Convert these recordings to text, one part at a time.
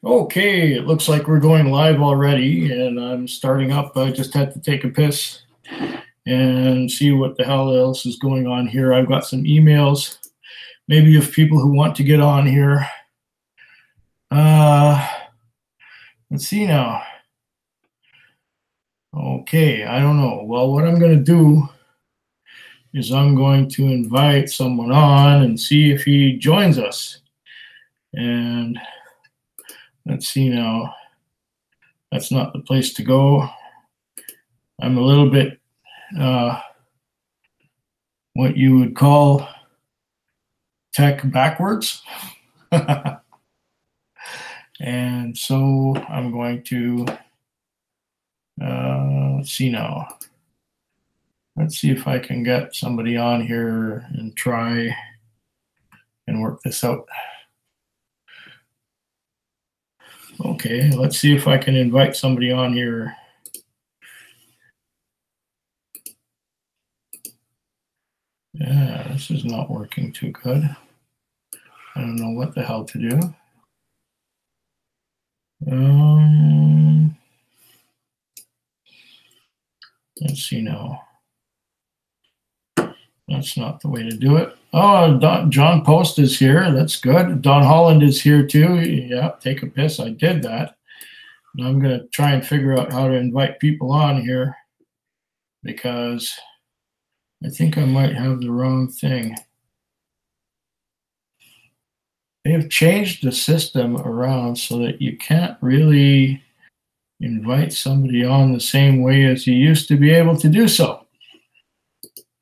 Okay, it looks like we're going live already, and I'm starting up. I just had to take a piss and see what the hell else is going on here. I've got some emails, maybe of people who want to get on here. Let's see now. Okay, I don't know. Well, what I'm going to do is I'm going to invite someone on and see if he joins us. And let's see now. That's not the place to go. I'm a little bit what you would call tech backwards. And so I'm going to, let's see now. Let's see if I can get somebody on here and try and work this out. Okay, let's see if I can invite somebody on here. Yeah, this is not working too good. I don't know what the hell to do. Let's see now. That's not the way to do it. Oh, John Post is here. That's good. Don Holland is here too. Yeah, take a piss. I did that. And I'm going to try and figure out how to invite people on here because I think I might have the wrong thing. They have changed the system around so that you can't really invite somebody on the same way as you used to be able to do so.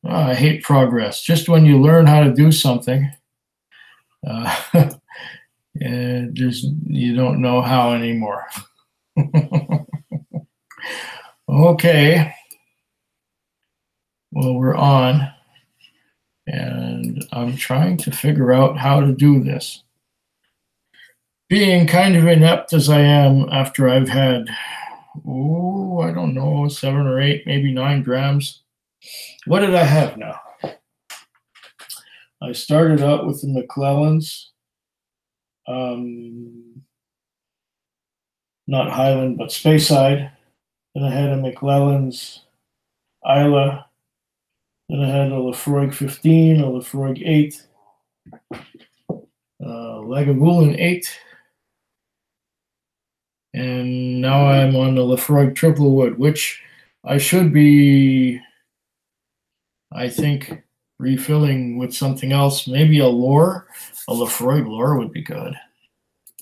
Oh, I hate progress. Just when you learn how to do something, you don't know how anymore. Okay. Well, we're on, and I'm trying to figure out how to do this. Being kind of inept as I am after I've had, I don't know, 7 or 8, maybe 9 grams. What did I have now? I started out with the McClellans, not Highland, but Speyside. Then I had a McClellan's Isla. Then I had a Lafroig 15, a Lafroig 8, Lagavulin 8. And now I'm on the Lafroig Triple Wood, which I should be, I think, refilling with something else. Maybe a Lore. A Lafroig Lore would be good.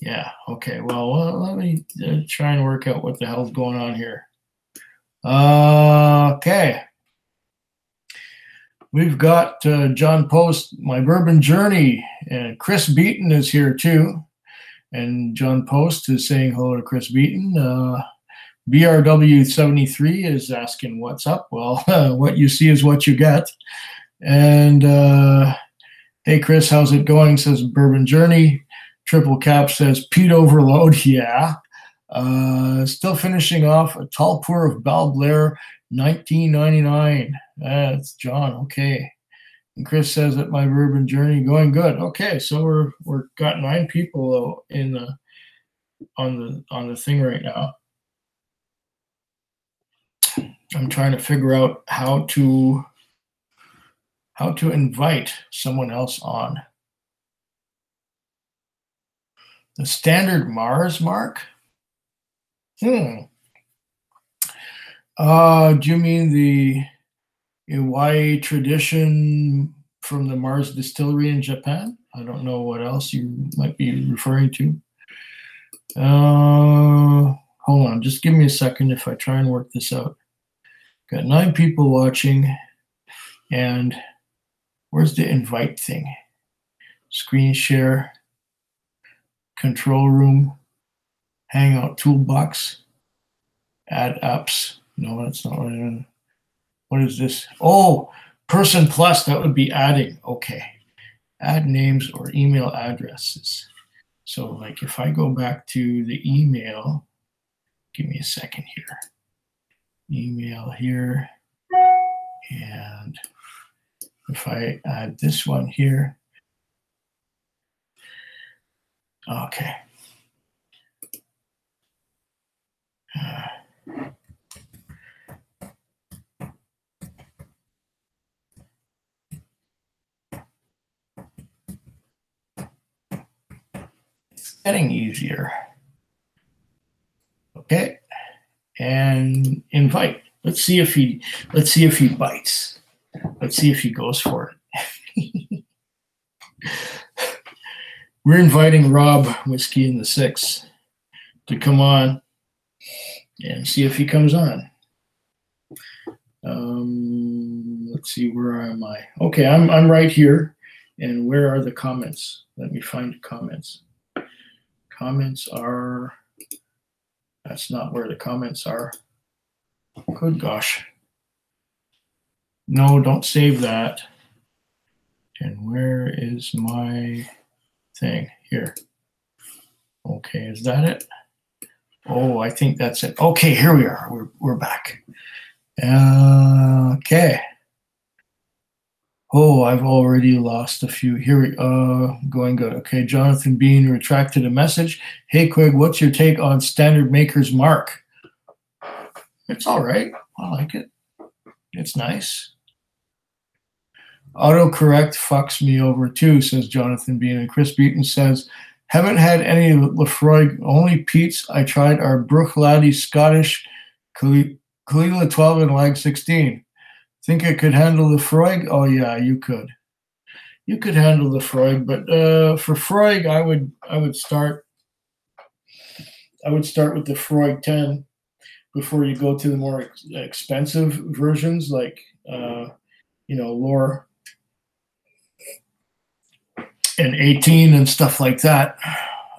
Yeah, okay. Well, let me try and work out what the hell's going on here. Okay. We've got John Post, My Bourbon Journey, and Chris Beaton is here too. And John Post is saying hello to Chris Beaton. BRW73 is asking what's up. Well, what you see is what you get. And hey, Chris, how's it going? Says Bourbon Journey. Triple Cap says Pete Overload. Yeah. Still finishing off a tall pour of Bal Blair 1999. That's John. Okay. And Chris says that My Bourbon Journey going good. Okay, so we're got 9 people in the on the thing right now. I'm trying to figure out how to invite someone else on. The standard Mars mark? Do you mean the Iwai tradition from the Mars distillery in Japan? I don't know what else you might be referring to. Hold on, just give me a second if I try and work this out. Got 9 people watching, and where's the invite thing? Screen share, control room, hangout toolbox, add apps. No, that's not what I mean. What is this? Oh, person plus, that would be adding. Okay. Add names or email addresses. So like if I go back to the email, give me a second here. Email here. And if I add this one here, Okay. It's getting easier. Okay. And invite. Let's see if he bites. Let's see if he goes for it. We're inviting Rob, Whiskey in the 6, to come on and see if he comes on. Let's see, where am I? Okay, I'm right here. And where are the comments? Let me find the comments. Comments are, that's not where the comments are. Good gosh. No, don't save that. And where is my thing? Here. Okay, is that it? Oh, I think that's it. Okay, here we are. We're back. Okay. Oh, I've already lost a few. Here we going good. Okay, Jonathan Bean retracted a message. Hey, Quig, what's your take on Standard Maker's Mark? It's all right. I like it. It's nice. Autocorrect fucks me over too, says Jonathan Bean. And Chris Beaton says, haven't had any Lefroy. Only Pete's I tried are Bruichladdich Scottish, Kalila 12 and Lag 16. Think I could handle the Freud? Oh yeah, you could. You could handle the Freud, but for Freud, I would start with the Freud 10 before you go to the more expensive versions, like Lore and 18 and stuff like that.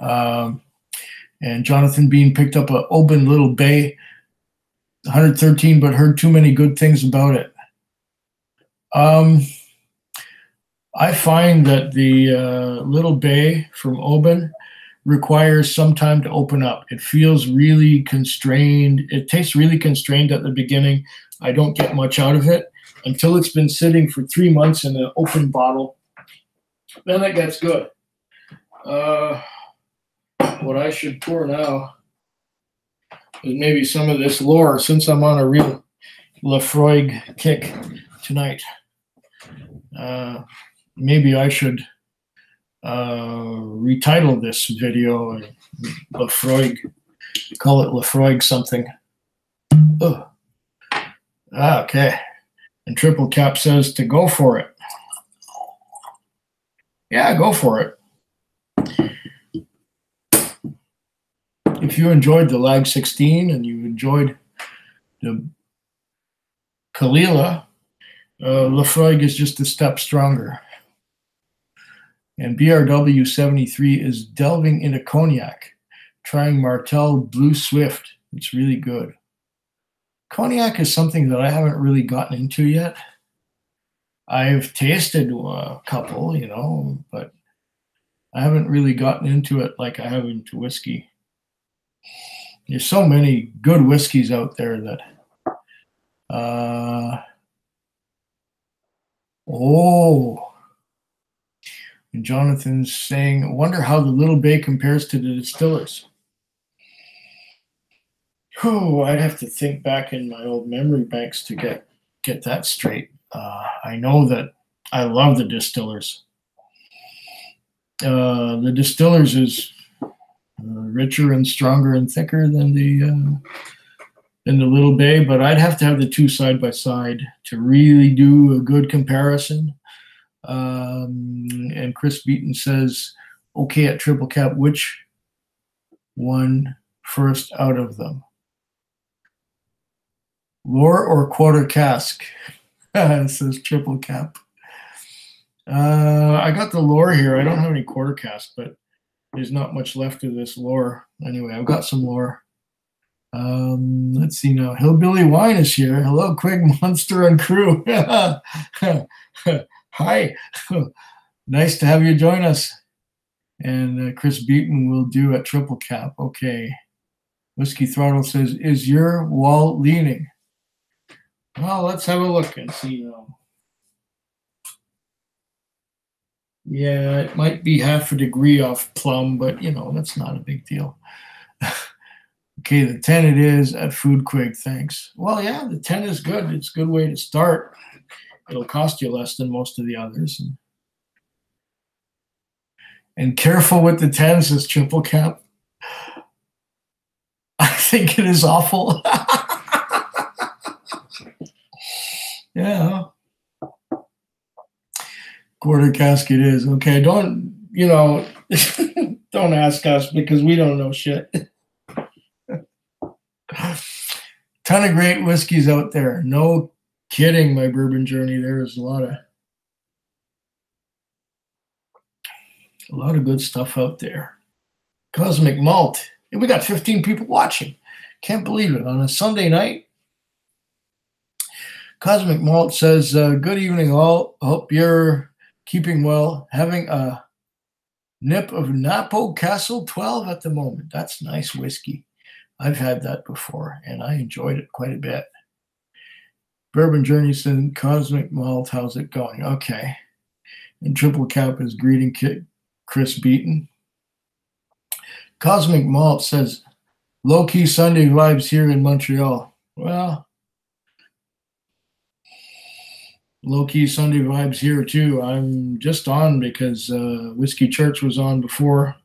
And Jonathan Bean picked up a Oban Little Bay 113, but heard too many good things about it. I find that the Little Bay from Oban requires some time to open up. It feels really constrained. It tastes really constrained at the beginning. I don't get much out of it until it's been sitting for 3 months in an open bottle. Then it gets good. What I should pour now is maybe some of this Lore, since I'm on a real Lefroy kick tonight. Maybe I should retitle this video Lefroy, call it Lefroy something. Ugh. Okay. And Triple Cap says to go for it. Yeah, go for it. If you enjoyed the Lag 16 and you enjoyed the Kalila, Lefroy is just a step stronger. And BRW 73 is delving into cognac, trying Martell Blue Swift. It's really good. Cognac is something that I haven't really gotten into yet. I've tasted a couple, but I haven't really gotten into it like I have into whiskey. There's so many good whiskeys out there that and Jonathan's saying, I wonder how the Little Bay compares to the distillers. I'd have to think back in my old memory banks to get that straight. I know that I love the distillers. The distillers is richer and stronger and thicker than the Little Bay, but I'd have to have the two side by side to really do a good comparison. And Chris Beaton says, okay, at Triple Cap, which one first out of them? Lore or quarter cask? Says Triple Cap. I got the Lore here. I don't have any quarter cask, but there's not much left of this Lore. Anyway, I've got some Lore. Let's see now. Hillbilly Wine is here. Hello, Quig, Monster, and crew. Hi. Nice to have you join us. And Chris Beaton will do at Triple Cap. Okay. Whiskey Throttle says, is your wall leaning? Well, let's have a look and see. Yeah, it might be half a degree off plum, but you know, that's not a big deal. Okay, the 10 it is at Foodquig, thanks. Well, yeah, the 10 is good. It's a good way to start. It'll cost you less than most of the others. And careful with the 10, says Triple Cap. I think it is awful. Yeah. Quarter cask it is. Okay, don't, don't ask us because we don't know shit. Ton of great whiskeys out there. No kidding, my bourbon journey. There's a lot of good stuff out there. Cosmic Malt. We got 15 people watching. Can't believe it. On a Sunday night. Cosmic Malt says, good evening all. Hope you're keeping well. Having a nip of Napo Castle 12 at the moment. That's nice whiskey. I've had that before, and I enjoyed it quite a bit. Bourbon Journey said, Cosmic Malt, how's it going? Okay. And Triple Cap is greeting Chris Beaton. Cosmic Malt says, low-key Sunday vibes here in Montreal. Well, low-key Sunday vibes here too. I'm just on because Whiskey Church was on before.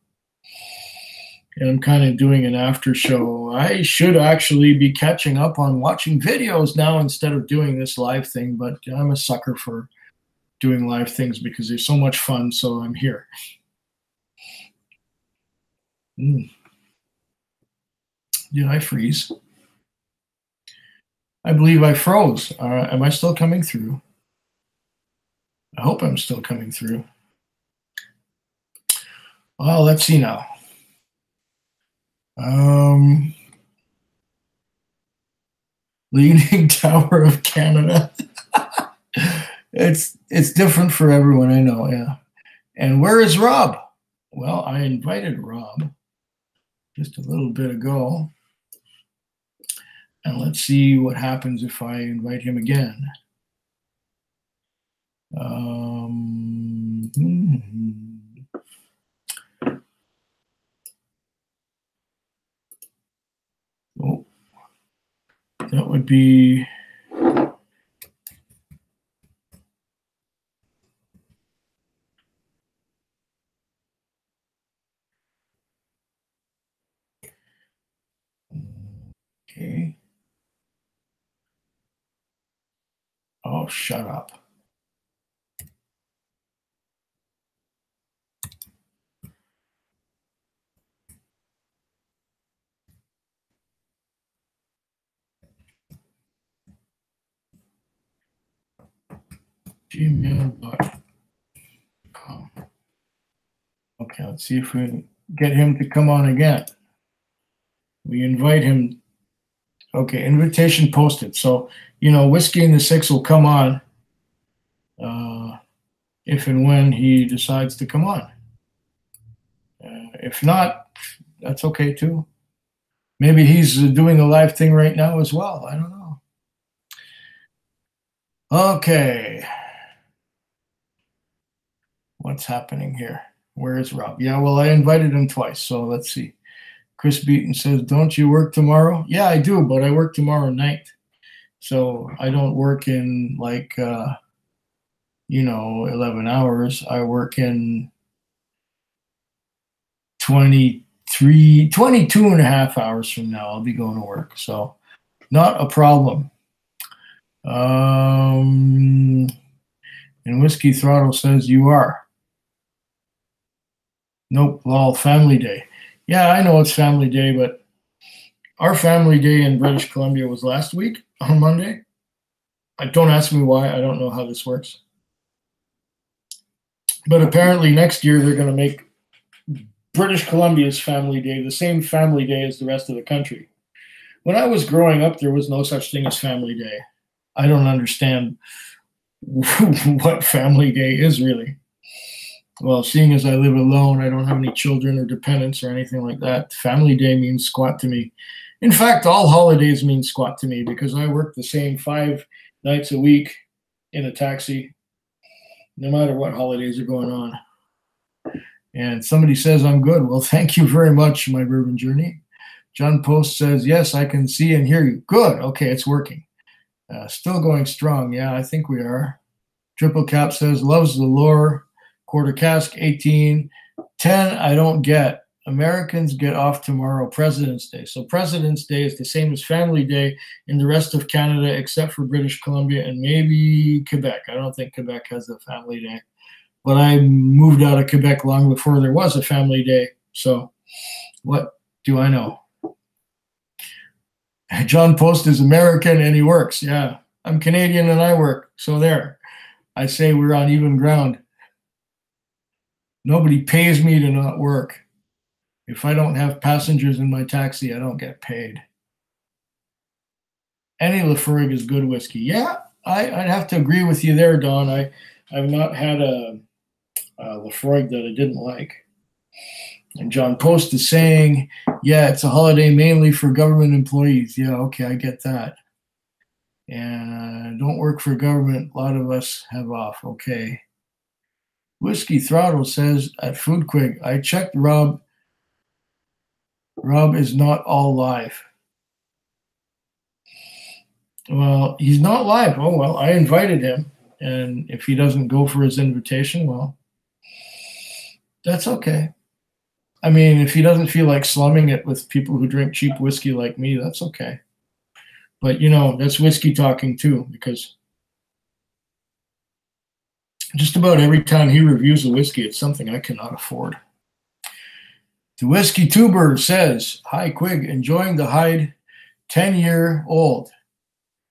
And I'm kind of doing an after show. I should actually be catching up on watching videos now instead of doing this live thing, but I'm a sucker for doing live things because they're so much fun, so I'm here. Did I freeze? I believe I froze. Am I still coming through? I hope I'm still coming through. Well, let's see now. Leaning Tower of Canada. It's different for everyone, I know, yeah. And where is Rob? Well, I invited Rob just a little bit ago. And let's see what happens if I invite him again. Oh, that would be okay. Oh, shut up. Gmail.com. Okay, let's see if we can get him to come on again. We invite him. Okay, invitation posted. So, Whiskey in the Six will come on if and when he decides to come on. If not, that's okay too. Maybe he's doing a live thing right now as well. I don't know. Okay. What's happening here? Where is Rob? Yeah, well, I invited him twice, so let's see. Chris Beaton says, don't you work tomorrow? Yeah, I do, but I work tomorrow night. So I don't work in 11 hours. I work in 22 and a half hours from now. I'll be going to work. So not a problem. And Whiskey Throttle says, you are. Nope, lol, family day. Yeah, I know it's family day, but our family day in British Columbia was last week on Monday. Don't ask me why. I don't know how this works. But apparently next year they're going to make British Columbia's family day the same family day as the rest of the country. When I was growing up, there was no such thing as family day. I don't understand what family day is really. Well, seeing as I live alone, I don't have any children or dependents or anything like that. Family day means squat to me. In fact, all holidays mean squat to me because I work the same 5 nights a week in a taxi, no matter what holidays are going on. And somebody says I'm good. Well, thank you very much, my bourbon journey. John Post says, yes, I can see and hear you. Good. Okay, it's working. Still going strong. Yeah, I think we are. Triple Cap says, loves the lore. Quarter cask, 18. 10, I don't get. Americans get off tomorrow, President's Day. So President's Day is the same as Family Day in the rest of Canada, except for British Columbia and maybe Quebec. I don't think Quebec has a Family Day. But I moved out of Quebec long before there was a Family Day. So what do I know? John Post is American and he works. Yeah, I'm Canadian and I work. So there. I say we're on even ground. Nobody pays me to not work. If I don't have passengers in my taxi, I don't get paid. Any Laphroaig is good whiskey. Yeah, I'd have to agree with you there, Don. I've not had a Laphroaig that I didn't like. And John Post is saying, yeah, it's a holiday mainly for government employees. Yeah, okay, I get that. And don't work for government. A lot of us have off. Okay. Whiskey Throttle says at Foodquig, I checked Rob. Rob is not all live. Well, he's not live. Oh, well, I invited him. And if he doesn't go for his invitation, well, that's okay. I mean, if he doesn't feel like slumming it with people who drink cheap whiskey like me, that's okay. But, you know, that's whiskey talking too, because just about every time he reviews a whiskey, it's something I cannot afford. The Whiskey Tuber says, hi, Quig, enjoying the Hyde, 10-year-old.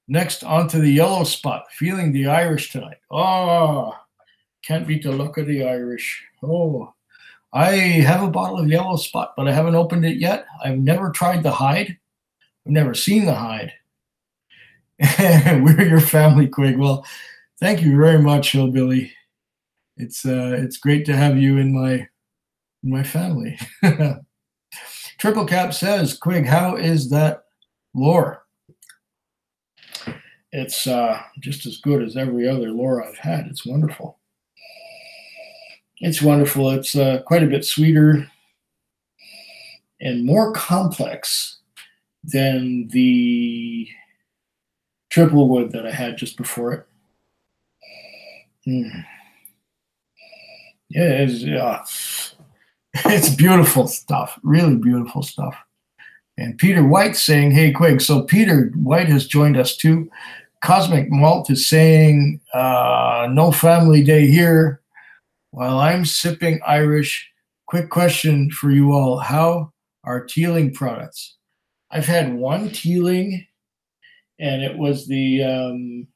Next, onto the yellow spot, feeling the Irish tonight. Oh, can't beat the look of the Irish. Oh, I have a bottle of yellow spot, but I haven't opened it yet. I've never tried the Hyde. I've never seen the Hyde. We're your family, Quig. Well, thank you very much, Hillbilly. It's great to have you in my family. Triple Cap says, Quig, how is that lore? It's just as good as every other lore I've had. It's wonderful. It's wonderful. It's quite a bit sweeter and more complex than the triple wood that I had just before it. Yeah, it's beautiful stuff. Really beautiful stuff. And Peter White saying, hey, Quig. So Peter White has joined us too. Cosmic Malt is saying, no family day here. While I'm sipping Irish, quick question for you all. How are Teeling products? I've had one Teeling, and it was it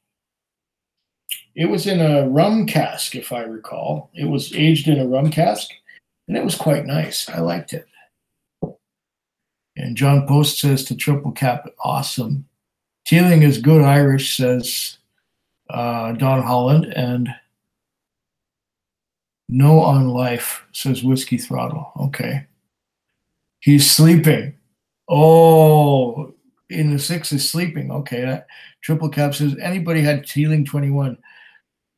was in a rum cask, if I recall. It was aged in a rum cask, and it was quite nice. I liked it. And John Post says to Triple Cap, awesome. Teeling is good Irish, says Don Holland, and no on life, says Whiskey Throttle. Okay. He's sleeping. Oh, in the 6 is sleeping. Okay. Triple Cap says, anybody had Teeling 21?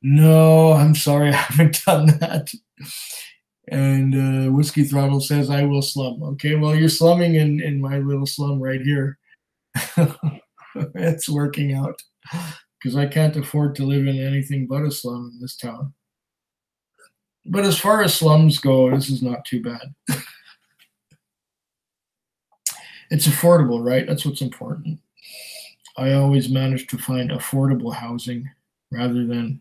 No, I'm sorry, I haven't done that. And Whiskey Throttle says, I will slum. Okay, well, you're slumming in my little slum right here. It's working out because I can't afford to live in anything but a slum in this town. But as far as slums go, this is not too bad. It's affordable, right? That's what's important. I always manage to find affordable housing rather than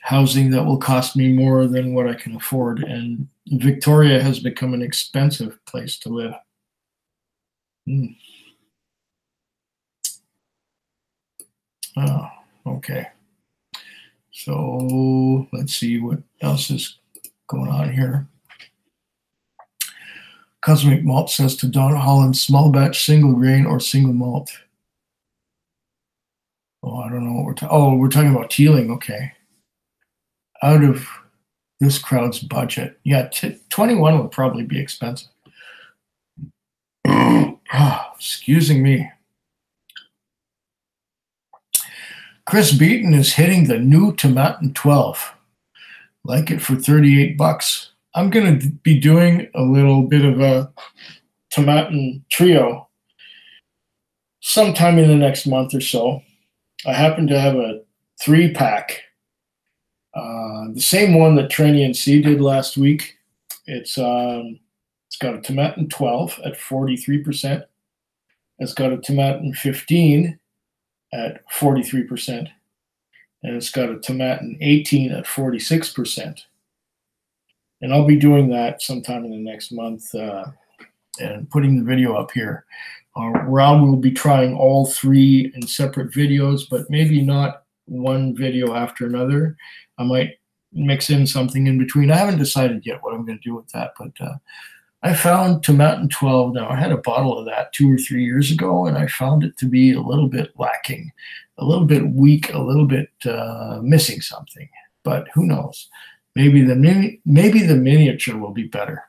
housing that will cost me more than what I can afford. And Victoria has become an expensive place to live. Oh, okay. So let's see what else is going on here. Cosmic Malt says to Don Holland, small batch, single grain, or single malt. Oh, I don't know what we're talking. Oh, we're talking about Teeling. Okay. Out of this crowd's budget, yeah, 21 would probably be expensive. Excusing me. Chris Beaton is hitting the new Tomatin 12. Like it for $38. I'm going to be doing a little bit of a Tomatin trio sometime in the next month or so. I happen to have a 3-pack, the same one that Trenny and C did last week. It's got a Tomatin 12 at 43%. It's got a Tomatin 15 at 43%. And it's got a Tomatin 18 at 46%. And I'll be doing that sometime in the next month and putting the video up here. Rob will be trying all 3 in separate videos, but maybe not one video after another. I might mix in something in between. I haven't decided yet what I'm going to do with that, but I found Tomatin 12. Now, I had a bottle of that 2 or 3 years ago, and I found it to be a little bit lacking, a little bit weak, a little bit missing something. But who knows? Maybe the miniature will be better.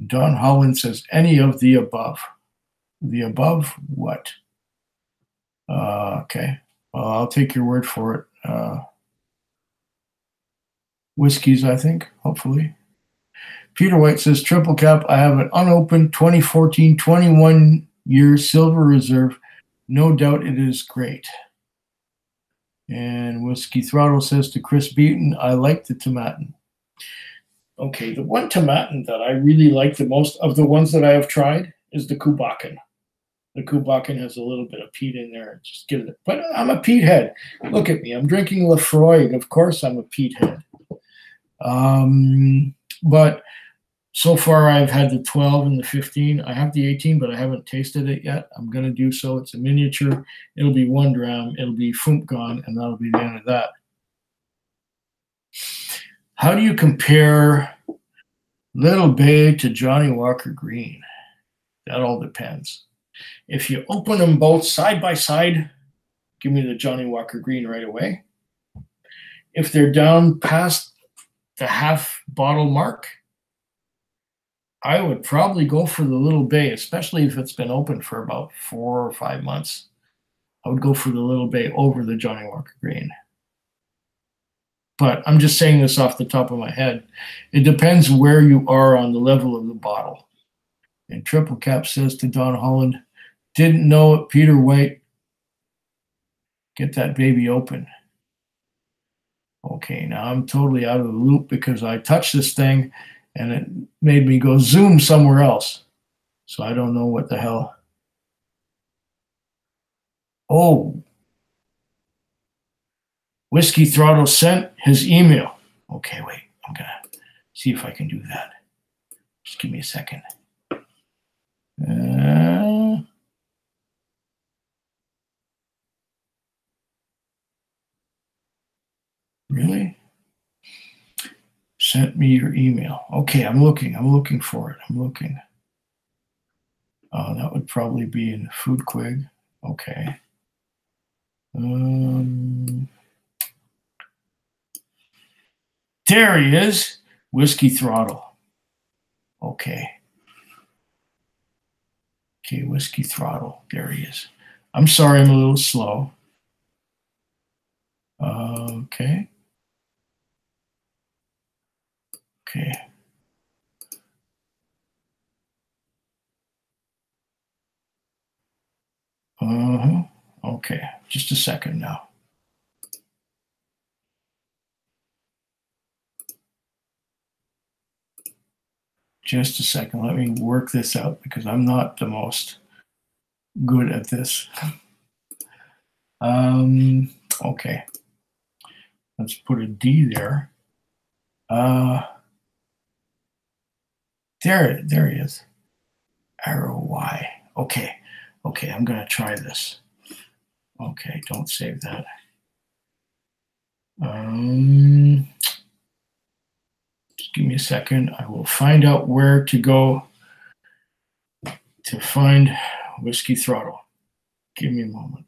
Don Holland says, any of the above. The above what? Okay. Well, I'll take your word for it. Whiskeys, I think, hopefully. Peter White says, triple cap, I have an unopened 2014 21-year silver reserve. No doubt it is great. And Whiskey Throttle says to Chris Beaton, I like the Tomatin. Okay, the one Tomatin that I really like the most of the ones that I have tried is the Kubakken. The Kubakken has a little bit of peat in there. Just give it. But I'm a peat head. Look at me. I'm drinking Lefroy. Of course, I'm a peat head. But so far, I've had the 12 and the 15. I have the 18, but I haven't tasted it yet. I'm going to do so. It's a miniature. It'll be 1 dram. It'll be Fump gone, and that'll be the end of that. How do you compare Little Bay to Johnny Walker Green? That all depends. If you open them both side by side, give me the Johnny Walker Green right away. If they're down past the half bottle mark, I would probably go for the Little Bay, especially if it's been open for about 4 or 5 months. I would go for the Little Bay over the Johnny Walker Green. But I'm just saying this off the top of my head. It depends where you are on the level of the bottle. And Triple Cap says to Don Holland, didn't know it, Peter White. Get that baby open. Okay, now I'm totally out of the loop because I touched this thing and it made me go zoom somewhere else. So I don't know what the hell. Oh. Whiskey Throttle sent his email. Okay, wait. I'm going to see if I can do that. Just give me a second. Really? Sent me your email. Okay, I'm looking for it. I'm looking. Oh, that would probably be in Food Quig. Okay. There he is. Whiskey Throttle. Okay. Okay, Whiskey Throttle. There he is. I'm sorry I'm a little slow. Okay. Okay. Okay, just a second now. Just a second. Let me work this out because I'm not the most good at this. Okay. Let's put a D there. There he is. Arrow Y. Okay. Okay, I'm going to try this. Okay, don't save that. Just give me a second. I will find out where to go to find Whiskey Throttle. Give me a moment.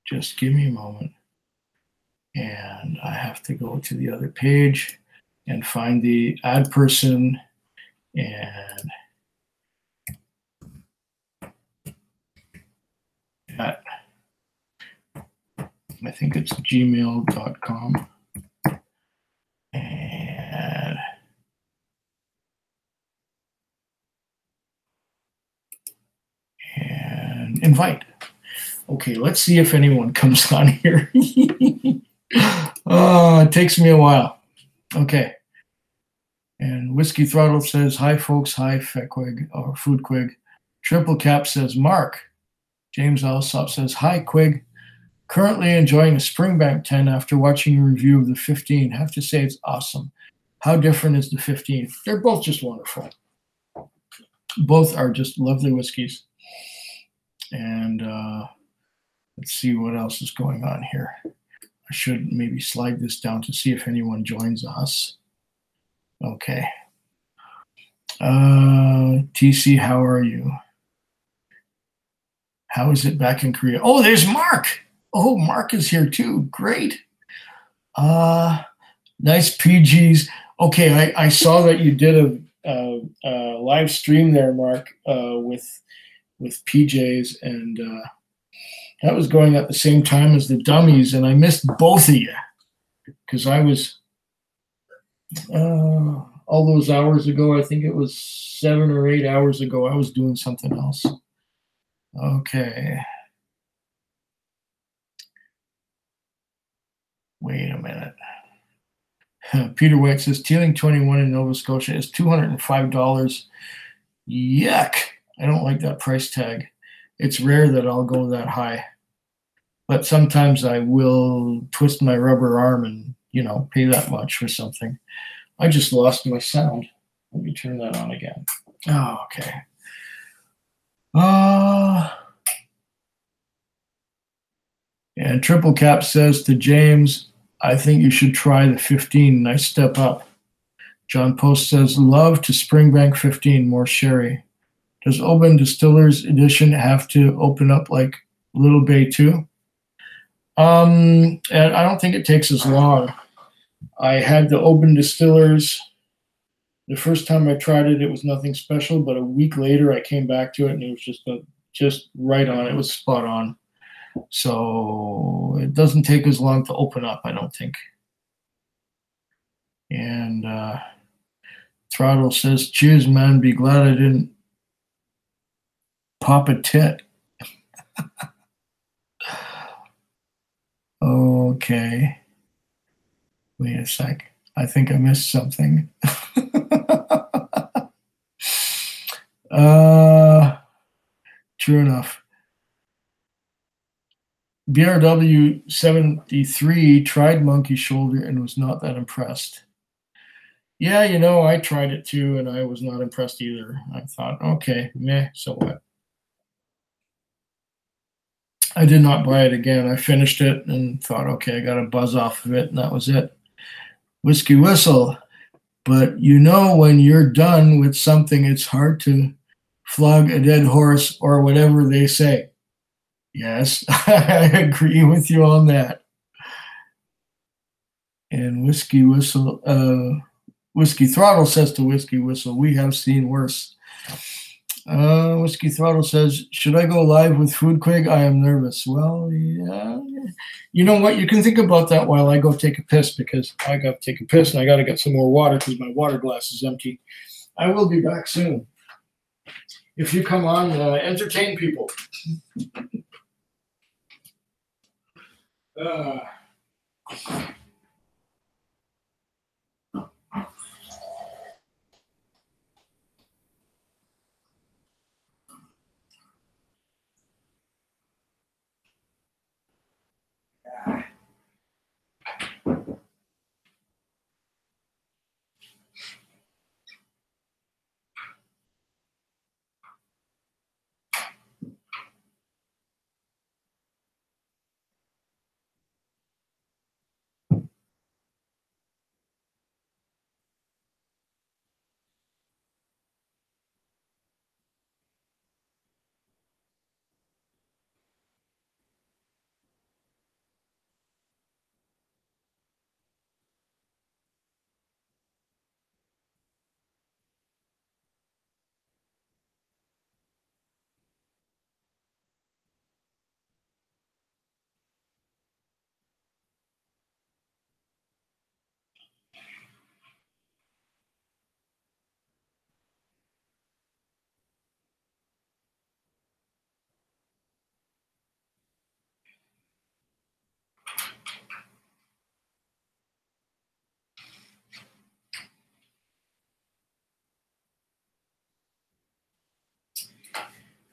Just give me a moment. And I have to go to the other page and find the add person and that. I think it's gmail.com. And and invite. Okay, let's see if anyone comes on here. It takes me a while. Okay. And Whiskey Throttle says, hi, folks. Hi, Fequig, or Food Quig. Triple Cap says, Mark. James Alsop says, hi, Quig. Currently enjoying a Springbank 10 after watching a review of the 15. Have to say it's awesome. How different is the 15? They're both just wonderful. Both are just lovely whiskeys. And let's see what else is going on here. I should maybe slide this down to see if anyone joins us. Okay. TC, how are you? How is it back in Korea? Oh, there's Mark. Oh, Mark is here too. Great. Nice PGs. Okay, I saw that you did a live stream there, Mark, with PJs, and that was going at the same time as the dummies, and I missed both of you because I was all those hours ago. I think it was 7 or 8 hours ago. I was doing something else. Okay. Wait a minute. Peter White says Teeling 21 in Nova Scotia is $205. Yuck. I don't like that price tag. It's rare that I'll go that high. But sometimes I will twist my rubber arm and, pay that much for something. I just lost my sound. Let me turn that on again. Oh, okay. And Triple Cap says to James, I think you should try the 15. Nice step up. John Post says, love to Springbank 15, more sherry. Does Oban Distillers Edition have to open up like Little Bay too? And I don't think it takes as long. I had the Oban Distillers. The first time I tried it, it was nothing special, but a week later I came back to it and it was just right on. It was spot on. So it doesn't take as long to open up, I don't think. And Throttle says, cheers, man. Be glad I didn't pop a tit. Okay. Wait a sec. I think I missed something. True enough. BRW 73 tried Monkey Shoulder and was not that impressed. Yeah, I tried it too, and I was not impressed either. I thought, okay, meh, so what? I did not buy it again. I finished it and thought, okay, I got a buzz off of it, and that was it. Whiskey Whistle. But when you're done with something, it's hard to flog a dead horse or whatever they say. Yes, I agree with you on that. And Whiskey Whistle, Whiskey Throttle says to Whiskey Whistle, we have seen worse. Whiskey Throttle says, should I go live with Food Quig? I am nervous. Well, yeah. You know what? You can think about that while I go take a piss, because I got to take a piss and I got to get some more water because my water glass is empty. I will be back soon. If you come on, entertain people.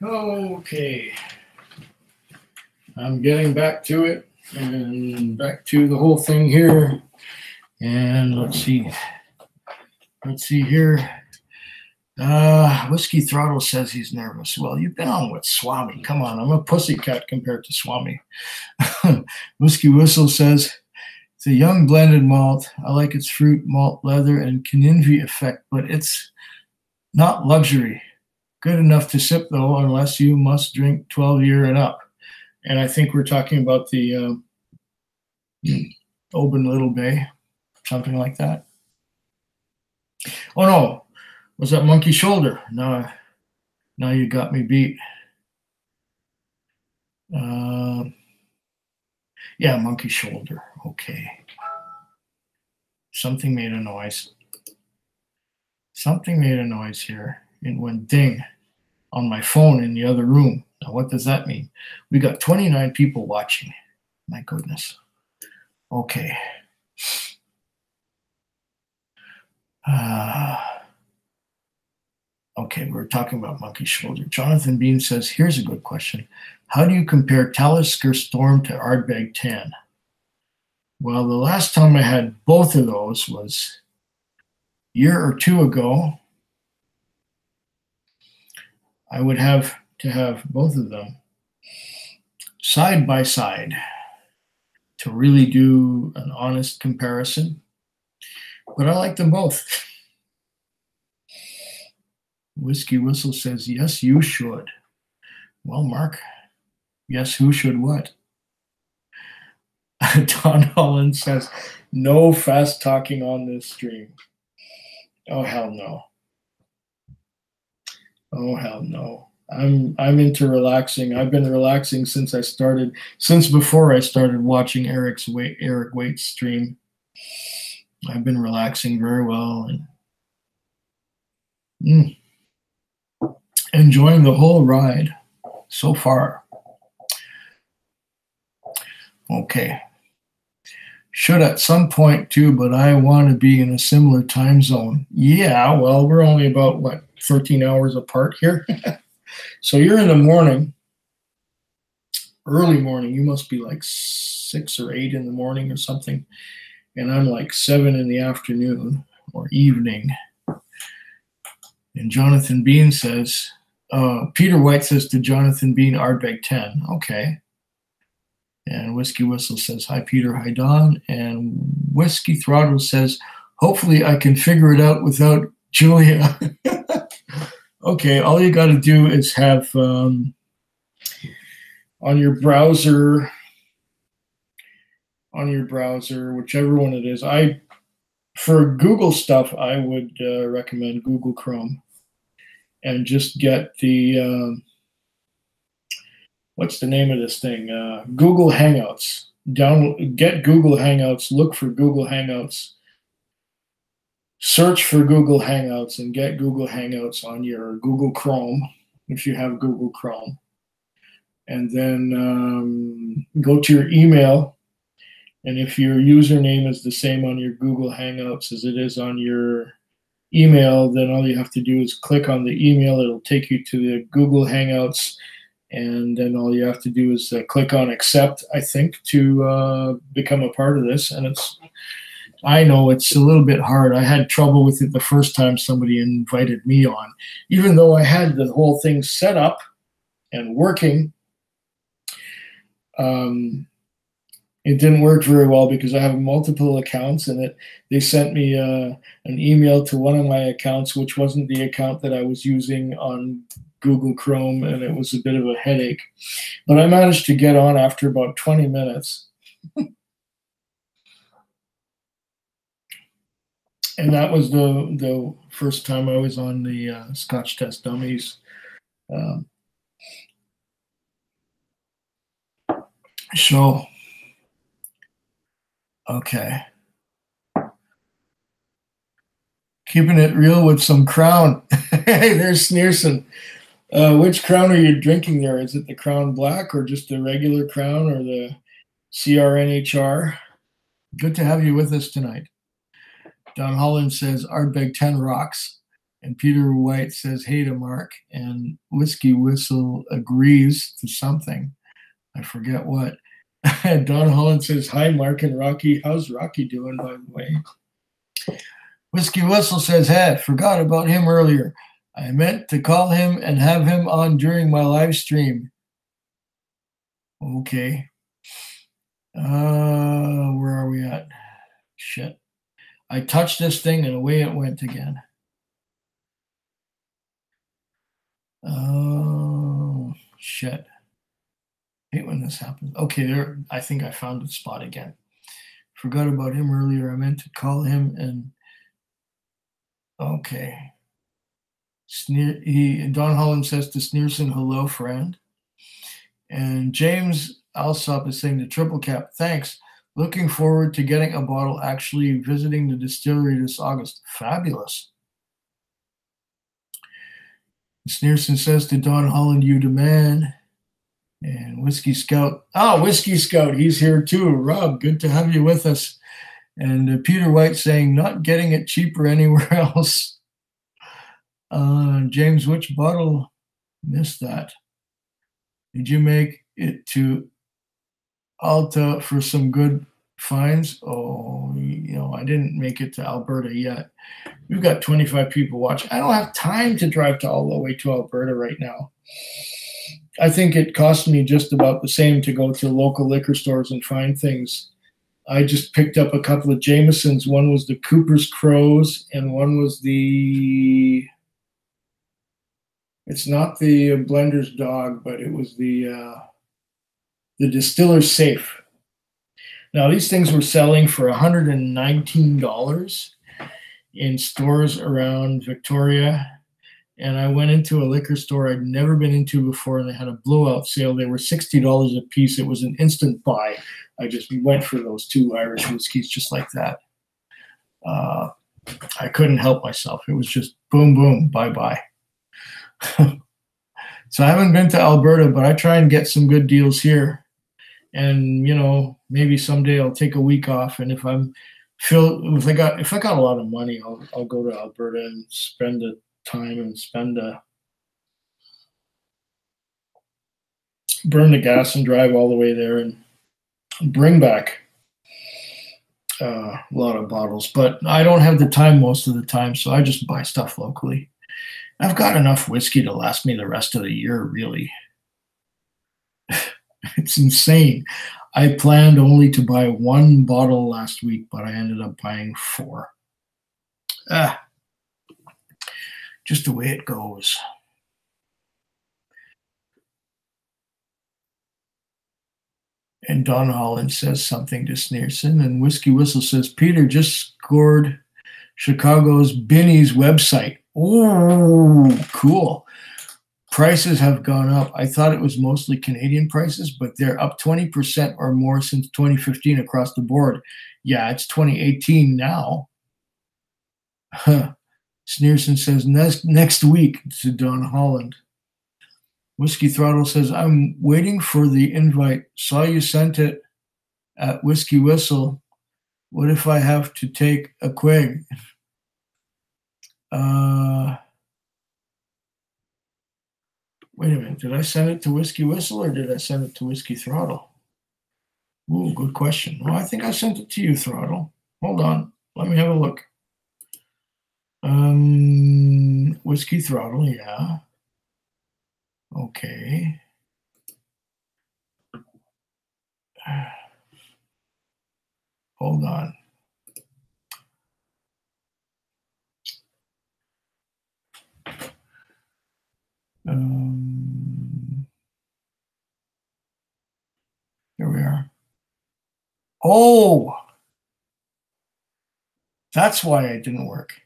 Okay. I'm getting back to it and back to the whole thing here. And let's see. Let's see here. Whiskey Throttle says he's nervous. Well, you've been on with Swami. Come on, I'm a pussycat compared to Swami. Whiskey Whistle says it's a young blended malt. I like its fruit, malt, leather, and Kinninvy effect, but it's not luxury. Good enough to sip, though, unless you must drink 12-year and up. And I think we're talking about the Oban Little Bay, something like that. Oh, no. Was that Monkey Shoulder? No, now you got me beat. Yeah, Monkey Shoulder. Okay. Something made a noise. Something made a noise here. It went ding on my phone in the other room. Now, what does that mean? We got 29 people watching. My goodness. Okay. Okay, we're talking about Monkey Shoulder. Jonathan Bean says, here's a good question. How do you compare Talisker Storm to Ardbeg 10? Well, the last time I had both of those was a year or two ago. I would have to have both of them side by side to really do an honest comparison. But I like them both. Whiskey Whistle says, yes, you should. Well, Mark, yes, who should what? Don Holland says, no fast talking on this stream. Oh, hell no. Oh, hell no. I'm into relaxing. I've been relaxing since before I started watching Eric Waite's stream. I've been relaxing very well and enjoying the whole ride so far. Okay. Should at some point too, but I want to be in a similar time zone. Yeah, well, we're only about, 13 hours apart here. So you're in the morning, early morning. You must be like 6 or 8 in the morning or something. And I'm like 7 in the afternoon or evening. And Jonathan Bean says, Peter White says to Jonathan Bean, Ardbeg 10. Okay. And Whiskey Whistle says, hi, Peter, hi, Don. And Whiskey Throttle says, hopefully I can figure it out without Julia. Okay, all you got to do is have on your browser, whichever one it is. For Google stuff, I would recommend Google Chrome and just get the what's the name of this thing? Google Hangouts. Get Google Hangouts. Look for Google Hangouts. Search for Google Hangouts and get Google Hangouts on your Google Chrome if you have Google Chrome. And then go to your email. And if your username is the same on your Google Hangouts as it is on your email, then all you have to do is click on the email. It'll take you to the Google Hangouts. And then all you have to do is click on accept, I think, to become a part of this. And I know it's a little bit hard. I had trouble with it the first time somebody invited me on. Even though I had the whole thing set up and working, it didn't work very well because I have multiple accounts, and they sent me an email to one of my accounts, which wasn't the account that I was using on Google Chrome, and it was a bit of a headache. But I managed to get on after about 20 minutes. And that was the first time I was on the Scotch Test Dummies. Okay. Keeping it real with some Crown. Hey, there's Sneerson. Which Crown are you drinking there? Is it the Crown Black or just the regular Crown or the CRNHR? Good to have you with us tonight. Don Holland says Ardbeg 10 rocks. And Peter White says, hey to Mark. And Whiskey Whistle agrees to something. I forget what. Don Holland says, hi, Mark and Rocky. How's Rocky doing, by the way? Whiskey Whistle says, hey, forgot about him earlier. I meant to call him and have him on during my live stream. Okay. Where are we at? Shit. I touched this thing and away it went again. Oh, shit. I hate when this happens. Okay, there. I think I found the spot again. Forgot about him earlier. I meant to call him and. Okay. Don Holland says to Sneerson, hello, friend. And James Alsop is saying to Triple Cap, thanks. Looking forward to getting a bottle, actually visiting the distillery this August. Fabulous. Sneerson says to Don Holland, you demand. And Whiskey Scout. Oh, Whiskey Scout, he's here too. Rob, good to have you with us. And Peter White saying, not getting it cheaper anywhere else. James, which bottle? Missed that. Did you make it to Alta for some good finds? Oh, I didn't make it to Alberta yet. We've got 25 people watching. I don't have time to drive all the way to Alberta right now. I think it cost me just about the same to go to local liquor stores and find things. I just picked up a couple of Jamesons. One was the Cooper's Crows, and one was it's not the Blender's Dog, but it was the Distiller's Safe. Now, these things were selling for $119 in stores around Victoria. And I went into a liquor store I'd never been into before, and they had a blowout sale. They were $60 a piece. It was an instant buy. I just went for those two Irish whiskeys just like that. I couldn't help myself. It was just boom, boom, bye-bye. So I haven't been to Alberta, but I try and get some good deals here. And, maybe someday I'll take a week off. And if I got a lot of money, I'll go to Alberta and spend the time and burn the gas and drive all the way there and bring back a lot of bottles. But I don't have the time most of the time, so I just buy stuff locally. I've got enough whiskey to last me the rest of the year, really. It's insane. I planned only to buy one bottle last week, but I ended up buying 4. Just the way it goes. And Don Holland says something to Sneerson, and Whiskey Whistle says, Peter just scored Chicago's Binny's website. Oh, cool. Prices have gone up. I thought it was mostly Canadian prices, but they're up 20% or more since 2015 across the board. Yeah, it's 2018 now. Sneerson says, next week to Don Holland. Whiskey Throttle says, I'm waiting for the invite. Saw you sent it at Whiskey Whistle. What if I have to take a quig? Wait a minute. Did I send it to Whiskey Whistle or did I send it to Whiskey Throttle? Ooh, good question. Well, I think I sent it to you, Throttle. Hold on. Let me have a look. Whiskey Throttle, yeah. Okay. Hold on. Here we are. Oh, that's why it didn't work.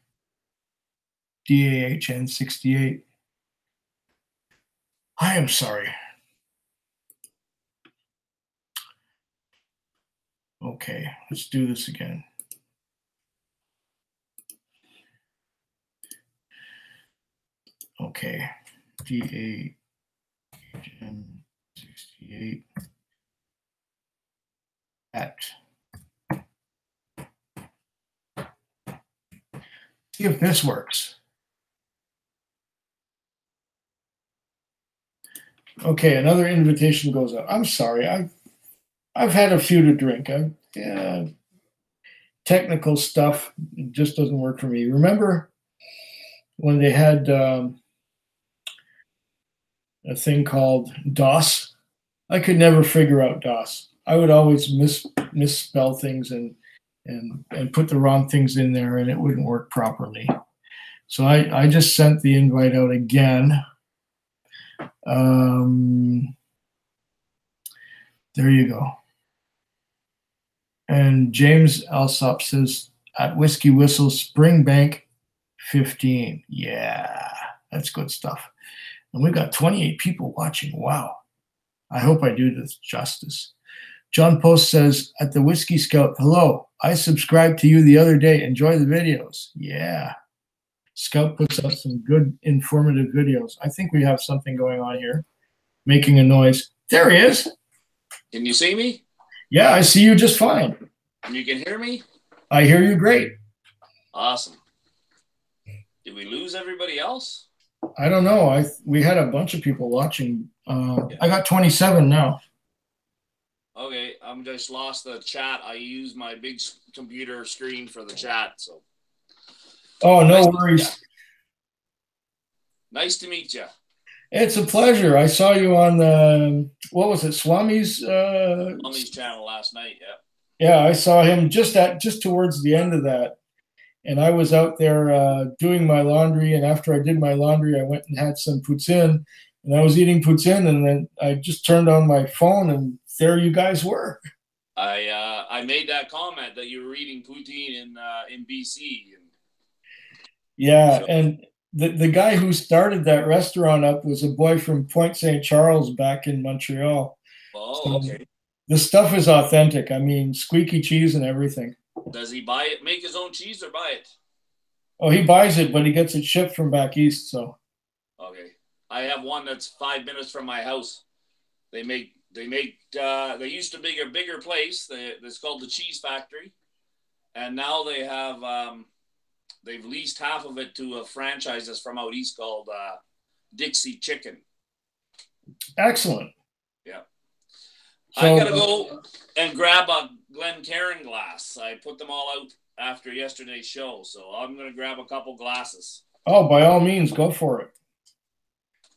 DAHN 68. I am sorry. Okay, let's do this again. Okay, DAHN 68 at. See if this works. Okay, another invitation goes out. I'm sorry. I've had a few to drink. Yeah, technical stuff just doesn't work for me. Remember when they had a thing called DOS? I could never figure out DOS. I would always misspell things and put the wrong things in there, and it wouldn't work properly. So I just sent the invite out again. There you go. And James Alsop says, at Whiskey Whistle, Springbank 15. Yeah, that's good stuff. And we've got 28 people watching. Wow. I hope I do this justice. John Post says, at the Whiskey Scout, hello, I subscribed to you the other day. Enjoy the videos. Yeah. Scout puts out some good informative videos. I think we have something going on here. Making a noise. There he is. Can you see me? Yeah, I see you just fine. And you can hear me? I hear you great. Awesome. Did we lose everybody else? I don't know. We had a bunch of people watching. I got 27 now. Okay, I'm just lost the chat. I use my big computer screen for the chat. So. Oh, no worries. Nice to meet you. It's a pleasure. I saw you on the, what was it, Swami's? Swami's channel last night, yeah. Yeah, I saw him just towards the end of that. And I was out there doing my laundry. And after I did my laundry, I went and had some poutine. And I was eating poutine. And then I just turned on my phone and there you guys were. I made that comment that you were eating poutine in BC. Yeah, so. And the guy who started that restaurant up was a boy from Point St. Charles back in Montreal. Oh, so okay. The stuff is authentic. I mean, squeaky cheese and everything. Does he buy it, make his own cheese, or buy it? Oh, he buys it, but he gets it shipped from back east. So. Okay, I have one that's 5 minutes from my house. They used to be a bigger place. It's called the Cheese Factory, and now they have they've leased half of it to a franchise that's from out east called Dixie Chicken. Excellent. Yeah. So, I gotta go and grab a Glencairn glass. I put them all out after yesterday's show, so I'm gonna grab a couple glasses. Oh, by all means, go for it.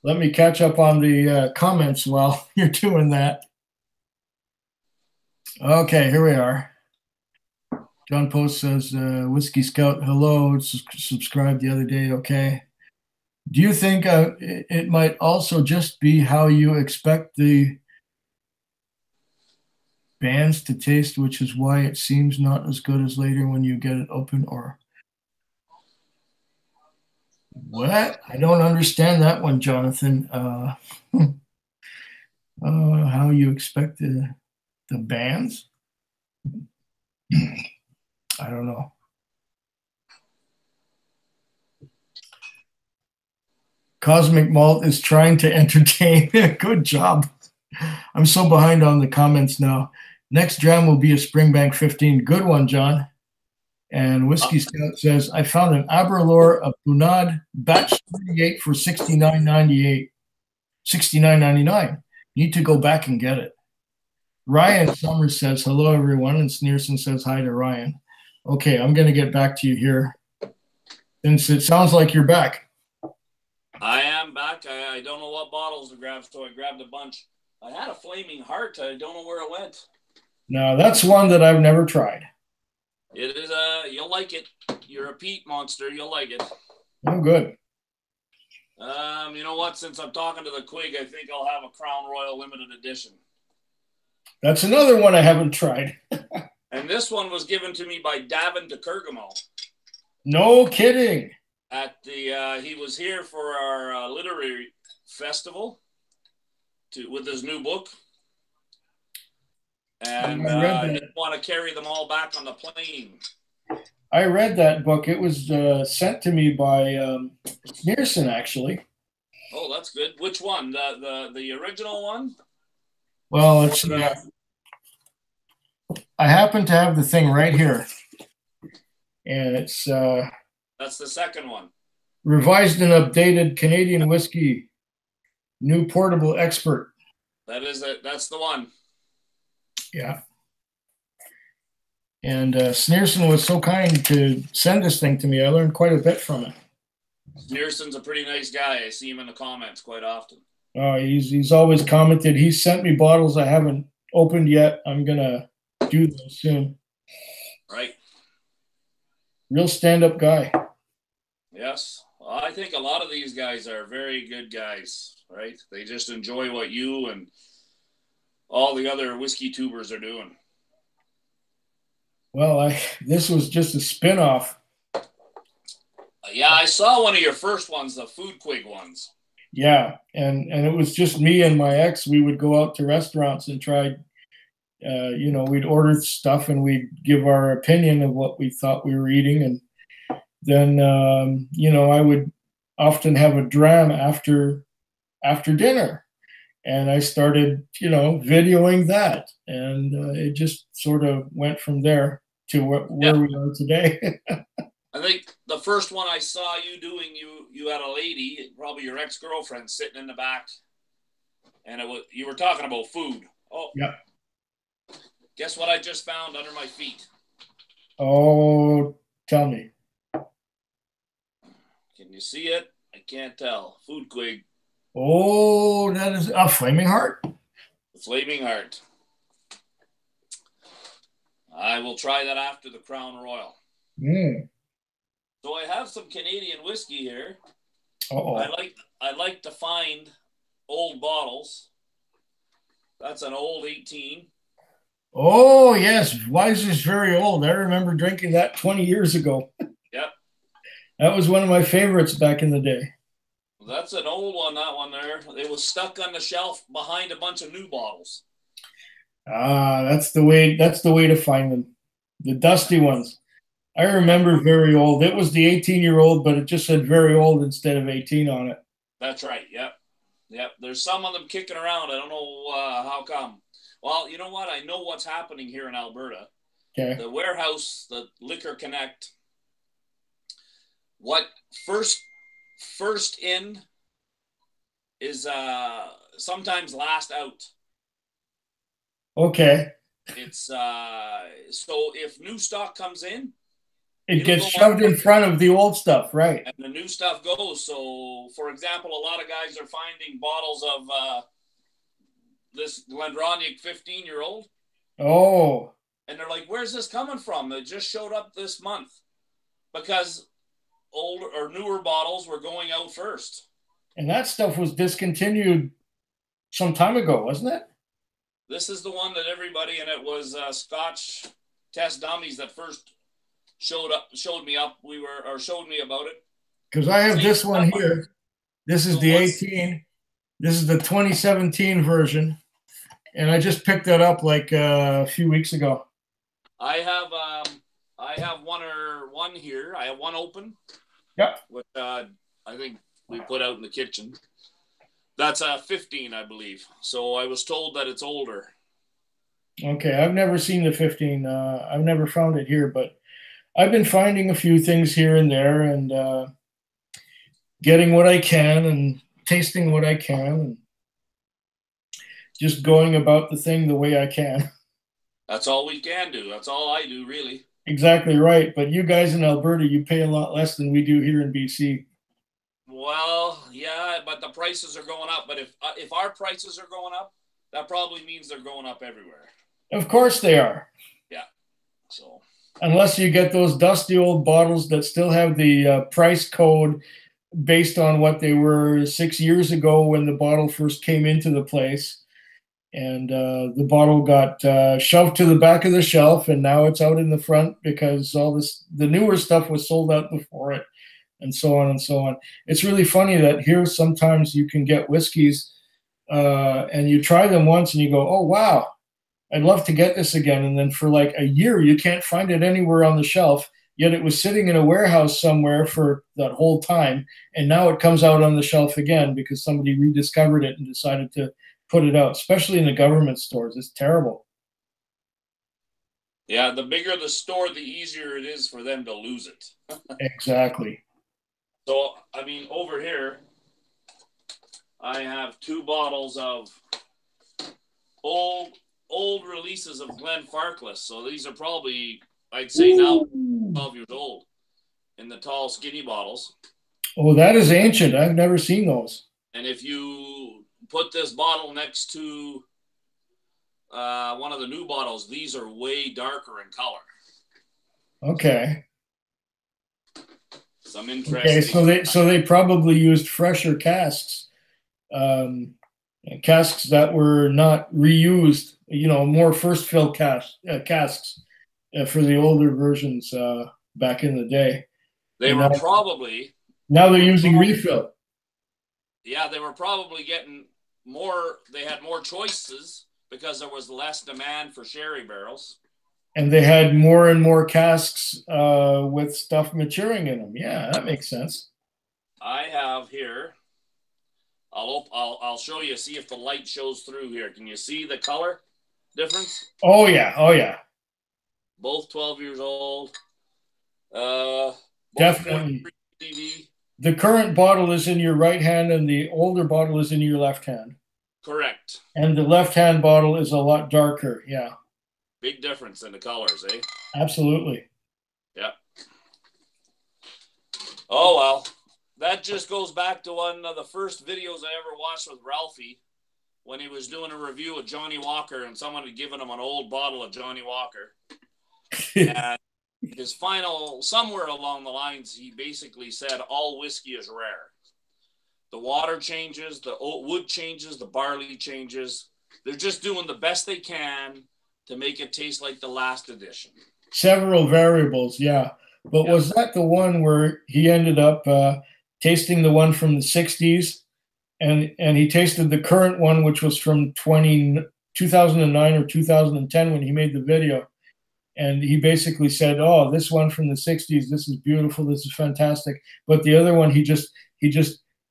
Let me catch up on the comments while you're doing that. Okay, here we are. John Post says, Whiskey Scout, hello, subscribed the other day, okay. Do you think it might also just be how you expect the bands to taste, which is why it seems not as good as later when you get it open, or what? I don't understand that one, Jonathan. How you expect the bands? I don't know. Cosmic Malt is trying to entertain. Good job. I'm so behind on the comments now. Next dram will be a Springbank 15. Good one, John. And Whiskey Scout says, I found an Aberlour of Bunad batch 38 for $69.98. $69.99. Need to go back and get it. Ryan Summers says, hello, everyone. And Sneerson says hi to Ryan. Okay, I'm going to get back to you here. Since it sounds like you're back. I am back. I don't know what bottles to grab, so I grabbed a bunch. I had a Flaming Heart. I don't know where it went. No, that's one that I've never tried. It is you'll like it. You're a peat monster. You'll like it. Oh, good. You know what? Since I'm talking to the Quig, I think I'll have a Crown Royal limited edition. That's another one I haven't tried. And this one was given to me by Davin de Kergamo. No kidding. At the he was here for our literary festival with his new book. And I didn't want to carry them all back on the plane. I read that book. It was sent to me by Sneerson, actually. Oh, that's good. Which one? The original one? Well, it's I happen to have the thing right here. And it's that's the second one. Revised and Updated Canadian Whiskey New portable expert. That is it. That's the one. Yeah. And Sneerson was so kind to send this thing to me. I learned quite a bit from it. Sneerson's a pretty nice guy. I see him in the comments quite often. He's always commented. He's sent me bottles I haven't opened yet. I'm gonna do those soon. Right. Real stand-up guy. Yes. Well, I think a lot of these guys are very good guys, right? They just enjoy what you and all the other whiskey tubers are doing. Well, this was just a spin-off. Yeah, I saw one of your first ones, the Food Quig ones. Yeah, and it was just me and my ex. We would go out to restaurants and try, we'd order stuff and we'd give our opinion of what we thought we were eating. And then, I would often have a dram after dinner. And I started, videoing that. And it just sort of went from there to where we are today. I think the first one I saw you doing, you had a lady, probably your ex-girlfriend, sitting in the back, and you were talking about food. Oh, yeah. Guess what I just found under my feet? Oh, tell me. Can you see it? I can't tell. Food Quig. Oh, that is a Flaming Heart. The Flaming Heart. I will try that after the Crown Royal. Mm. So I have some Canadian whiskey here. Uh-oh. I like to find old bottles. That's an old 18. Oh, yes. Weiser's very old. I remember drinking that 20 years ago. Yep. That was one of my favorites back in the day. That's an old one, that one there. It was stuck on the shelf behind a bunch of new bottles. That's the way to find them. The dusty ones. I remember very old. It was the 18-year-old, but it just said very old instead of 18 on it. That's right. Yep. There's some of them kicking around. I don't know how come. Well, you know what? I know what's happening here in Alberta. Okay. The warehouse, the Liquor Connect, what first in is sometimes last out. Okay. It's so if new stock comes in, it gets shoved in front of the old stuff, right? And the new stuff goes. So, for example, a lot of guys are finding bottles of this Glendronach 15-year-old. Oh. And they're like, where's this coming from? It just showed up this month. Because older or newer bottles were going out first. And that stuff was discontinued some time ago, wasn't it? This is the one that everybody, and it was Scotch Test Dummies that first showed me about it. Because I have this one here. This is the 18. This is the 2017 version. And I just picked that up like a few weeks ago. I have one here. I have one open. Yep. Which I think we put out in the kitchen. That's 15, I believe. So I was told that it's older. Okay, I've never seen the 15. I've never found it here, but I've been finding a few things here and there and getting what I can and tasting what I can and just going about the thing the way I can. That's all we can do. That's all I do, really. Exactly right. But you guys in Alberta, you pay a lot less than we do here in BC. Well, yeah, but the prices are going up. But if our prices are going up, that probably means they're going up everywhere. Of course they are. Yeah. So unless you get those dusty old bottles that still have the price code based on what they were 6 years ago when the bottle first came into the place. And the bottle got shoved to the back of the shelf, and now it's out in the front because the newer stuff was sold out before it, and so on and so on. It's really funny that here sometimes you can get whiskeys and you try them once and you go, oh, wow, I'd love to get this again. And then for like a year, you can't find it anywhere on the shelf, yet it was sitting in a warehouse somewhere for that whole time. And now it comes out on the shelf again because somebody rediscovered it and decided to put it out, especially in the government stores. It's terrible. Yeah, the bigger the store, the easier it is for them to lose it. Exactly. So, I mean, over here, I have 2 bottles of old releases of Glen Farkless. So these are probably, I'd say now, 12 years old in the tall, skinny bottles. Oh, that is ancient. I've never seen those. And if you put this bottle next to one of the new bottles, these are way darker in color. Okay. Some interesting. Okay, so they probably used fresher casks, casks that were not reused. You know, more first fill casks for the older versions back in the day. They and were now, probably. Now they're using refill. Yeah, they were probably getting more. They had more choices because there was less demand for sherry barrels. And they had more and more casks with stuff maturing in them. Yeah, that makes sense. I have here. I'll show you. See if the light shows through here. Can you see the color difference? Oh yeah, oh yeah. Both 12 years old. Definitely. The current bottle is in your right hand, and the older bottle is in your left hand. Correct. And the left hand bottle is a lot darker. Yeah. Big difference in the colors, eh? Absolutely. Yeah. Oh, well, that just goes back to one of the first videos I ever watched with Ralphie when he was doing a review of Johnny Walker and someone had given him an old bottle of Johnny Walker. And his final, somewhere along the lines, he basically said all whiskey is rare. The water changes, the wood changes, the barley changes. They're just doing the best they can to make it taste like the last edition. Several variables, yeah. But was that the one where he ended up tasting the one from the 60s and he tasted the current one, which was from 2009 or 2010 when he made the video. And he basically said, oh, this one from the 60s, this is beautiful, this is fantastic. But the other one, he just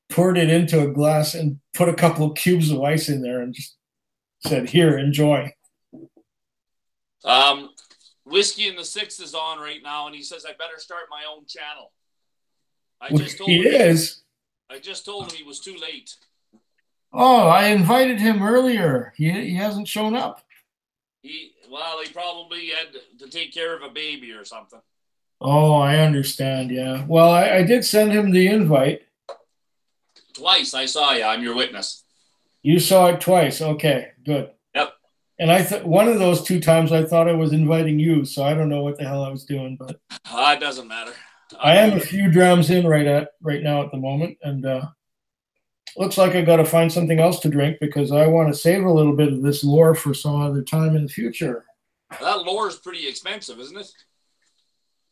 poured it into a glass and put a couple of cubes of ice in there and just said, here, enjoy. Whiskey in the Six is on right now, and he says I better start my own channel. I just told him he was too late. Oh, I invited him earlier. He hasn't shown up. He probably had to take care of a baby or something. Oh, I understand, yeah. Well, I did send him the invite. Twice, I saw you. I'm your witness. You saw it twice. Okay, good. Yep. And I thought one of those 2 times I thought I was inviting you, so I don't know what the hell I was doing, but it doesn't matter. I am a few drams in right now at the moment, and looks like I got to find something else to drink because I want to save a little bit of this lore for some other time in the future. That lore is pretty expensive, isn't it?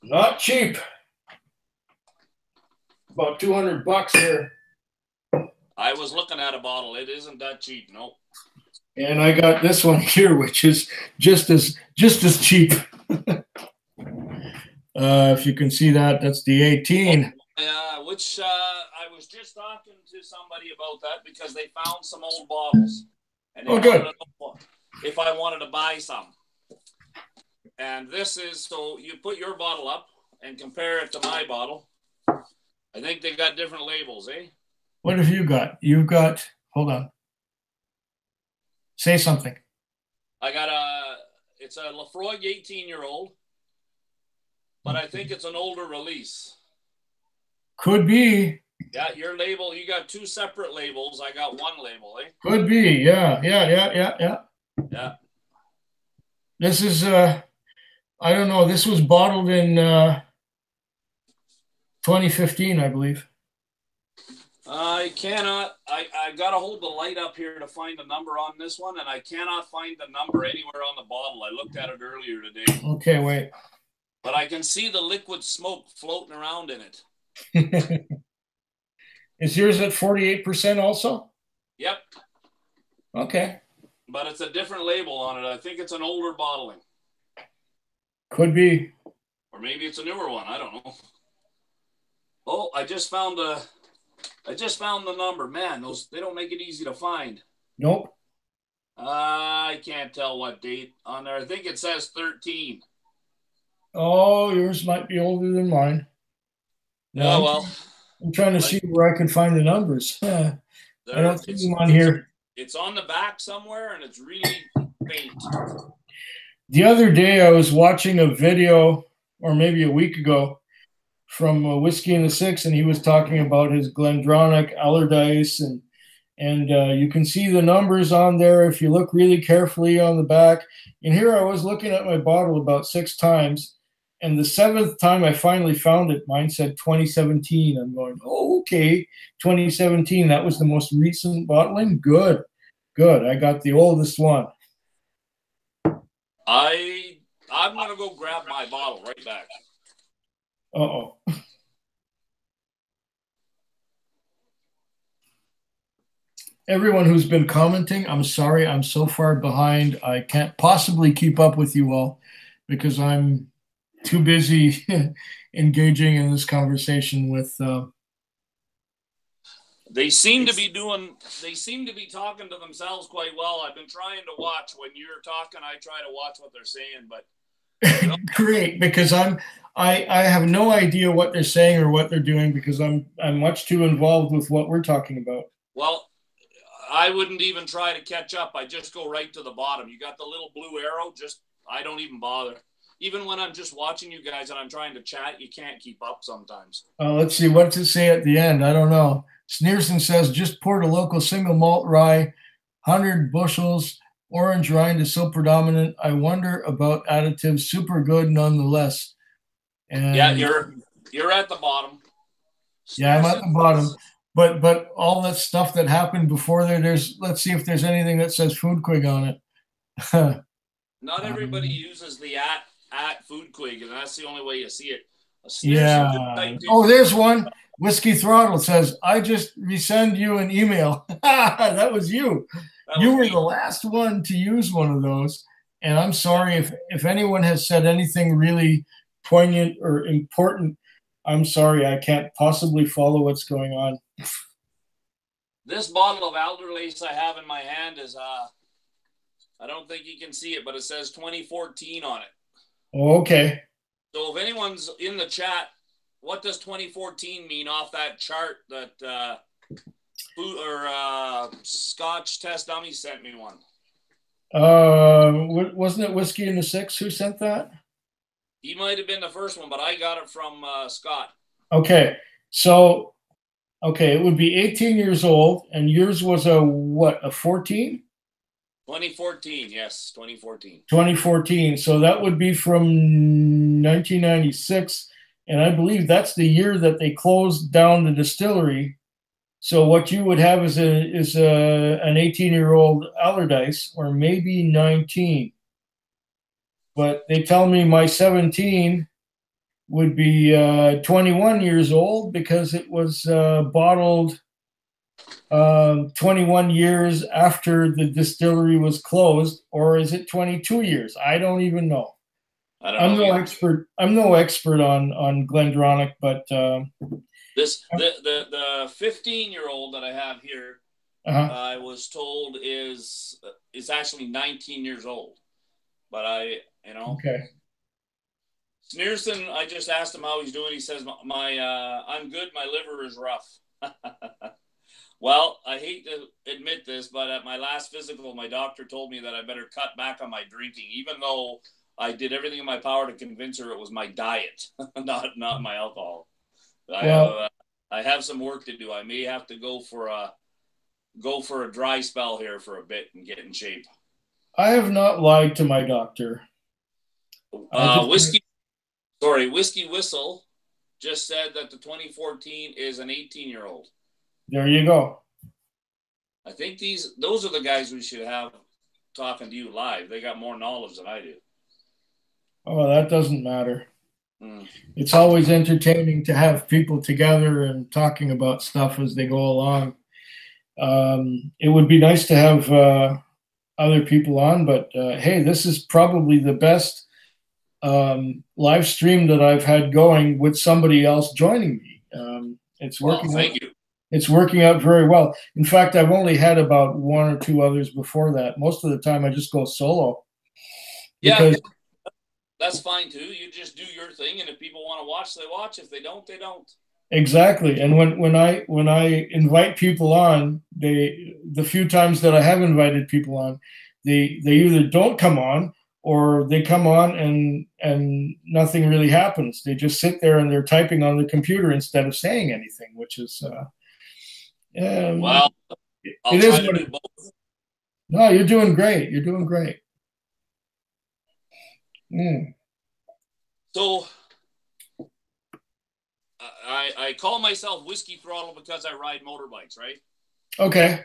Not cheap. About $200 here. I was looking at a bottle. It isn't that cheap, no. And I got this one here, which is just as cheap. If you can see that, that's the 18. Which I was just talking to somebody about that because they found some old bottles. And they good. If I wanted to buy some. And this is, so you put your bottle up and compare it to my bottle. I think they got different labels, eh? What have you got? You've got, hold on. Say something. I got it's a Lefroy 18-year-old, but I think it's an older release. Could be. Yeah, your label, you got 2 separate labels. I got one label, eh? Could be, yeah. Yeah. This is, I don't know, this was bottled in 2015, I believe. I cannot, I got to hold the light up here to find a number on this one, and I cannot find the number anywhere on the bottle. I looked at it earlier today. Okay, wait. But I can see the liquid smoke floating around in it. Is yours at 48% also? Yep. Okay. But it's a different label on it. I think it's an older bottling. Could be. Or maybe it's a newer one. I don't know. Oh, I just found the number. Man, they don't make it easy to find. Nope. I can't tell what date on there. I think it says 13. Oh, yours might be older than mine. Oh, well. I'm trying to see where I can find the numbers. I don't see them on here. It's on the back somewhere, and it's really faint. The other day, I was watching a video, or maybe a week ago, from Whiskey in the Six, and he was talking about his Glendronach Allardyce, and you can see the numbers on there if you look really carefully on the back. And here I was looking at my bottle about 6 times, and the 7th time I finally found it, mine said 2017. I'm going, oh, okay, 2017. That was the most recent bottling. Good, good. I got the oldest one. I'm gonna go grab my bottle right back. Uh-oh. Everyone who's been commenting, I'm sorry, I'm so far behind. I can't possibly keep up with you all because I'm too busy engaging in this conversation with. They seem to be talking to themselves quite well. I've been trying to watch when you're talking. I try to watch what they're saying, but great, because I have no idea what they're saying or what they're doing because I'm much too involved with what we're talking about. Well, I wouldn't even try to catch up. I just go right to the bottom. You got the little blue arrow. I don't even bother. Even when I'm just watching you guys and I'm trying to chat, you can't keep up sometimes. Let's see, what's it say at the end? I don't know. Sneerson says, just poured a local single malt rye, 100 bushels. Orange rind is so predominant. I wonder about additives. Super good nonetheless. And yeah, you're at the bottom. Yeah, I'm at the bottom. But all that stuff that happened before there's let's see if there's anything that says Food Quig on it. Not everybody uses the at Food Quig, and that's the only way you see it. Yeah. Oh, there's one. Whiskey Throttle says, I just resend you an email. That was you. You were the last one to use one of those. And I'm sorry if anyone has said anything really poignant or important. I'm sorry, I can't possibly follow what's going on. This bottle of Alderlace I have in my hand is, I don't think you can see it, but it says 2014 on it. Oh, okay. So if anyone's in the chat, what does 2014 mean off that chart that Scotch Test Dummy sent me one? Wasn't it Whiskey in the Six who sent that? He might have been the first one, but I got it from Scott. Okay. So, it would be 18 years old, and yours was a 14? 2014, yes, 2014. 2014. So that would be from 1996, and I believe that's the year that they closed down the distillery. So what you would have is an 18-year-old Allardyce, or maybe 19. But they tell me my 17 would be 21 years old because it was bottled 21 years after the distillery was closed, or is it 22 years? I don't even know. I'm no expert on Glendronach, but the 15-year-old that I have here, I was told is actually 19 years old. But okay. Sneerson, I just asked him how he's doing. He says, I'm good. My liver is rough. Well, I hate to admit this, but at my last physical, my doctor told me that I better cut back on my drinking, even though I did everything in my power to convince her it was my diet, not my alcohol. I have some work to do. I may have to go for a dry spell here for a bit and get in shape. I have not lied to my doctor. Whiskey Whistle just said that the 2014 is an 18-year-old. There you go. I think those are the guys we should have talking to you live. They got more knowledge than I do. Oh, that doesn't matter. It's always entertaining to have people together and talking about stuff as they go along. It would be nice to have other people on, but hey, this is probably the best live stream that I've had going with somebody else joining me. It's working. Thank you. It's working out very well. In fact, I've only had about 1 or 2 others before that. Most of the time, I just go solo. Yeah, that's fine too. You just do your thing, and if people want to watch, they watch. If they don't, they don't. Exactly. And when I invite people on, the few times that I have invited people on, they either don't come on or they come on and nothing really happens. They just sit there and they're typing on the computer instead of saying anything, which is Well, I'll it try is to what do it, both. no, you're doing great. You're doing great. Mm. So I call myself Whiskey Throttle because I ride motorbikes, right? Okay.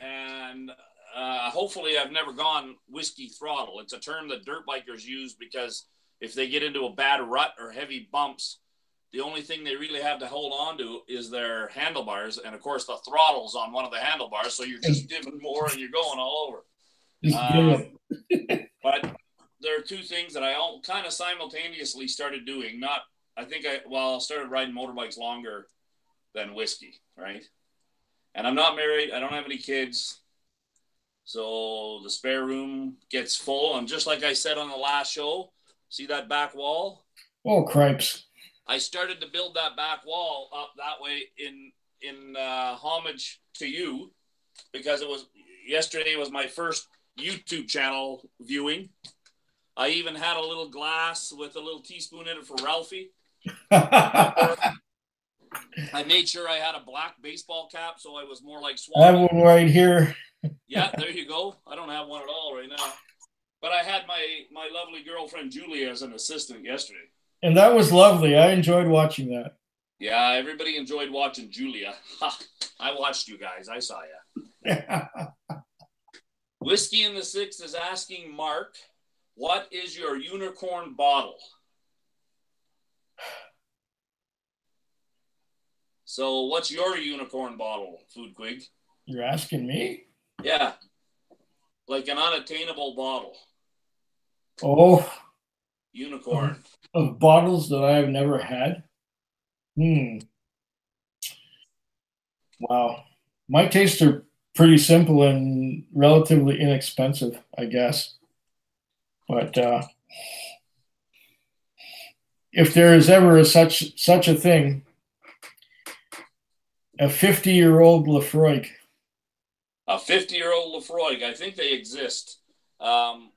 And hopefully I've never gone Whiskey Throttle. It's a term that dirt bikers use because if they get into a bad rut or heavy bumps, the only thing they really have to hold on to is their handlebars. And of course, the throttle's on one of the handlebars. So you're just giving more and you're going all over. Just do it. But there are two things that I all kind of simultaneously started doing. I started riding motorbikes longer than whiskey, right? And I'm not married. I don't have any kids. So the spare room gets full. And just like I said on the last show, see that back wall? Oh, cripes. I started to build that back wall up that way in homage to you, because yesterday was my first YouTube channel viewing. I even had a little glass with a little teaspoon in it for Ralphie. I made sure I had a black baseball cap so I was more like Swan. I have one right here. Yeah, there you go. I don't have one at all right now. But I had my lovely girlfriend Julia as an assistant yesterday. And that was lovely. I enjoyed watching that. Yeah, everybody enjoyed watching Julia. I watched you guys. I saw you. Whiskey in the Six is asking Mark, what is your unicorn bottle? So what's your unicorn bottle, Food Quig? You're asking me? Yeah. Like an unattainable bottle. Oh. Unicorn. Of bottles that I have never had? Wow. My tastes are pretty simple and relatively inexpensive, I guess. But if there is ever such a thing, a 50-year-old Lafroig. A 50-year-old Lafroig. I think they exist. Do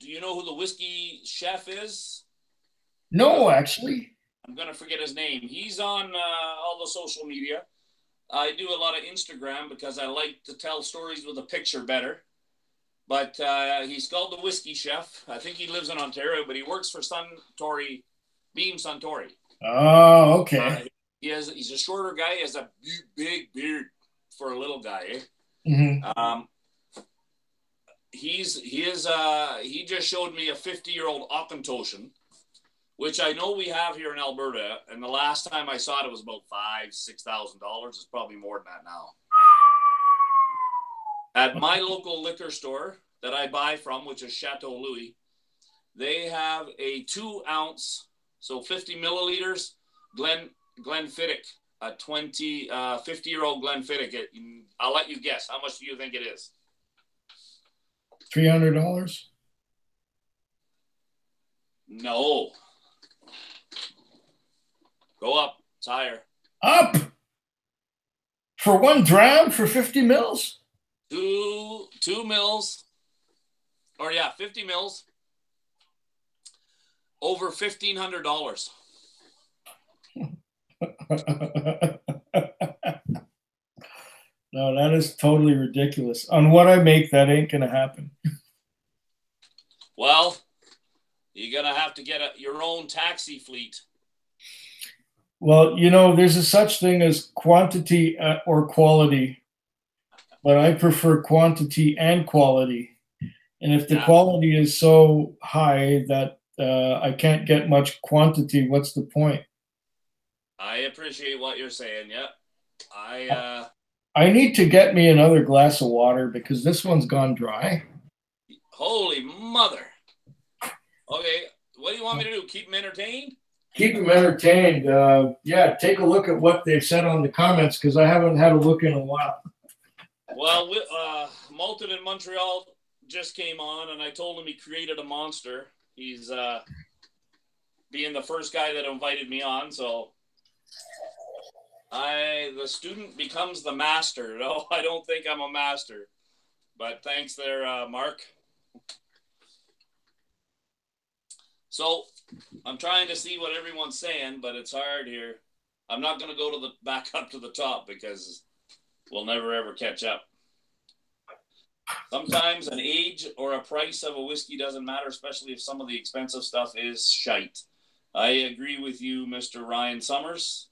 you know who the whiskey chef is? No, actually. I'm going to forget his name. He's on all the social media. I do a lot of Instagram because I like to tell stories with a picture better. But he's called the Whiskey Chef. I think he lives in Ontario, but he works for Suntory, Beam Suntory. Oh, okay. He's a shorter guy. He has a big beard for a little guy. Eh? Mm-hmm. He just showed me a 50-year-old Auchentoshan, which I know we have here in Alberta. And the last time I saw it was about $5,000-$6,000. It's probably more than that now. At my local liquor store that I buy from, which is Chateau Louis, they have a 2-ounce, so 50 milliliters, Glenfiddich, a 50-year-old Glenfiddich. I'll let you guess. How much do you think it is? $300? No. Go up. It's higher. Up? For 1 dram for 50 mils? 2 mils. Or yeah, 50 mils. Over $1,500. No, that is totally ridiculous. On what I make, that ain't gonna happen. Well, you're gonna have to get your own taxi fleet. Well, there's a such thing as quantity or quality, but I prefer quantity and quality. And if the quality is so high that I can't get much quantity, what's the point? I appreciate what you're saying. Yep. I need to get me another glass of water because this one's gone dry. Holy mother. Okay, what do you want me to do? Keep them entertained? Keep them entertained. Yeah, take a look at what they've said on the comments because I haven't had a look in a while. Well, Malton in Montreal just came on, and I told him he created a monster. He's being the first guy that invited me on. So the student becomes the master. No, I don't think I'm a master, but thanks there, Mark. So I'm trying to see what everyone's saying, but it's hard here. I'm not going to go to the back up to the top because we'll never ever catch up. Sometimes an age or a price of a whiskey doesn't matter, especially if some of the expensive stuff is shite. I agree with you, Mr. Ryan Summers.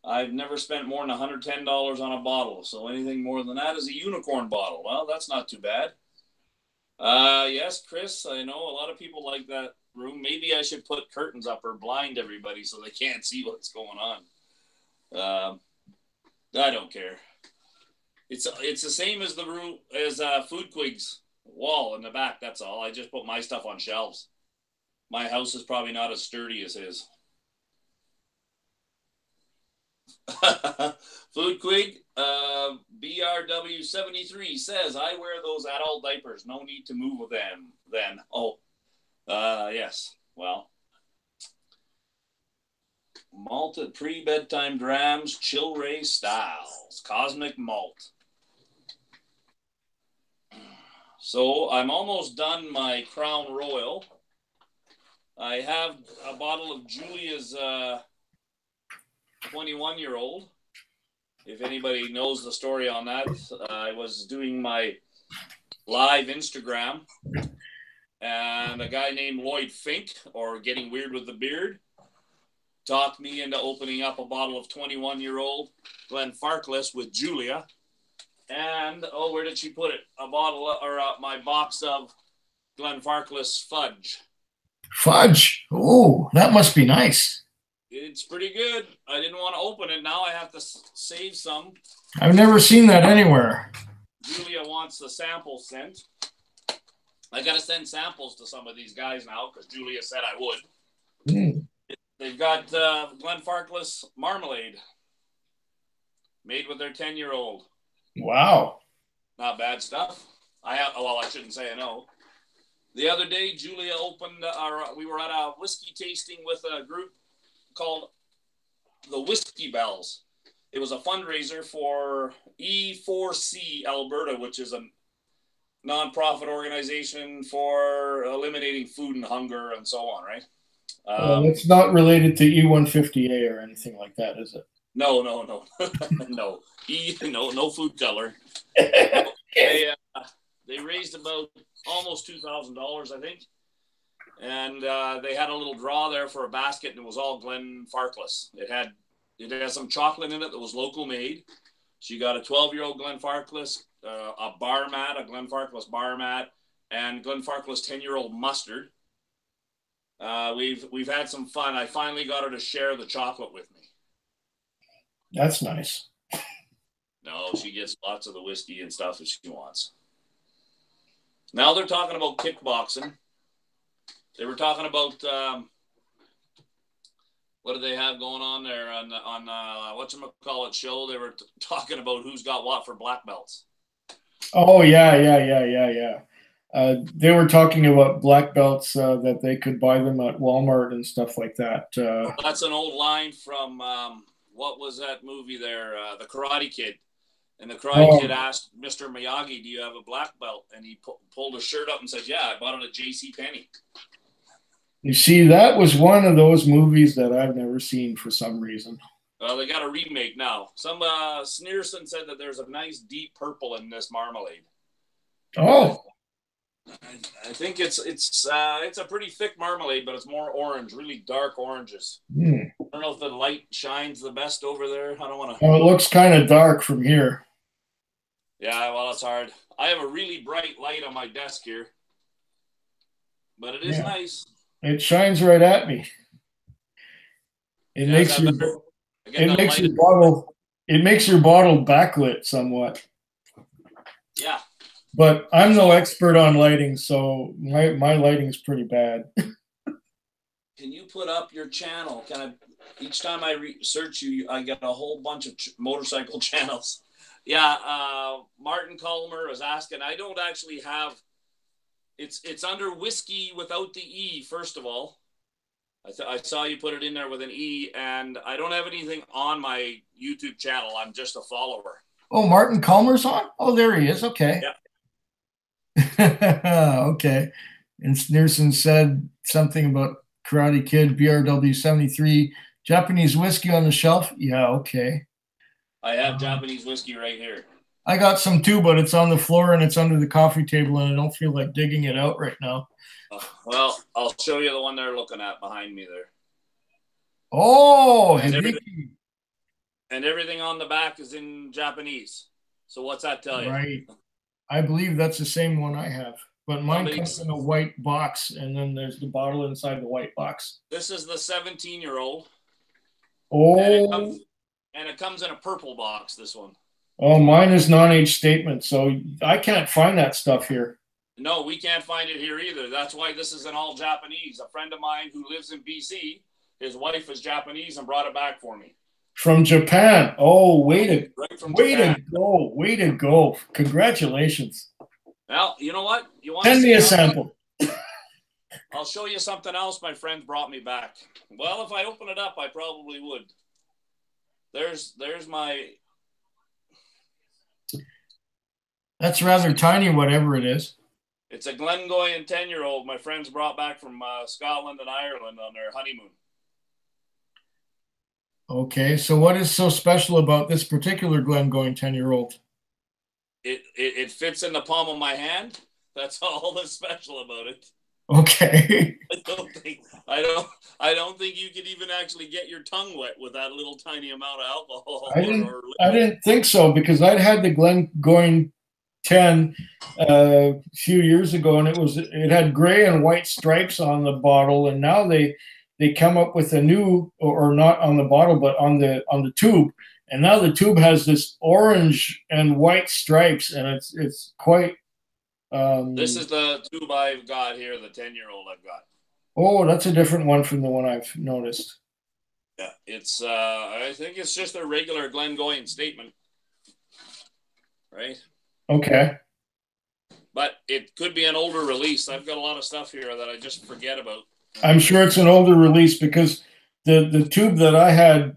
I've never spent more than $110 on a bottle, so anything more than that is a unicorn bottle. Well, that's not too bad. Yes, Chris, I know a lot of people like that room. Maybe I should put curtains up or blind everybody so they can't see what's going on. I don't care. It's the same as the room as Food Quig's wall in the back. That's all. I just put my stuff on shelves. My house is probably not as sturdy as his. Food Quig, BRW73 says, I wear those adult diapers. No need to move them then. Oh, yes. Well, malted pre-bedtime drams, Chilray styles, cosmic malt. So I'm almost done my Crown Royal. I have a bottle of Julia's 21-year-old. If anybody knows the story on that, I was doing my live Instagram, and a guy named Lloyd Fink, or Getting Weird with the Beard, talked me into opening up a bottle of 21-year-old Glenfarclas with Julia. And, oh, where did she put it? A bottle, or my box of Glenfarclas Fudge. Fudge? Oh, that must be nice. It's pretty good. I didn't want to open it. Now I have to save some. I've never seen that anywhere. Julia wants the sample sent. I got to send samples to some of these guys now because Julia said I would. They've got Glenfarclas marmalade made with their 10-year-old. Wow. Not bad stuff. I shouldn't say I know. The other day, Julia opened we were at a whiskey tasting with a group called the Whiskey Bells. It was a fundraiser for E4C Alberta, which is a nonprofit organization for eliminating food and hunger and so on, right? It's not related to E150A or anything like that, is it? No. No food color. They raised about almost $2,000, I think. And they had a little draw there for a basket, and it was all Glenfarclas. It had some chocolate in it that was local made. She got a 12-year-old Glenfarclas, a bar mat, a Glenfarclas bar mat, and Glenfarclas 10-year-old mustard. We've had some fun. I finally got her to share the chocolate with me. That's nice. No, she gets lots of the whiskey and stuff if she wants. Now they're talking about kickboxing. They were talking about what do they have going on there on whatchamacallit show? They were talking about who's got what for black belts. Oh, yeah. They were talking about black belts that they could buy them at Walmart and stuff like that. That's an old line from what was that movie there? The Karate Kid. And the Karate Kid asked Mr. Miyagi, do you have a black belt? And he pulled his shirt up and said, yeah, I bought it at JCPenney. You see, that was one of those movies that I've never seen for some reason. Well, they got a remake now. Some Sneerson said that there's a nice deep purple in this marmalade. Oh. I think it's a pretty thick marmalade, but it's more orange, really dark oranges. I don't know if the light shines the best over there. I don't want to. Oh, it looks kind of dark from here. Yeah, well, it's hard. I have a really bright light on my desk here, but it is nice. It shines right at me. It makes your bottle backlit somewhat. Yeah. But I'm no expert on lighting, so my lighting's pretty bad. Can you put up your channel? Each time I search you, I get a whole bunch of motorcycle channels. Yeah, Martin Colmer is asking. I don't actually have. It's under whiskey without the E. First of all, I saw you put it in there with an E, and I don't have anything on my YouTube channel. I'm just a follower. Oh, Martin Culmer's on? Oh, there he is. Okay. Yeah. Okay. And Sneerson said something about Karate Kid, BRW 73, Japanese whiskey on the shelf. Yeah, okay. I have Japanese whiskey right here. I got some too, but it's on the floor and it's under the coffee table, and I don't feel like digging it out right now. Well, I'll show you the one they're looking at behind me there. Oh, and everything on the back is in Japanese. So what's that tell you? Right. I believe that's the same one I have, but mine comes in a white box, and then there's the bottle inside the white box. This is the 17-year-old. Oh. And it comes in a purple box, this one. Oh, mine is non-age statement, so I can't find that stuff here. No, we can't find it here either. That's why this is in all Japanese. A friend of mine who lives in BC, his wife is Japanese and brought it back for me. From Japan. Oh, way to go. Way to go. Congratulations. Well, you know what? You want Send me a sample. I'll show you something else my friend brought me back. Well, if I open it up, I probably would. There's my... That's rather tiny, whatever it is. It's a Glengoyne 10-year-old my friends brought back from Scotland and Ireland on their honeymoon. Okay, so what is so special about this particular Glengoyne 10-year-old? It fits in the palm of my hand. That's all that's special about it. Okay. I don't think you could even actually get your tongue wet with that little tiny amount of alcohol. I didn't think so, because I'd had the Glengoyne 10 a few years ago, and it had gray and white stripes on the bottle, and now they come up with a new, or not on the bottle, but on the tube, and now the tube has this orange and white stripes, and it's quite. This is the tube I've got here, the 10-year-old I've got. Oh, that's a different one from the one I've noticed. Yeah, it's I think it's just a regular Glengoyne statement, right? Okay. But it could be an older release. I've got a lot of stuff here that I just forget about. I'm sure it's an older release, because the tube that I had a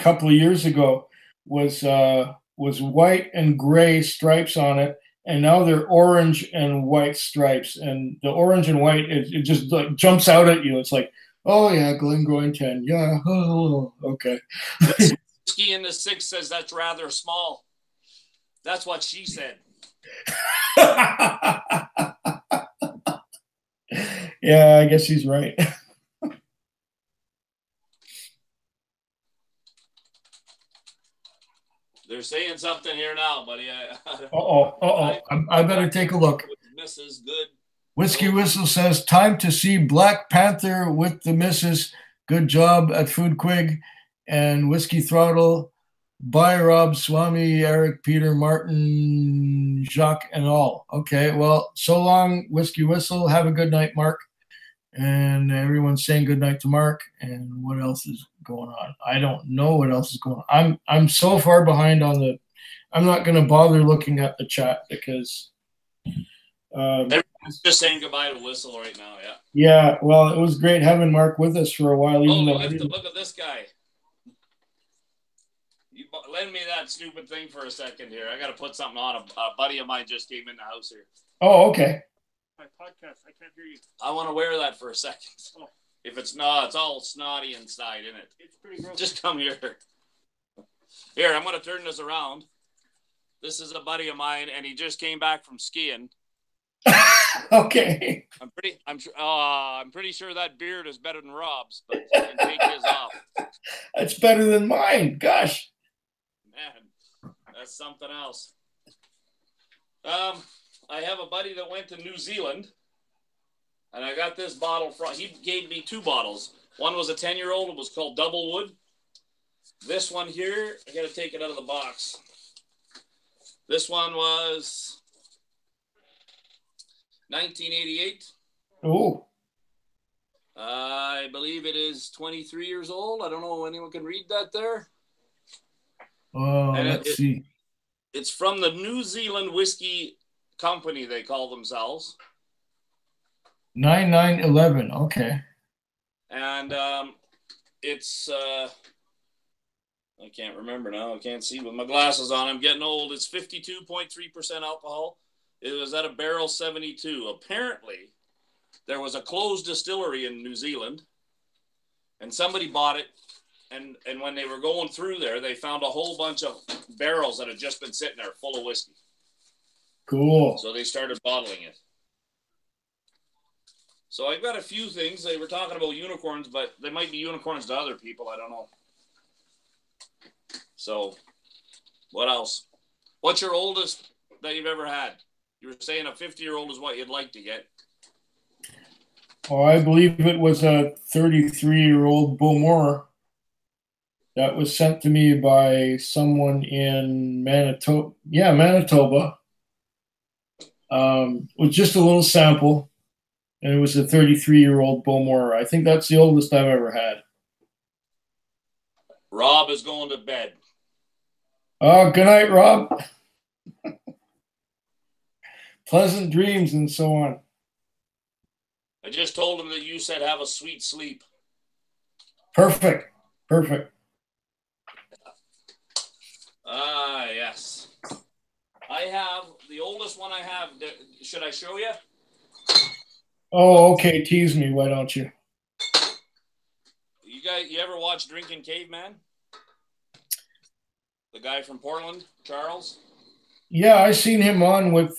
couple of years ago was white and gray stripes on it, and now they're orange and white stripes. And the orange and white, it just like jumps out at you. It's like, oh yeah, Glengoyne 10, yeah, oh, okay. Whiskey in the 6 says that's rather small. That's what she said. Yeah, I guess she's right. They're saying something here now, buddy. I better take a look. Mrs. Good. Whiskey Whistle says, time to see Black Panther with the missus. Good job at Food Quig. And Whiskey Throttle. Bye, Rob, Swami, Eric, Peter, Martin, Jacques, and all. Okay, well, so long, Whiskey Whistle. Have a good night, Mark. And everyone's saying good night to Mark. And what else is going on? I don't know what else is going on. I'm so far behind on the. I'm not going to bother looking at the chat, because. Everyone's just saying goodbye to Whistle right now. Yeah. Yeah. Well, it was great having Mark with us for a while. Look at this guy. You lend me that stupid thing for a second here. I got to put something on. A buddy of mine just came in the house here. Oh, okay. My podcast. I can't hear you. I want to wear that for a second. Oh. If it's not, it's all snotty inside, isn't it? It's pretty gross. Just come here. Here, I'm going to turn this around. This is a buddy of mine, and he just came back from skiing. Okay. I'm pretty sure that beard is better than Rob's, but you can take his off. That's better than mine. Gosh. Man, that's something else. I have a buddy that went to New Zealand, and I got this bottle from. He gave me 2 bottles. One was a 10-year-old. It was called Double Wood. This one here, I got to take it out of the box. This one was 1988. Oh. I believe it is 23 years old. I don't know if anyone can read that there. Let's see. It's from the New Zealand Whiskey Company, they call themselves. 9911. Okay. And it's I can't remember now. I can't see with my glasses on. I'm getting old. It's 52.3% alcohol. It was at a barrel 72. Apparently, there was a closed distillery in New Zealand, and somebody bought it. And when they were going through there, they found a whole bunch of barrels that had just been sitting there full of whiskey. Cool. So they started bottling it. So I've got a few things. They were talking about unicorns, but they might be unicorns to other people. I don't know. So what else? What's your oldest that you've ever had? You were saying a 50-year-old is what you'd like to get. Oh, I believe it was a 33-year-old Bowmore that was sent to me by someone in Manitoba. Yeah, Manitoba. It was just a little sample, and it was a 33-year-old Bowmore. I think that's the oldest I've ever had. Rob is going to bed. Oh, good night, Rob. Pleasant dreams and so on. I just told him that you said have a sweet sleep. Perfect. Perfect. Yes. I have the oldest one I have. Should I show you? Oh, okay. Tease me. Why don't you? You ever watch Drinking Caveman? The guy from Portland, Charles? Yeah, I seen him on with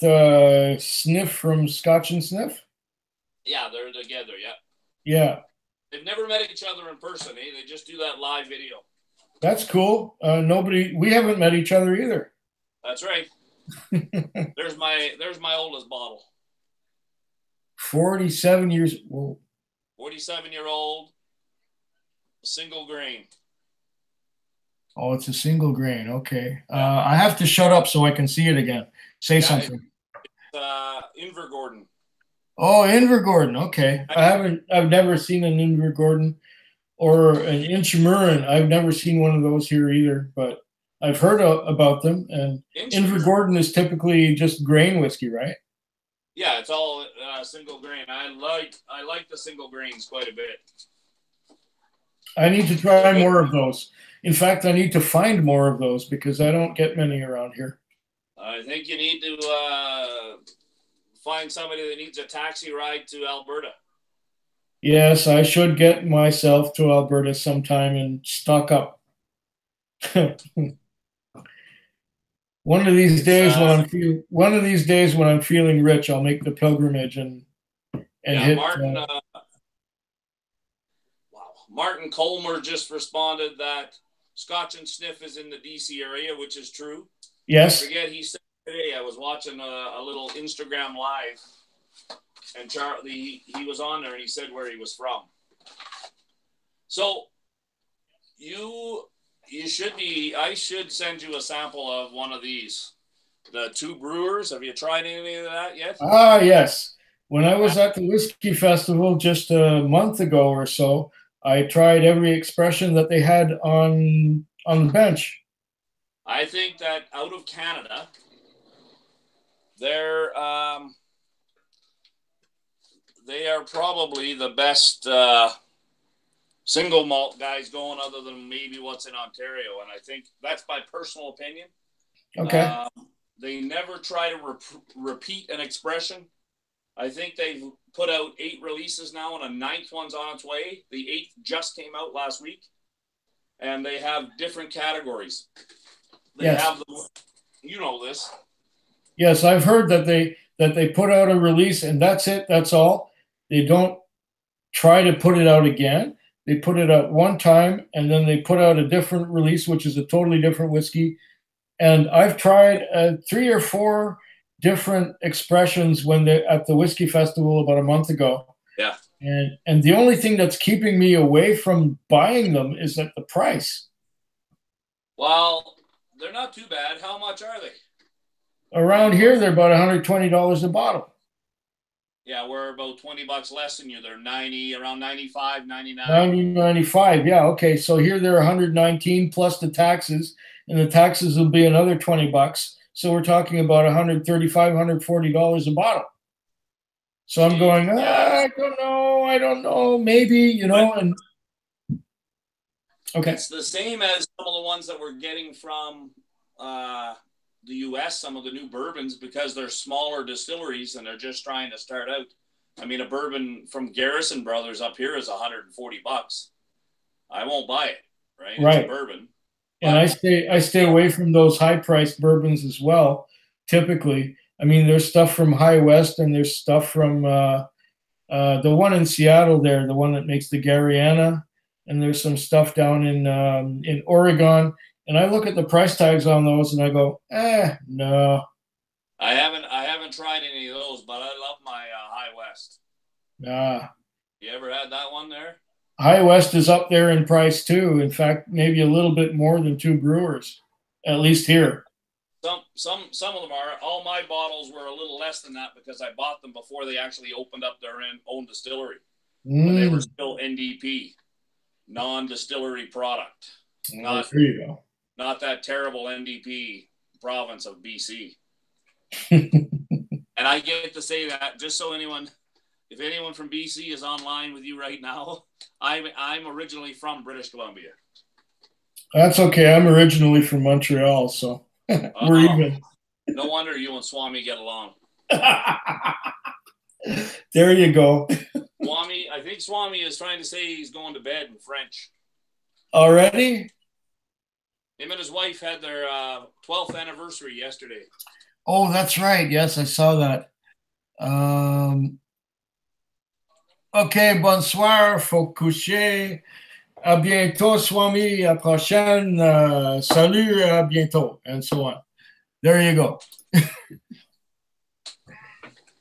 Sniff from Scotch and Sniff. Yeah, they're together, yeah. Yeah. They've never met each other in person, eh? They just do that live video. That's cool. We haven't met each other either. That's right. There's my oldest bottle. 47 years old. 47-year-old, single grain. Oh, it's a single grain. Okay. I have to shut up so I can see it again. Say something. Invergordon. Oh, Invergordon. Okay. I've never seen an Invergordon or an Inchimurin. I've never seen one of those here either, but I've heard about them. And Invergordon is typically just grain whiskey, right? Yeah, it's all single grain. I like the single grains quite a bit. I need to try more of those. In fact, I need to find more of those because I don't get many around here. I think you need to find somebody that needs a taxi ride to Alberta. Yes, I should get myself to Alberta sometime and stock up. One of these days when I'm feeling rich, I'll make the pilgrimage and hit. Martin Colmer just responded that Scotch and Sniff is in the DC area, which is true. Yes. I forget, he said today, I was watching a little Instagram live, and Charlie, he was on there and he said where he was from. So I should send you a sample of one of these. The Two Brewers. Have you tried any of that yet? Ah, yes. When I was at the Whiskey Festival just a month ago or so, I tried every expression that they had on the bench. I think that out of Canada, they are probably the best single malt guys going, other than maybe what's in Ontario. And I think that's my personal opinion. Okay. They never try to repeat an expression. I think they've put out 8 releases now, and a 9th one's on its way. The 8th just came out last week, and they have different categories. They have you know this. Yes, I've heard that they put out a release and that's it. That's all. They don't try to put it out again. They put it out one time, and then they put out a different release, which is a totally different whiskey. And I've tried 3 or 4 different expressions at the Whiskey Festival about a month ago. Yeah. And the only thing that's keeping me away from buying them is at the price. Well, they're not too bad. How much are they? Around here, they're about $120 a bottle. Yeah, we're about $20 less than you. They're 90, around 95, 99. 90, 95. Yeah. Okay. So here they're 119 plus the taxes, and the taxes will be another $20. So we're talking about $135, $140 a bottle. So I'm going, Yeah. I don't know, maybe, and okay. It's the same as some of the ones that we're getting from the U.S., some of the new bourbons, because they're smaller distilleries and they're just trying to start out. I mean, a bourbon from Garrison Brothers up here is $140. I won't buy it, right? Right. It's a bourbon. And I stay away from those high-priced bourbons as well, typically. I mean, there's stuff from High West and there's stuff from the one in Seattle there, the one that makes the Gariana, and there's some stuff down in Oregon. And I look at the price tags on those and I go, no. I haven't tried any of those, but I love my High West. You ever had that one there? High West is up there in price too. In fact, maybe a little bit more than Two Brewers, at least here. Some of them are. All my bottles were a little less than that because I bought them before they actually opened up their own distillery. When they were still NDP, non-distillery product. There you go. Not that terrible NDP province of BC. And I get to say that just so if anyone from BC is online with you right now, I'm originally from British Columbia. That's okay. I'm originally from Montreal, so we're even. No wonder you and Swami get along. There you go. I think Swami is trying to say he's going to bed in French. Already? Him and his wife had their 12th anniversary yesterday. Oh, that's right. Yes, I saw that. OK, bonsoir, faut coucher. À bientôt, Swami. À prochaine. Salut, à bientôt, and so on. There you go.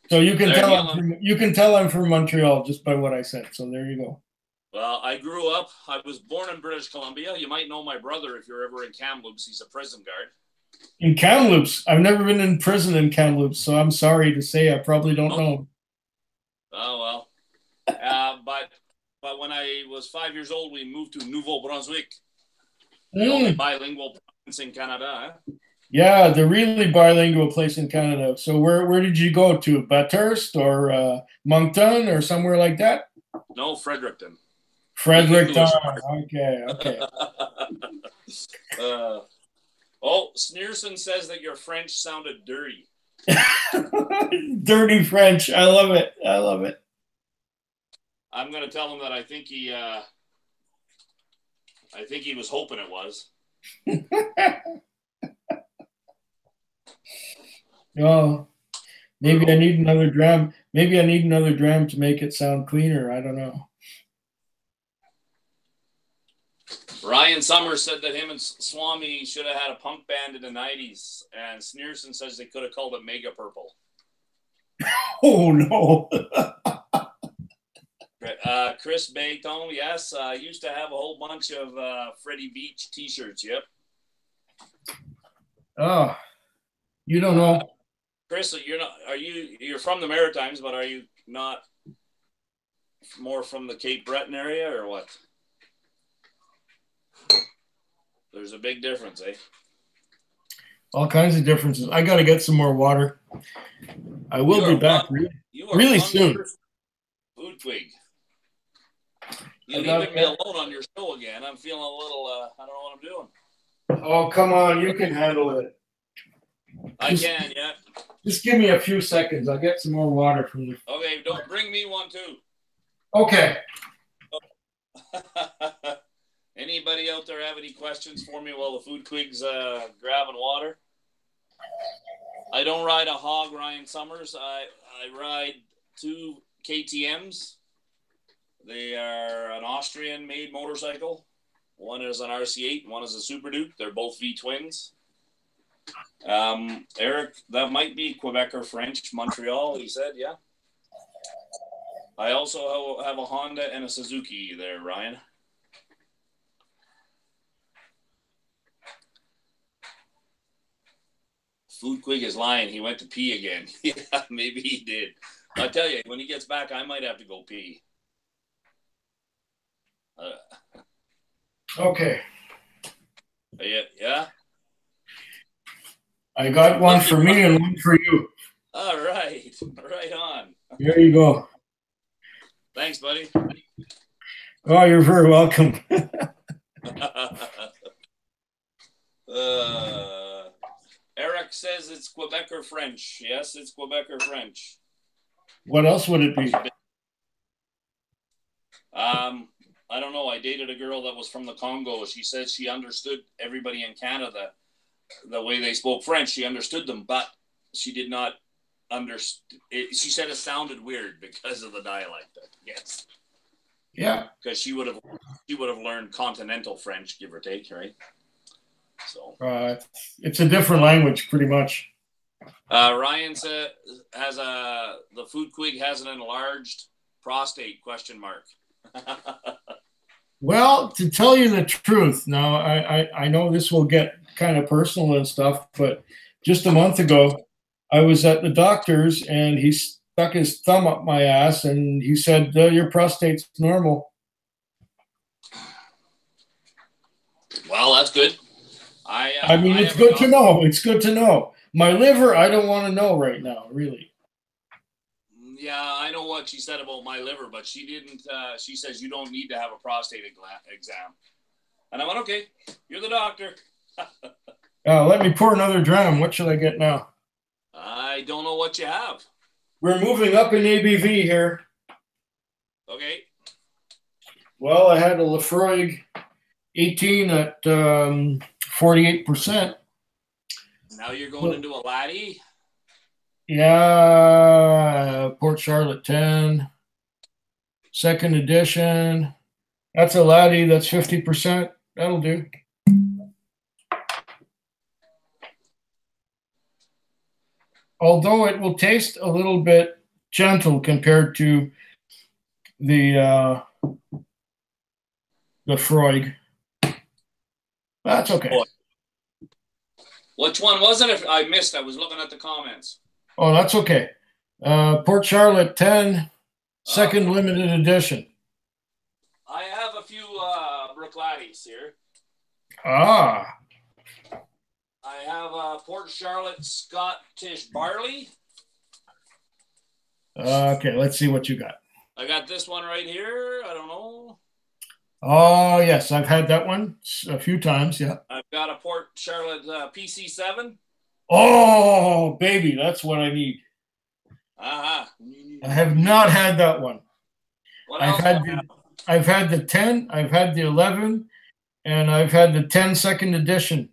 So you can tell I'm from Montreal just by what I said. So there you go. Well, I was born in British Columbia. You might know my brother if you're ever in Kamloops. He's a prison guard. In Kamloops? I've never been in prison in Kamloops, so I'm sorry to say I probably don't know. Oh, well. But when I was 5 years old, we moved to Nouveau-Brunswick, the only bilingual province in Canada. Eh? Yeah, the really bilingual place in Canada. So where did you go to? Bathurst or Moncton or somewhere like that? No, Fredericton. Fredericton. Okay. Sneerson says that your French sounded dirty. Dirty French. I love it. I'm going to tell him that I think he was hoping it was. Oh, maybe I need another dram. Maybe I need another dram to make it sound cleaner. I don't know. Ryan Summers said that him and Swami should have had a punk band in the 90s, and Sneerson says they could have called it Mega Purple. Oh, no. Chris Bayton, yes, I used to have a whole bunch of Freddie Beach t-shirts, yep. Oh, you don't know. Chris, you're from the Maritimes, but are you not more from the Cape Breton area or what? There's a big difference, eh? All kinds of differences. I got to get some more water. I will be back really soon. Food twig. You leaving me alone on your show again. I'm feeling a little, I don't know what I'm doing. Oh, come on. You can handle it. I can, yeah. Just give me a few seconds. I'll get some more water from you. Okay, don't bring me one too. Okay. Anybody out there have any questions for me while the food twig's grabbing water? I don't ride a hog, Ryan Summers. I ride 2 KTMs. They are an Austrian-made motorcycle. One is an RC8, one is a Super Duke. They're both V-twins. Eric, that might be Quebec or French, Montreal, he said, yeah. I also have a Honda and a Suzuki there, Ryan. Food Quig is lying. He went to pee again. Yeah, maybe he did. I'll tell you, when he gets back, I might have to go pee. Okay. Yeah? I got one for me and one for you. All right. Right on. There you go. Thanks, buddy. Oh, you're very welcome. Eric says it's Quebec or French. Yes, it's Quebec or French. What else would it be? I don't know. I dated a girl that was from the Congo. She said she understood everybody in Canada the way they spoke French. She understood them, but she did not understand. She said it sounded weird because of the dialect. Yes. Yeah. Because she would have learned continental French, give or take, right? So it's a different language, pretty much. Ryan said the food quig has an enlarged prostate ? Well, to tell you the truth, now I know this will get kind of personal and stuff, but just a month ago, I was at the doctor's and he stuck his thumb up my ass and he said, your prostate's normal. Well, that's good. I mean, it's good to know. It's good to know. My liver, I don't want to know right now, really. Yeah, I know what she said about my liver, but she didn't. She says you don't need to have a prostate exam. And I went, okay, you're the doctor. Let me pour another dram. What should I get now? I don't know what you have. We're moving up in ABV here. Okay. Well, I had a Lafroig 18 at 48%. Now you're going into a laddie? Yeah, Port Charlotte 10, second edition. That's a laddie. That's 50%. That'll do. Although it will taste a little bit gentle compared to the Freud. That's okay. Which one was it? If I missed, I was looking at the comments. Oh, that's okay. Port Charlotte 10, second limited edition. I have a few Brookladdies here. Ah. I have Port Charlotte Scottish Barley. Okay, let's see what you got. I got this one right here. I don't know. Oh, yes, I've had that one a few times, yeah. I've got a Port Charlotte PC7. Oh, baby, that's what I need. Uh-huh. I have not had that one. I've had the 10, I've had the 11, and I've had the 10 second edition.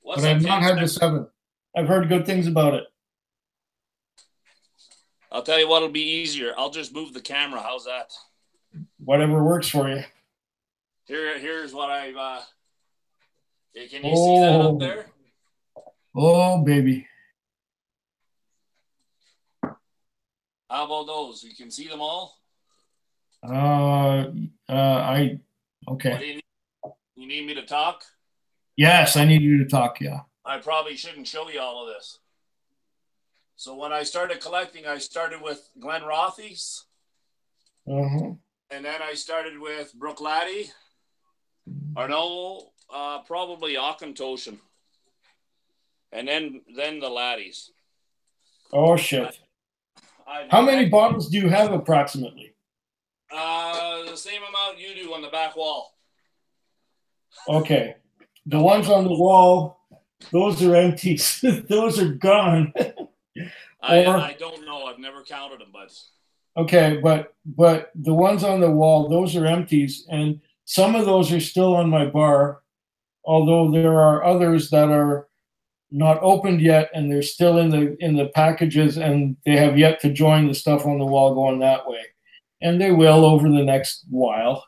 But I've not had the 7. I've heard good things about it. I'll tell you what'll be easier. I'll just move the camera. How's that? Whatever works for you. Here's what I've can you see that up there? Oh, baby. How about those? You can see them all? Okay. You need me to talk? Yes, I need you to talk, yeah. I probably shouldn't show you all of this. So when I started collecting, I started with Glenrothes. Uh-huh. And then I started with Brookladdy. Or no, probably Auchentoshan. And then the laddies. Oh, shit. How many bottles do you have approximately? The same amount you do on the back wall. Okay. The ones on the wall, those are empties. Those are gone. I don't know. I've never counted them, but... Okay, but the ones on the wall, those are empties, and some of those are still on my bar, although there are others that are not opened yet, and they're still in the packages, and they have yet to join the stuff on the wall going that way, and they will over the next while.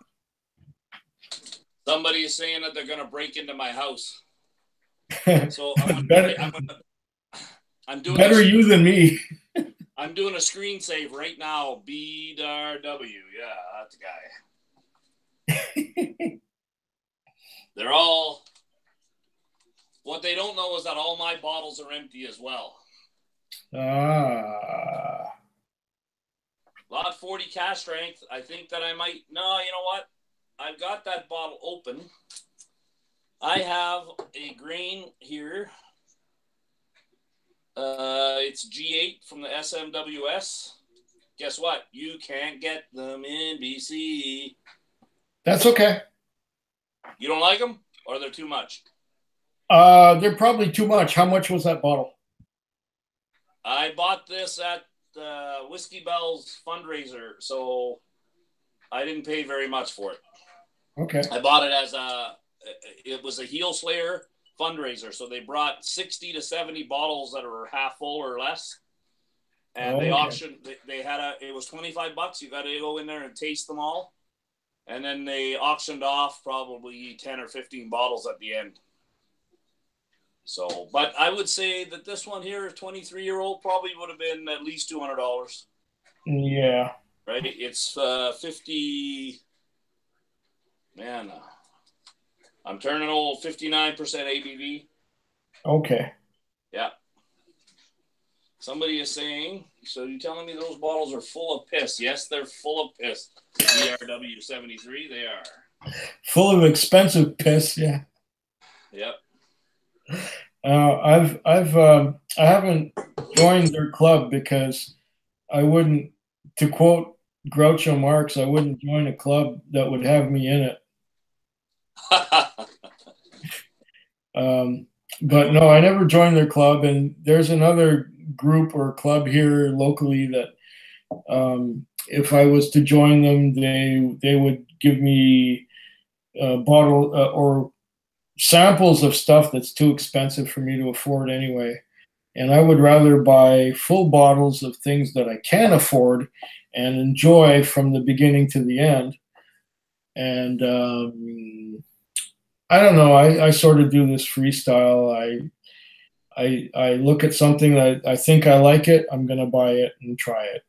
Somebody is saying that they're going to break into my house. So I'm doing better you than me. I'm doing a screen save right now. BRW. Yeah, that's the guy. They're all... What they don't know is that all my bottles are empty as well. Lot 40 cash strength. I think that I might... No, you know what? I've got that bottle open. I have a grain here. It's G8 from the SMWS. guess what? You can't get them in BC. That's okay. You don't like them, or they're too much? They're probably too much. How much was that bottle? I bought this at Whiskey Bell's fundraiser, so I didn't pay very much for it. Okay. I bought it as it was a Heel Slayer fundraiser, so they brought 60 to 70 bottles that are half full or less, and they auctioned. They had it was $25. You got to go in there and taste them all, and then they auctioned off probably 10 or 15 bottles at the end. So, but I would say that this one here, 23-year-old, probably would have been at least $200. Yeah. Right? It's 50. Man, I'm turning old. 59% ABV. Okay. Yeah. Somebody is saying, so you're telling me those bottles are full of piss? Yes, they're full of piss. DRW 73, they are. Full of expensive piss, yeah. Yep. I haven't joined their club because I wouldn't, to quote Groucho Marx, I wouldn't join a club that would have me in it. But no, I never joined their club, and there's another group or club here locally that if I was to join them, they would give me a bottle or samples of stuff that's too expensive for me to afford anyway. And I would rather buy full bottles of things that I can afford and enjoy from the beginning to the end. And I don't know. I sort of do this freestyle. I look at something that I think I like it. I'm gonna buy it and try it.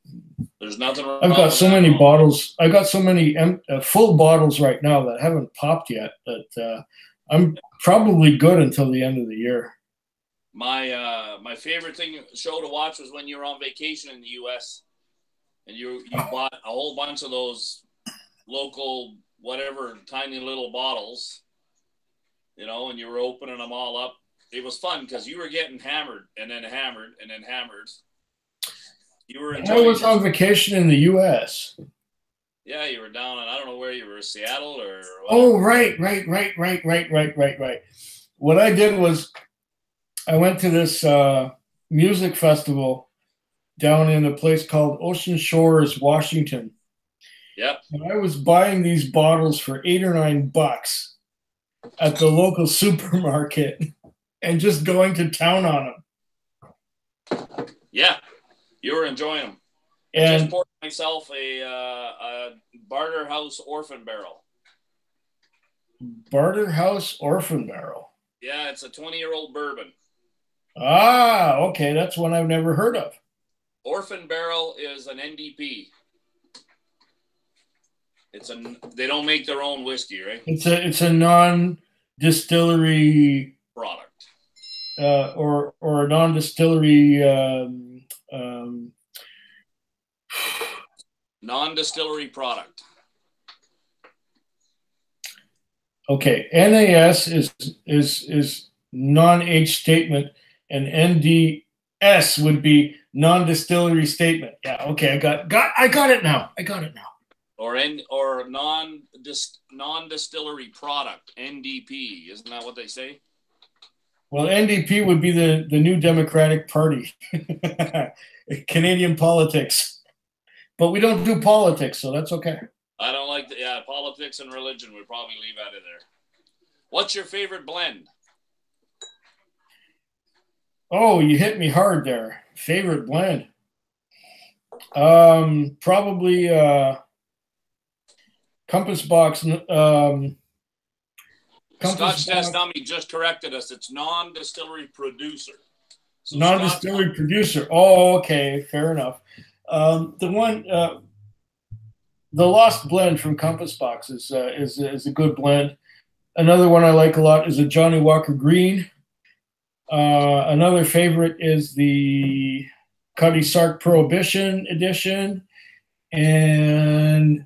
There's nothing wrong. I've got so many bottles. I got so many full bottles right now that haven't popped yet. That I'm probably good until the end of the year. My favorite show to watch was when you were on vacation in the U.S. and you bought a whole bunch of those local whatever tiny little bottles, and you were opening them all up. It was fun because you were getting hammered and then hammered and then hammered. You were enjoying. I was on vacation in the U.S. Yeah, you were down in, I don't know where you were, Seattle or whatever. Oh, right. What I did was I went to this music festival down in a place called Ocean Shores, Washington. Yep. And I was buying these bottles for $8 or $9 at the local supermarket and just going to town on them. Yeah, you were enjoying them. And I just poured myself a Barter House Orphan Barrel. Barter House Orphan Barrel. Yeah, it's a 20-year-old bourbon. Ah, okay, that's one I've never heard of. Orphan Barrel is an NDP. They don't make their own whiskey, right? It's a non-distillery product, or a non-distillery non-distillery product. Okay, NAS is non-age statement, and NDS would be non-distillery statement. Yeah, okay, I got it now. Or non-distillery product, NDP. Isn't that what they say? Well, NDP would be the new Democratic Party, Canadian politics. But we don't do politics, so that's okay. I don't like politics and religion. We'd probably leave out of there. What's your favorite blend? Oh, you hit me hard there. Favorite blend? Probably Compass Box. Scotch Test Dummy just corrected us. It's non-distillery producer. So non-distillery producer. Oh, okay, fair enough. The Lost Blend from Compass Box is a good blend. Another one I like a lot is a Johnny Walker Green. Another favorite is the Cuddy Sark Prohibition Edition and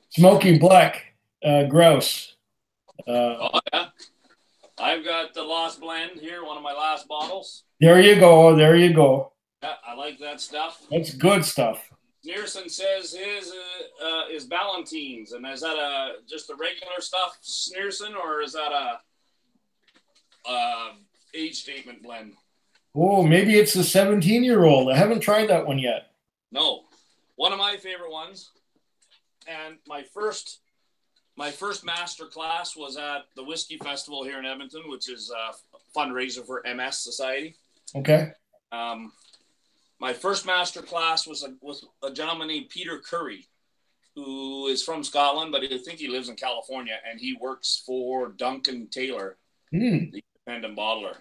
Smoky Black Grouse. Oh yeah, I've got the Lost Blend here, one of my last bottles. There you go. Yeah, I like that stuff. That's good stuff. Sneerson says his is Ballantines, and is that just the regular stuff, Sneerson, or is that a age statement blend? Oh, maybe it's a 17-year-old. I haven't tried that one yet. No, one of my favorite ones, and my first master class was at the Whisky Festival here in Edmonton, which is a fundraiser for MS Society. Okay. My first master class was a gentleman named Peter Curry, who is from Scotland, but I think he lives in California, and he works for Duncan Taylor, the independent bottler.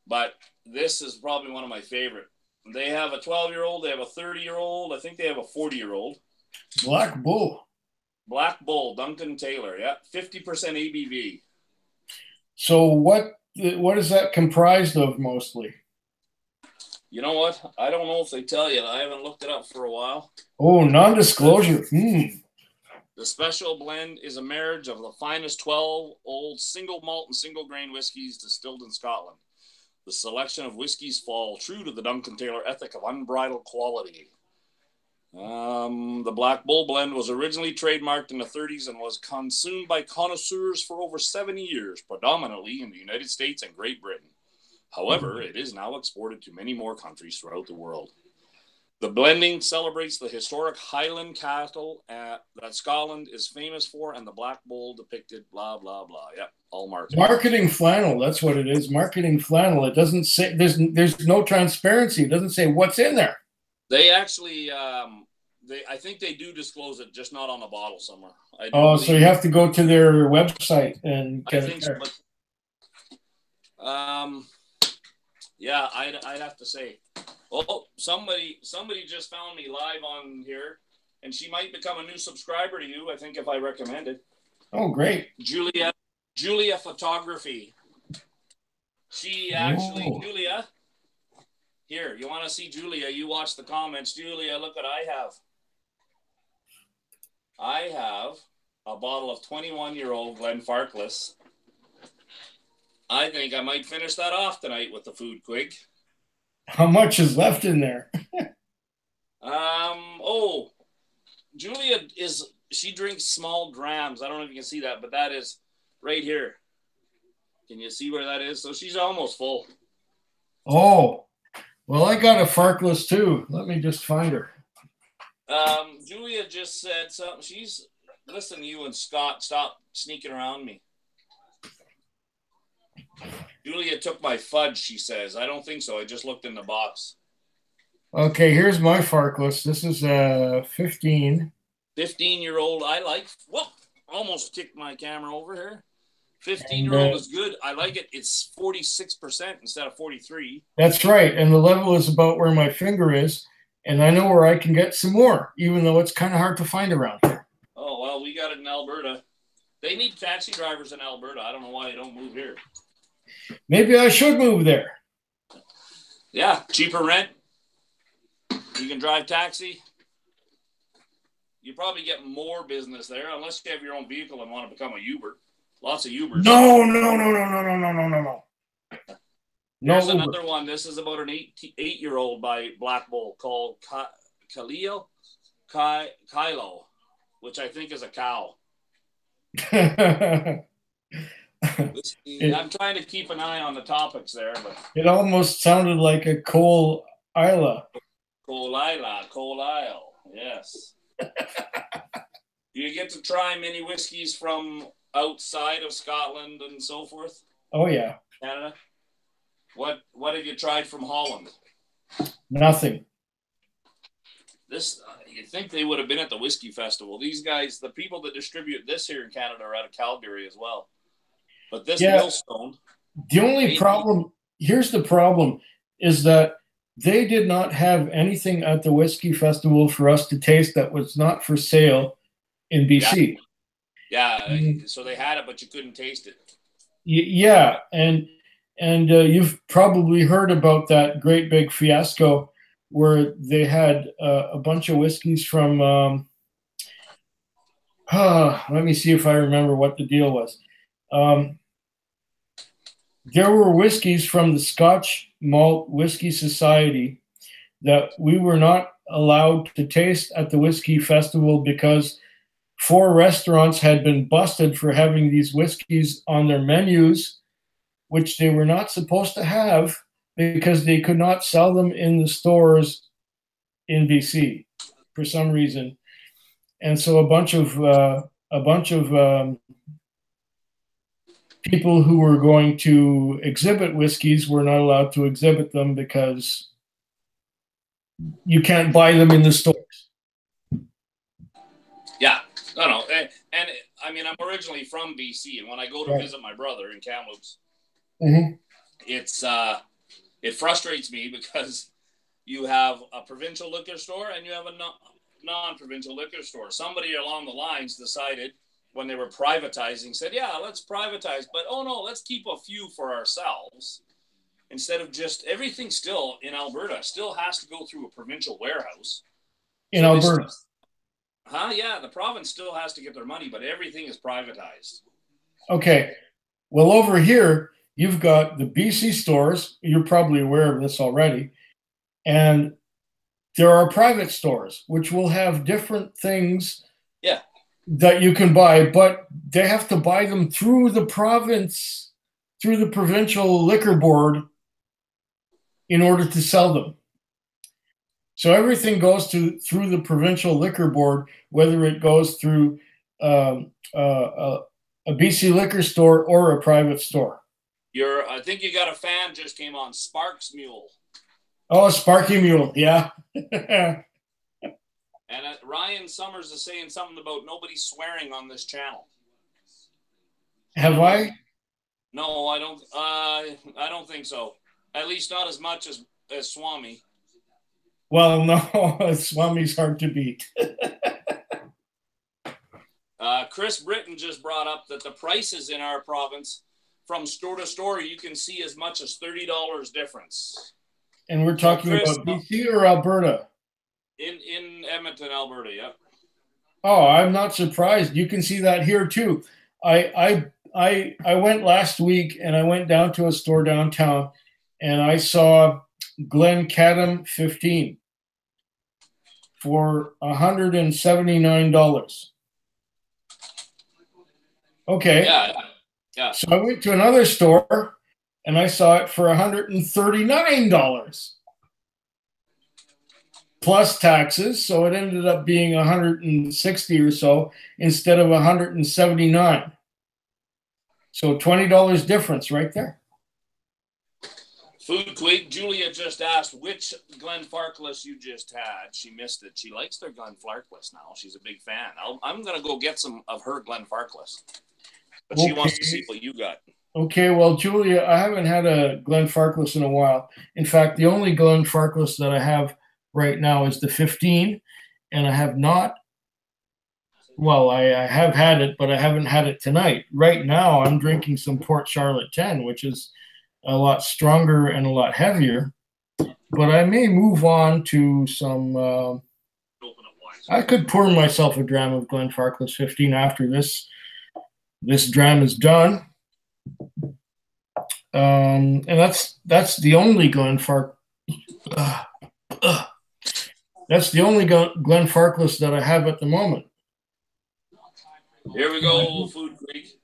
But this is probably one of my favorite. They have a 12-year-old, they have a 30-year-old, I think they have a 40-year-old. Black Bull. Black Bull, Duncan Taylor, yeah, 50% ABV. So what is that comprised of mostly? You know what? I don't know if they tell you. I haven't looked it up for a while. Oh, non-disclosure. The special blend is a marriage of the finest 12 old single malt and single grain whiskeys distilled in Scotland. The selection of whiskeys fall true to the Duncan Taylor ethic of unbridled quality. The Black Bull blend was originally trademarked in the 30s and was consumed by connoisseurs for over 70 years, predominantly in the United States and Great Britain. However, it is now exported to many more countries throughout the world. The blending celebrates the historic Highland cattle that Scotland is famous for, and the Black Bull depicted blah, blah, blah. Yep, all marketing. Marketing flannel, that's what it is. Marketing flannel. It doesn't say, there's no transparency. It doesn't say what's in there. They actually, I think they do disclose it, just not on the bottle somewhere. So you have to go to their website and get it there. Yeah, I'd have to say. Oh, somebody just found me live on here, and she might become a new subscriber to you, I think, if I recommend it. Oh, great. Julia Photography. She actually, Julia, here, you want to see Julia, you watch the comments. Julia, look what I have. I have a bottle of 21-year-old Glenfarclas. I think I might finish that off tonight with the food quick. How much is left in there? Julia she drinks small drams. I don't know if you can see that, but that is right here. Can you see where that is? So she's almost full. Oh, well, I got a Farkless too. Let me just find her. Julia just said something. She's listening to you and Scott. Stop sneaking around me. Julia took my fudge, she says. I don't think so. I just looked in the box. Okay, here's my Farkless. This is 15. 15-year-old. I like. Whoa! Almost kicked my camera over here. 15-year-old is good. I like it. It's 46% instead of 43. That's right. And the level is about where my finger is. And I know where I can get some more, even though it's kind of hard to find around here. Oh, well, we got it in Alberta. They need taxi drivers in Alberta. I don't know why they don't move here. Maybe I should move there. Yeah, cheaper rent. You can drive taxi. You probably get more business there, unless you have your own vehicle and want to become a Uber. Lots of Ubers. No. There's another one. This is about an 8-year-old by Black Bull called Kylo, which I think is a cow. I'm trying to keep an eye on the topics there, but it almost sounded like a Cole Isla. Cole Isle, yes. You get to try many whiskeys from outside of Scotland and so forth. Oh yeah, Canada. What have you tried from Holland? Nothing. This you'd think they would have been at the Whisky Festival. These guys, the people that distribute this here in Canada, are out of Calgary as well. But this Millstone. The only problem, here's the problem, is that they did not have anything at the Whisky Festival for us to taste that was not for sale in BC. Yeah, so they had it, but you couldn't taste it. Yeah, and you've probably heard about that great big fiasco where they had a bunch of whiskeys from, let me see if I remember what the deal was. There were whiskeys from the Scotch Malt Whisky Society that we were not allowed to taste at the whiskey festival because 4 restaurants had been busted for having these whiskeys on their menus, which they were not supposed to have because they could not sell them in the stores in BC for some reason. And so a bunch of people who were going to exhibit whiskeys were not allowed to exhibit them because you can't buy them in the stores. Yeah, no, and I mean, I'm originally from BC, and when I go to visit my brother in Kamloops, it frustrates me because you have a provincial liquor store and you have a non-provincial liquor store. Somebody along the lines decided when they were privatizing, said, yeah, let's privatize, but oh no, let's keep a few for ourselves. Instead of just everything still in Alberta still has to go through a provincial warehouse. In Alberta? Yeah, the province still has to get their money, but everything is privatized. Okay. Well, over here, you've got the BC stores. You're probably aware of this already. And there are private stores, which will have different things that you can buy, but they have to buy them through the province, through the provincial liquor board in order to sell them. So everything goes through the provincial liquor board, whether it goes through a BC liquor store or a private store. I think you got a fan just came on, Sparks Mule. Oh, Sparky Mule, yeah. And Ryan Summers is saying something about nobody swearing on this channel. Have I? No, I don't. I don't think so. At least not as much as Swami. Well, no, Swami's hard to beat. Chris Britton just brought up that the prices in our province, from store to store, you can see as much as $30 difference. And we're talking about BC or Alberta? In Edmonton, Alberta, yeah. Oh, I'm not surprised. You can see that here too. I went last week and I went down to a store downtown and I saw Glencadam 15 for $179. Okay. Yeah. So I went to another store and I saw it for $139 plus taxes. So it ended up being 160 or so instead of 179. So $20 difference right there. Food Quake, Julia just asked which Glenfarclas you just had. She missed it. She likes their Glenfarclas now. She's a big fan. I'm going to go get some of her Glenfarclas. But she wants to see what you got. Okay, well, Julia, I haven't had a Glenfarclas in a while. In fact, the only Glenfarclas that I have right now is the 15, and I have not. Well, I have had it, but I haven't had it tonight. Right now, I'm drinking some Port Charlotte 10, which is a lot stronger and a lot heavier. But I may move on to some. I could pour myself a dram of Glenfarclas 15 after this dram is done. And that's the only Glenfarclas. That's the only Glenfarclas that I have at the moment. Here we go, Food Creek.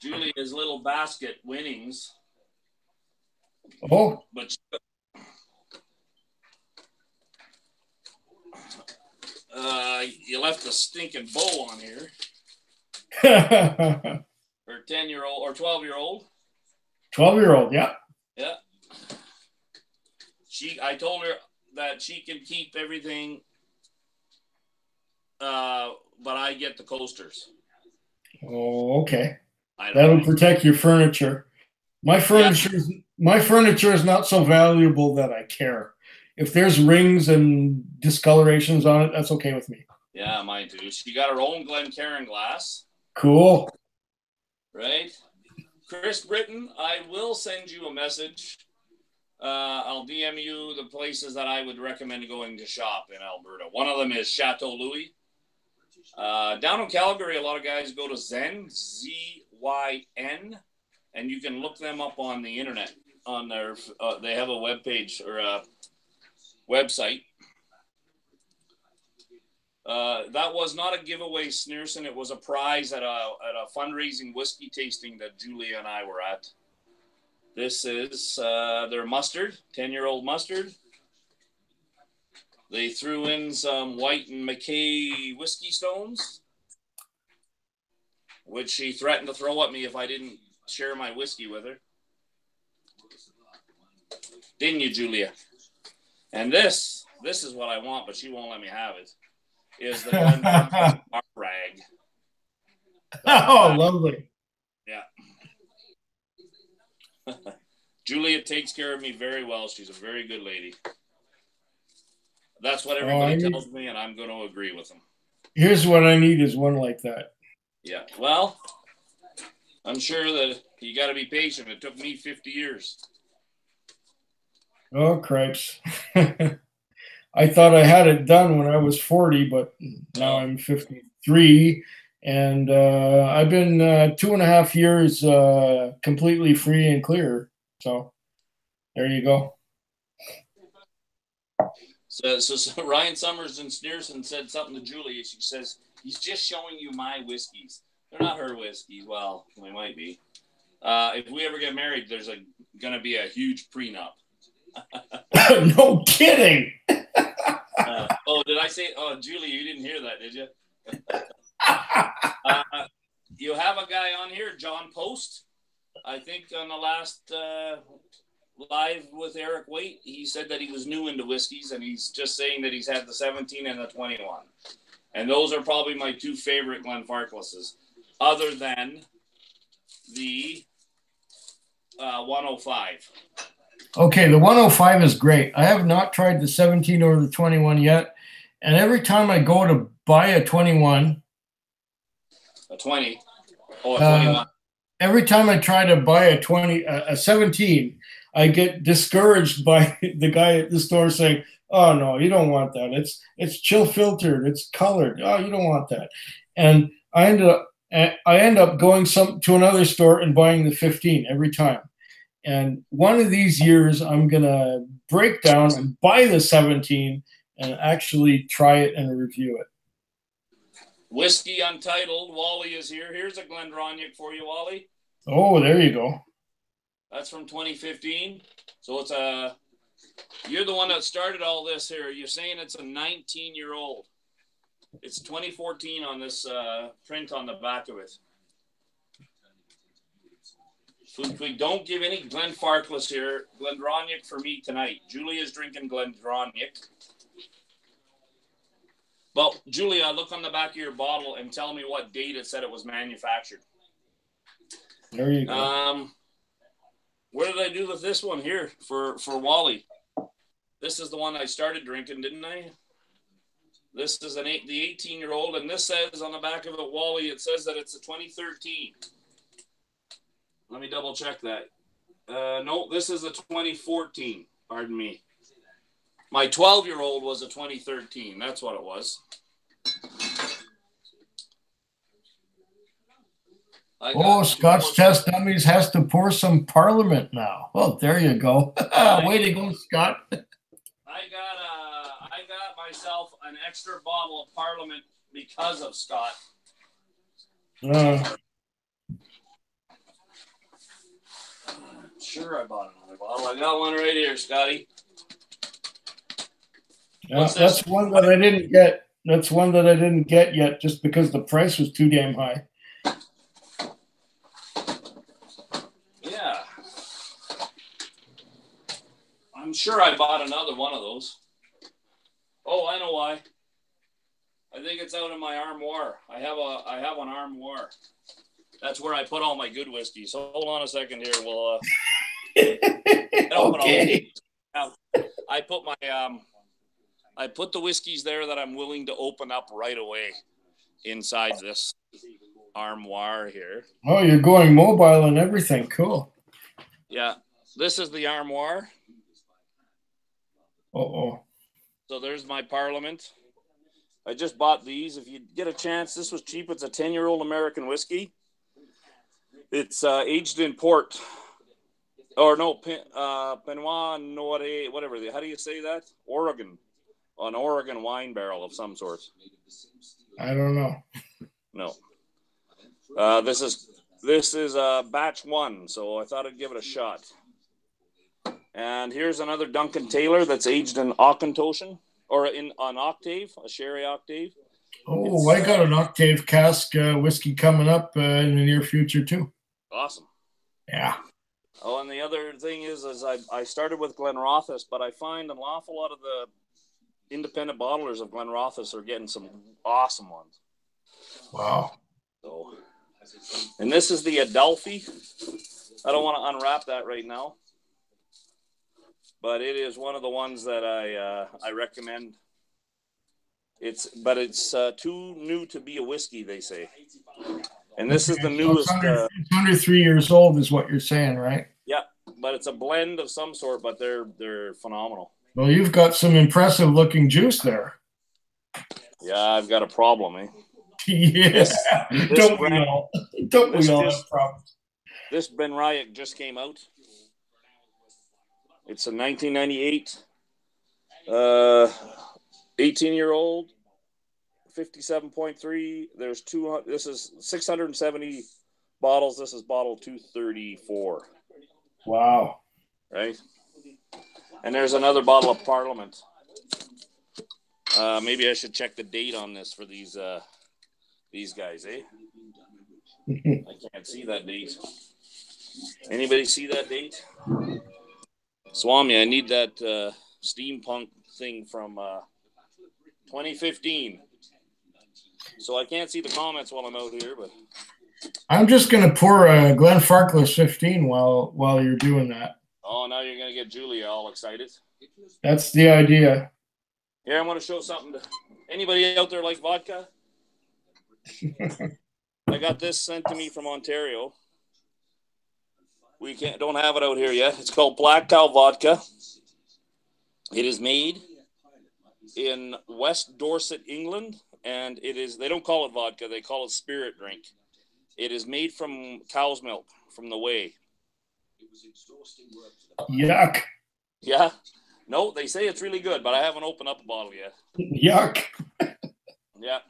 Julia's little basket winnings. Oh. But you left a stinking bow on here. Or 10-year-old or 12-year-old. 12-year-old, yeah. Yeah. I told her that she can keep everything, but I get the coasters. Oh, okay. That'll protect your furniture. My furniture is not so valuable that I care. If there's rings and discolorations on it, that's okay with me. Yeah, mine too. She got her own Glencairn glass. Cool. Right? Chris Britton, I will send you a message. I'll DM you the places that I would recommend going to shop in Alberta. One of them is Chateau Louis. Down in Calgary, a lot of guys go to Zen, Z-Y-N, and you can look them up on the internet. On their, they have a webpage or website. That was not a giveaway, Sneerson. It was a prize at a fundraising whiskey tasting that Julia and I were at. This is their mustard, 10-year-old mustard. They threw in some White and McKay whiskey stones, which she threatened to throw at me if I didn't share my whiskey with her. Didn't you, Julia? And this is what I want, but she won't let me have it, is the Glenfarclas rag. Oh, lovely. Yeah. Julia takes care of me very well. She's a very good lady. That's what everybody tells me, and I'm going to agree with them. Here's what I need is one like that. Yeah. Well, I'm sure that you got to be patient. It took me 50 years. Oh, cripes. I thought I had it done when I was 40, but now I'm 53. And I've been 2.5 years completely free and clear. So there you go. So Ryan Summers and Sneerson said something to Julia. She says, he's just showing you my whiskeys. They're not her whiskeys. Well, they might be. If we ever get married, there's going to be a huge prenup. No kidding. Did I say? Oh, Julie, you didn't hear that, did you? You have a guy on here, John Post. I think on the last live with Eric Waite, he said that he was new into whiskeys, and he's just saying that he's had the 17 and the 21. And those are probably my two favorite Glenfarclases, other than the 105. Okay, the 105 is great. I have not tried the 17 or the 21 yet. And every time I go to buy a 21. A 20. Oh, a 21. Every time I try to buy a 17, I get discouraged by the guy at the store saying, "Oh no, you don't want that. It's chill filtered. It's colored. Oh, you don't want that." And I end up going to another store and buying the 15 every time. And one of these years, I'm gonna break down and buy the 17 and actually try it and review it. Whiskey Untitled. Wally is here. Here's a Glendronach for you, Wally. Oh, there you go. That's from 2015. So you're the one that started all this here. You're saying it's a 19-year-old. It's 2014 on this print on the back of it. We don't give any Glenfarclas here. Glendronach for me tonight. Julia's drinking Glendronach. Well, Julia, look on the back of your bottle and tell me what date it said it was manufactured. There you go. Where did I do with this one here for Wally? This is the one I started drinking, didn't I? This is the 18-year-old, and this says on the back of it, Wally, it says that it's a 2013. Let me double check that. No, this is a 2014. Pardon me. My 12-year-old was a 2013. That's what it was. Scotch Test Dummies has to pour some Parliament now. Well, there you go. Way to go, Scott. I got myself an extra bottle of Parliament because of Scott. Sure, I bought another bottle. I got one right here, Scotty. That's one that I didn't get. That's one that I didn't get yet, just because the price was too damn high. Yeah, I'm sure I bought another one of those. Oh, I know why. I think it's out in my armoire. I have an armoire. That's where I put all my good whiskeys. So hold on a second here. We'll. Okay. I put the whiskeys there that I'm willing to open up right away inside this armoire here. Oh, you're going mobile and everything. Cool. Yeah. This is the armoire. Uh-oh. So there's my Parliament. I just bought these. If you get a chance, this was cheap. It's a 10-year-old American whiskey. It's aged in port. or no, Pinoy Noire, whatever. How do you say that? Oregon, an Oregon wine barrel of some sort. I don't know. No. This is batch 1, so I thought I'd give it a shot. And here's another Duncan Taylor that's aged in Auchentoshan, or in an octave, a sherry octave. Oh, I got an octave cask whiskey coming up in the near future too. Awesome. Yeah. Oh, and the other thing is I started with Glenrothes, but I find an awful lot of the independent bottlers of Glenrothes are getting some awesome ones. Wow. So, and this is the Adelphi. I don't want to unwrap that right now, but it is one of the ones that I recommend. It's too new to be a whiskey, they say. And this is the newest. It's under 3 years old, is what you're saying, right? Yeah, but it's a blend of some sort. But they're phenomenal. Well, you've got some impressive looking juice there. Yeah, I've got a problem, eh? Yeah. Don't we all have problems? This Benriach just came out. It's a 1998, 18-year-old, 57.3. There's 200. This is 670 bottles. This is bottle 234. Wow. Right. And there's another bottle of Parliament. Maybe I should check the date on this for these guys, eh? I can't see that date. Anybody see that date? Swami, I need that steampunk thing from 2015. So I can't see the comments while I'm out here, but I'm just gonna pour a Glenfarclas 15 while you're doing that. Oh, now you're gonna get Julia all excited. That's the idea. Here, I'm gonna show something to anybody out there like vodka. I got this sent to me from Ontario. We don't have it out here yet. It's called Black Cow Vodka. It is made in West Dorset, England, and they don't call it vodka, they call it spirit drink. It is made from cow's milk, from the whey. Yuck. Yeah. No, they say it's really good, but I haven't opened up a bottle yet. Yuck. Yeah.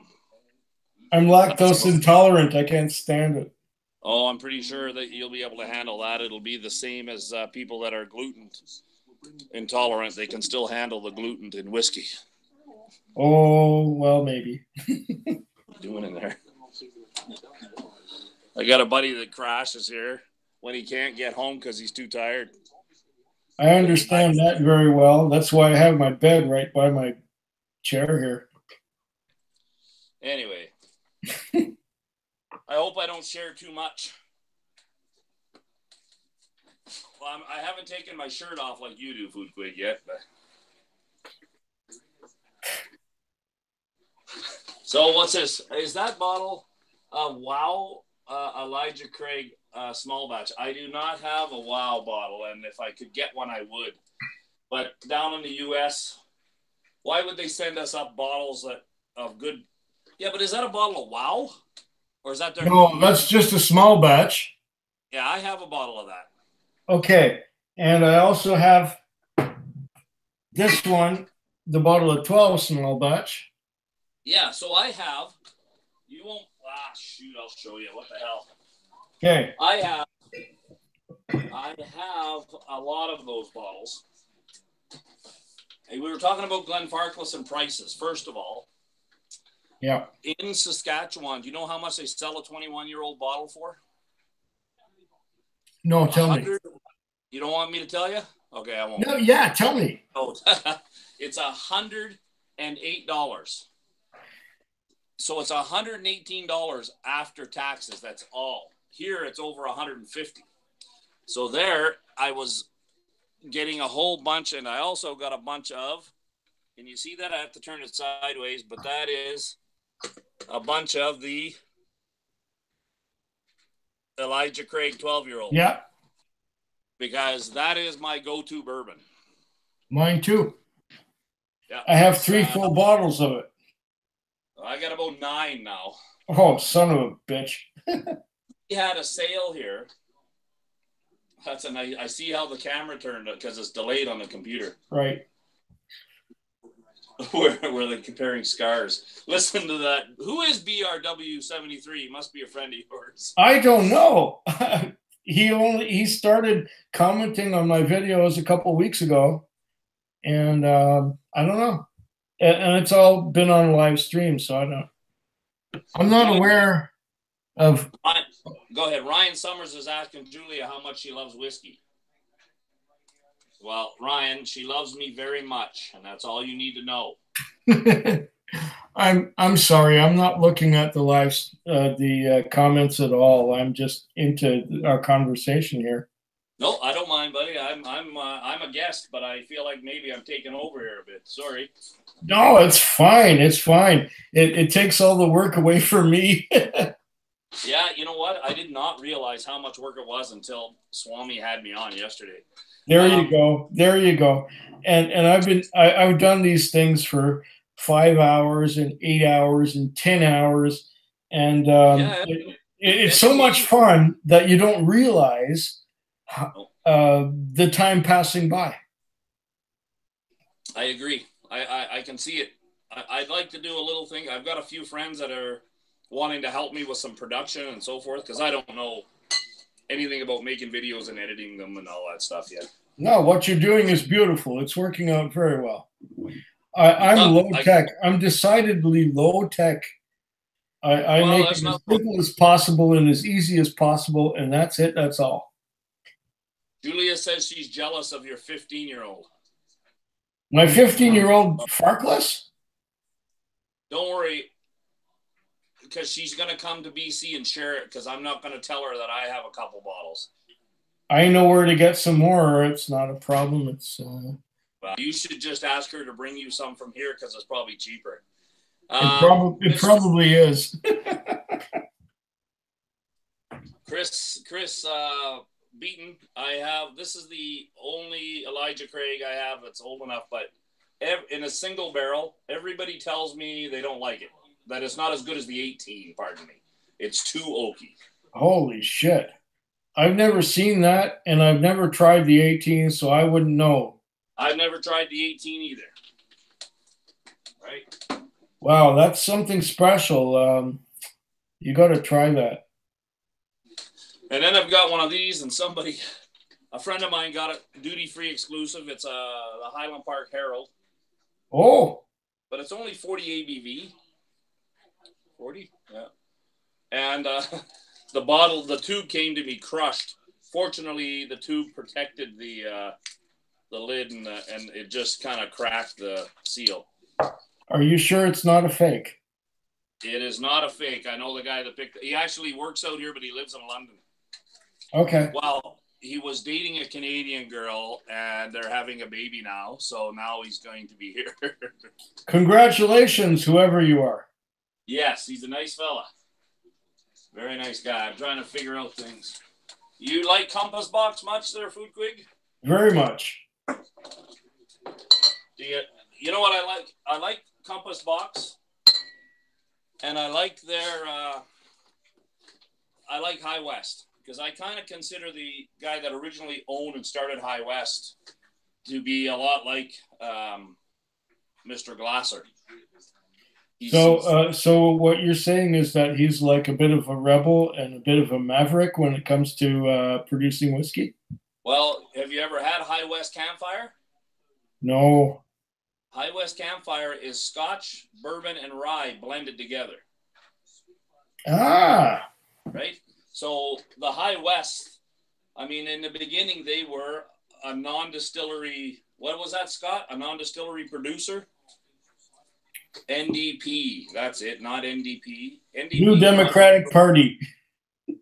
I'm lactose intolerant. I can't stand it. Oh, I'm pretty sure that you'll be able to handle that. It'll be the same as people that are gluten intolerant. They can still handle the gluten in whiskey. Oh, well, maybe. Doing in there. I got a buddy that crashes here when he can't get home because he's too tired. I understand that very well. That's why I have my bed right by my chair here. Anyway, I hope I don't share too much. Well, I haven't taken my shirt off like you do, Food Quid, yet. But... So what's this? Is that bottle Wow Elijah Craig small batch? I do not have a Wow bottle, and if I could get one, I would. But down in the U.S., why would they send us up bottles of good? Yeah, but is that a bottle of Wow? Or is that their... No, that's just a small batch. Yeah, I have a bottle of that. Okay. And I also have this one, the bottle of 12 small batch. Yeah, so I have... You won't... shoot, I'll show you. What the hell? Okay. I have a lot of those bottles. Hey, we were talking about Glenfarclas and prices. First of all, yeah, in Saskatchewan, do you know how much they sell a 21-year-old bottle for? No, tell me. You don't want me to tell you? Okay, I won't. No, yeah, tell me. Oh, it's $108. So it's $118 after taxes. That's all. Here it's over $150. So there I was getting a whole bunch, and I also got a bunch of, and you see that? I have to turn it sideways, but that is a bunch of the Elijah Craig 12-year-old. Yeah. Because that is my go-to bourbon. Mine too. Yeah. I have 3 full bottles of it. I got about 9 now. Oh, son of a bitch. We had a sale here. That's a nice. I see how the camera turned because it's delayed on the computer. Right. where they're comparing scars. Listen to that. Who is BRW73? He must be a friend of yours. I don't know. He started commenting on my videos a couple weeks ago, and I don't know. And it's all been on live stream, so I'm not aware of. Go ahead. Ryan Summers is asking Julia how much she loves whiskey. Well, Ryan, she loves me very much, and that's all you need to know. I'm sorry. I'm not looking at the comments at all. I'm just into our conversation here. No, I don't mind, buddy. I'm a guest, but I feel like maybe I'm taking over here a bit. Sorry. No, it's fine. It's fine. It takes all the work away from me. Yeah, you know what? I did not realize how much work it was until Swami had me on yesterday. There you go. There you go. And I've done these things for 5 hours and 8 hours and 10 hours, and it's so much fun that you don't realize the time passing by. I agree. I can see it. I'd like to do a little thing. I've got a few friends that are wanting to help me with some production and so forth, because I don't know anything about making videos and editing them and all that stuff yet. No, what you're doing is beautiful. It's working out very well. I'm low tech. I'm decidedly low tech. I make it as simple as possible and as easy as possible, and that's it. That's all. Julia says she's jealous of your 15-year-old. My 15-year-old Farkless? Don't worry, because she's going to come to BC and share it, because I'm not going to tell her that I have a couple bottles. I know where to get some more. It's not a problem. It's well, you should just ask her to bring you some from here, because it's probably cheaper. It probably is. Chris Beaton, this is the only Elijah Craig I have that's old enough, but in a single barrel, everybody tells me they don't like it. That it's not as good as the 18, pardon me. It's too oaky. Holy shit. I've never seen that, and I've never tried the 18, so I wouldn't know. I've never tried the 18 either. Right? Wow, that's something special. You got to try that. And then I've got one of these, and a friend of mine got it duty-free exclusive. It's the Highland Park Herald. Oh. But it's only 40 ABV. 40? Yeah. And the tube came to me crushed. Fortunately, the tube protected the lid, and it just kind of cracked the seal. Are you sure it's not a fake? It is not a fake. I know the guy that picked it. He actually works out here, but he lives in London. Okay. Well, he was dating a Canadian girl, and they're having a baby now, so now he's going to be here. Congratulations, whoever you are. Yes, he's a nice fella. Very nice guy. I'm trying to figure out things. You like Compass Box much there, Food Quig? Very much. You know what I like? I like Compass Box, and I like I like High West, because I kind of consider the guy that originally owned and started High West to be a lot like Mr. Glasser. So what you're saying is that he's like a bit of a rebel and a bit of a maverick when it comes to producing whiskey? Well, have you ever had High West Campfire? No. High West Campfire is Scotch, bourbon, and rye blended together. Ah. Right? So the High West, I mean, in the beginning, they were a non-distillery. What was that, Scott? A non-distillery producer? NDP. That's it, not NDP. NDP New Democratic Party.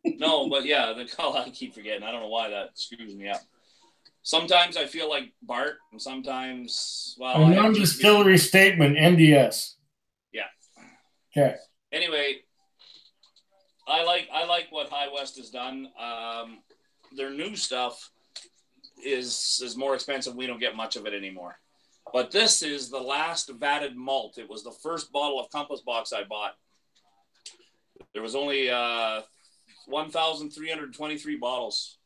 No, but yeah, I keep forgetting. I don't know why that screws me up. Sometimes I feel like Bart, and sometimes, well, a non-distillery statement, NDS. Yeah. Okay. Anyway, I like what High West has done. Their new stuff is more expensive. We don't get much of it anymore. But this is the last vatted malt. It was the first bottle of Compass Box I bought. There was only 1,323 bottles.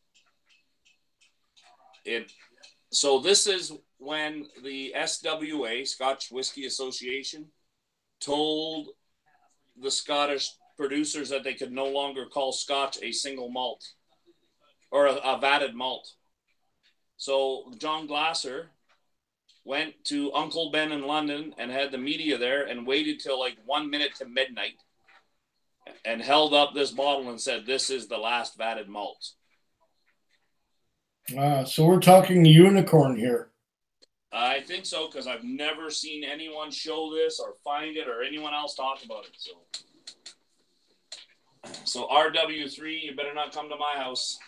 So this is when the SWA, Scotch Whisky Association, told the Scottish producers that they could no longer call Scotch a single malt or a vatted malt. So John Glasser went to Uncle Ben in London and had the media there and waited till like 1 minute to midnight and held up this bottle and said, "This is the last vatted malt." So we're talking unicorn here. I think so, because I've never seen anyone show this or find it or anyone else talk about it. So RW3, you better not come to my house.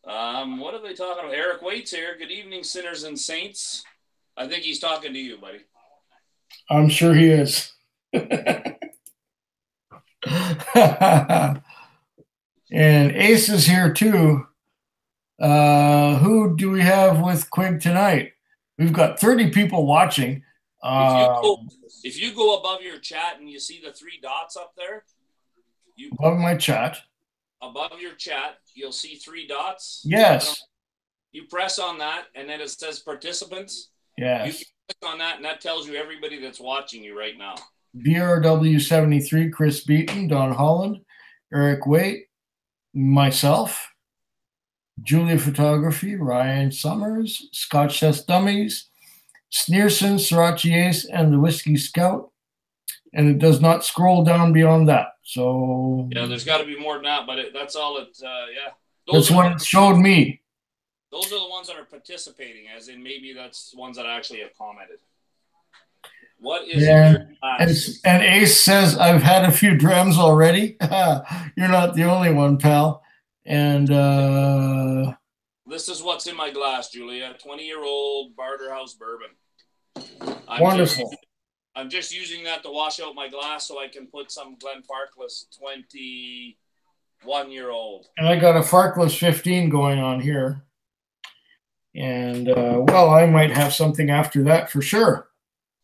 What are they talking about? Eric Waite's here. Good evening, sinners and saints. I think he's talking to you, buddy. I'm sure he is. And Ace is here too. Who do we have with Quig tonight? We've got 30 people watching. If you go above your chat and you see the 3 dots up there, above my chat. Above your chat, you'll see 3 dots. Yes. You press on that, and then it says participants. Yes. You can click on that, and that tells you everybody that's watching you right now. BRW73, Chris Beaton, Don Holland, Eric Waite, myself, Julia Photography, Ryan Summers, Scotch Test Dummies, Sneerson, Sriracha Ace, and the Whiskey Scout. And it does not scroll down beyond that. So yeah, there's got to be more than that, but that's all it. Yeah, that's what it showed me. Those are the ones that are participating, as in maybe that's ones that actually have commented. What is your class? And Ace says, "I've had a few drams already." You're not the only one, pal. And this is what's in my glass, Julia. 20-year-old Barterhouse bourbon. Wonderful. I'm just using that to wash out my glass so I can put some Glenfarclas 21-year-old. And I got a Farkless 15 going on here. And, well, I might have something after that for sure.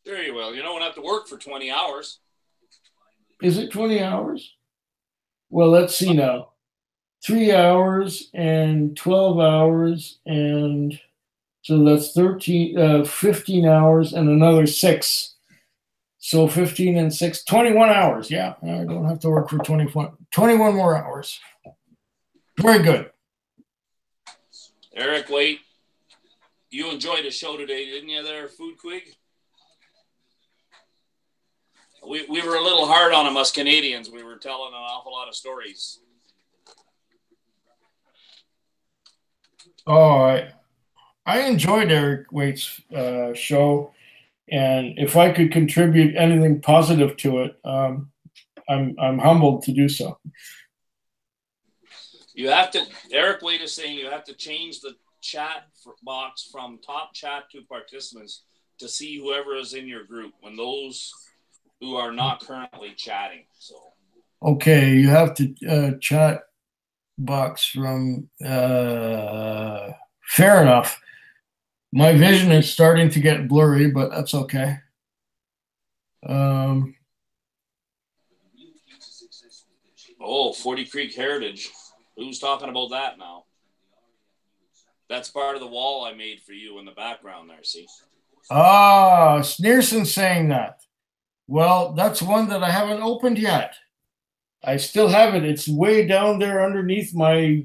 Sure you will. You don't have to work for 20 hours. Is it 20 hours? Well, let's see now. 3 hours and 12 hours. And so that's 15 hours and another 6. So 15 and 6, 21 hours. Yeah, I don't have to work for 21 more hours. Very good. Eric Waite, you enjoyed the show today, didn't you there, Food Quig? We were a little hard on them, us Canadians. We were telling an awful lot of stories. Oh, I enjoyed Eric Waite's show. And if I could contribute anything positive to it, I'm humbled to do so. You have to. Eric Waite is saying you have to change the chat box from top chat to participants to see whoever is in your group when those who are not currently chatting. So okay, you have to chat box from. Fair enough. My vision is starting to get blurry, but that's okay. Oh, 40 Creek Heritage. Who's talking about that now? That's part of the wall I made for you in the background there, see? Ah, Sneerson's saying that. Well, that's one that I haven't opened yet. I still have it. It's way down there underneath my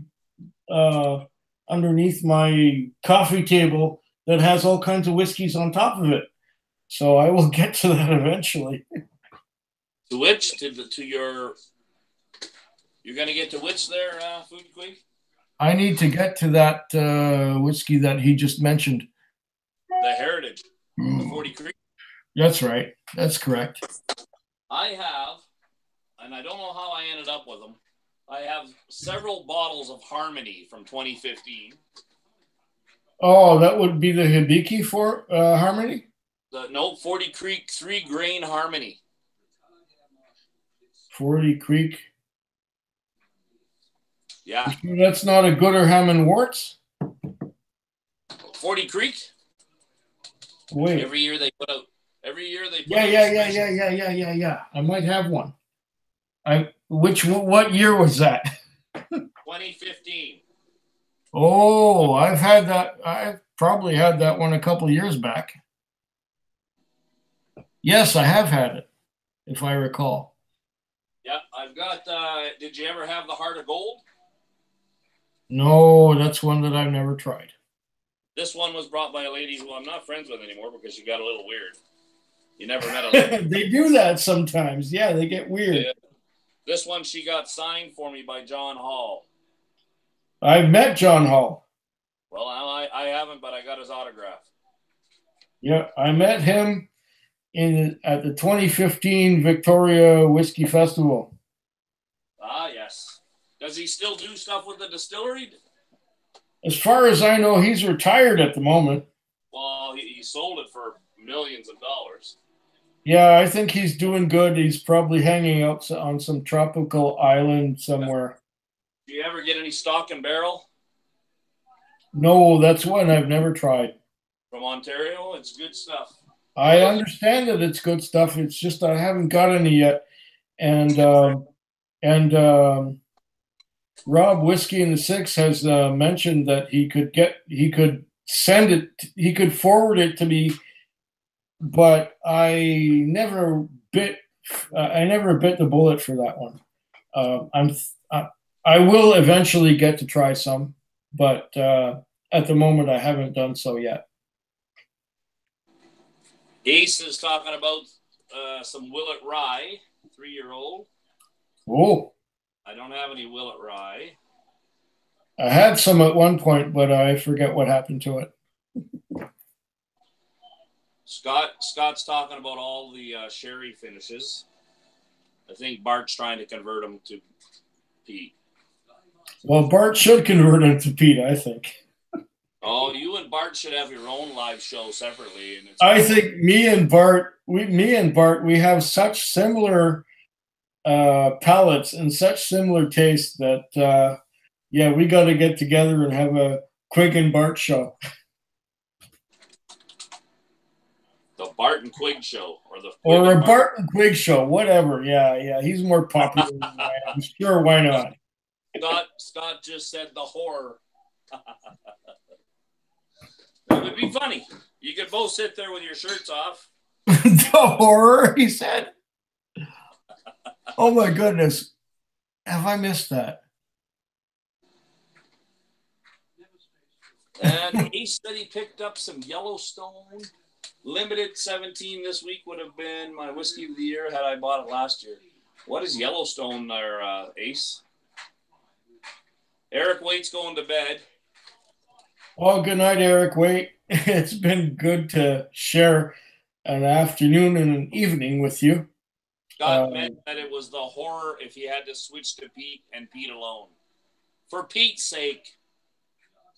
coffee table that has all kinds of whiskeys on top of it. So I will get to that eventually. To which? To your... You're going to get to which there, Food Quig? I need to get to that whiskey that he just mentioned. The Heritage. The 40 Creek. That's right. That's correct. I have, and I don't know how I ended up with them, I have several bottles of Harmony from 2015. Oh, that would be the Hibiki for Harmony? No, 40 Creek 3-grain Harmony. 40 Creek. Yeah. That's not a Gooder Hammond Worts? 40 Creek? Wait. Every year they put out. Yeah. I might have one. What year was that? 2015. Oh, I've had that. I probably had that one a couple years back. Yes, I have had it, if I recall. Yeah, I've got. Did you ever have the Heart of Gold? No, that's one that I've never tried. This one was brought by a lady who I'm not friends with anymore because she got a little weird. You never met a lady. They do that sometimes. Yeah, they get weird. Yeah. This one she got signed for me by John Hall. I've met John Hall. Well, I haven't, but I got his autograph. Yeah, I met him at the 2015 Victoria Whisky Festival. Ah, yes. Does he still do stuff with the distillery? As far as I know, he's retired at the moment. Well, he sold it for millions of dollars. Yeah, I think he's doing good. He's probably hanging out on some tropical island somewhere. Do you ever get any stock and barrel? No, that's one I've never tried. From Ontario? It's good stuff. I understand that it's good stuff. It's just I haven't got any yet. And Rob Whiskey in the Six has mentioned that he could send it, he could forward it to me, but I never bit the bullet for that one. I will eventually get to try some, but at the moment I haven't done so yet. Ace is talking about some Willet Rye, 3-year-old. Oh. I don't have any Willet Rye. I had some at one point, but I forget what happened to it. Scott's talking about all the sherry finishes. I think Bart's trying to convert them to peat. Well, Bart should convert them to peat, I think. Oh, you and Bart should have your own live show separately. And I think me and Bart, we have such similar palates and such similar tastes that we got to get together and have a Quig and Bart show. The Bart and Quig show, or a Bart and Quig show, whatever. Yeah, he's more popular than I am. Sure, why not? Scott just said the horror. It would be funny. You could both sit there with your shirts off. The horror, he said. Oh my goodness. Have I missed that? And he said he picked up some Yellowstone. Limited 17 this week would have been my whiskey of the year had I bought it last year. What is Yellowstone there, Ace? Eric Waite's going to bed. Well, good night, Eric Waite. It's been good to share an afternoon and an evening with you. Scott meant that it was the horror if he had to switch to peat and peat alone. For Pete's sake.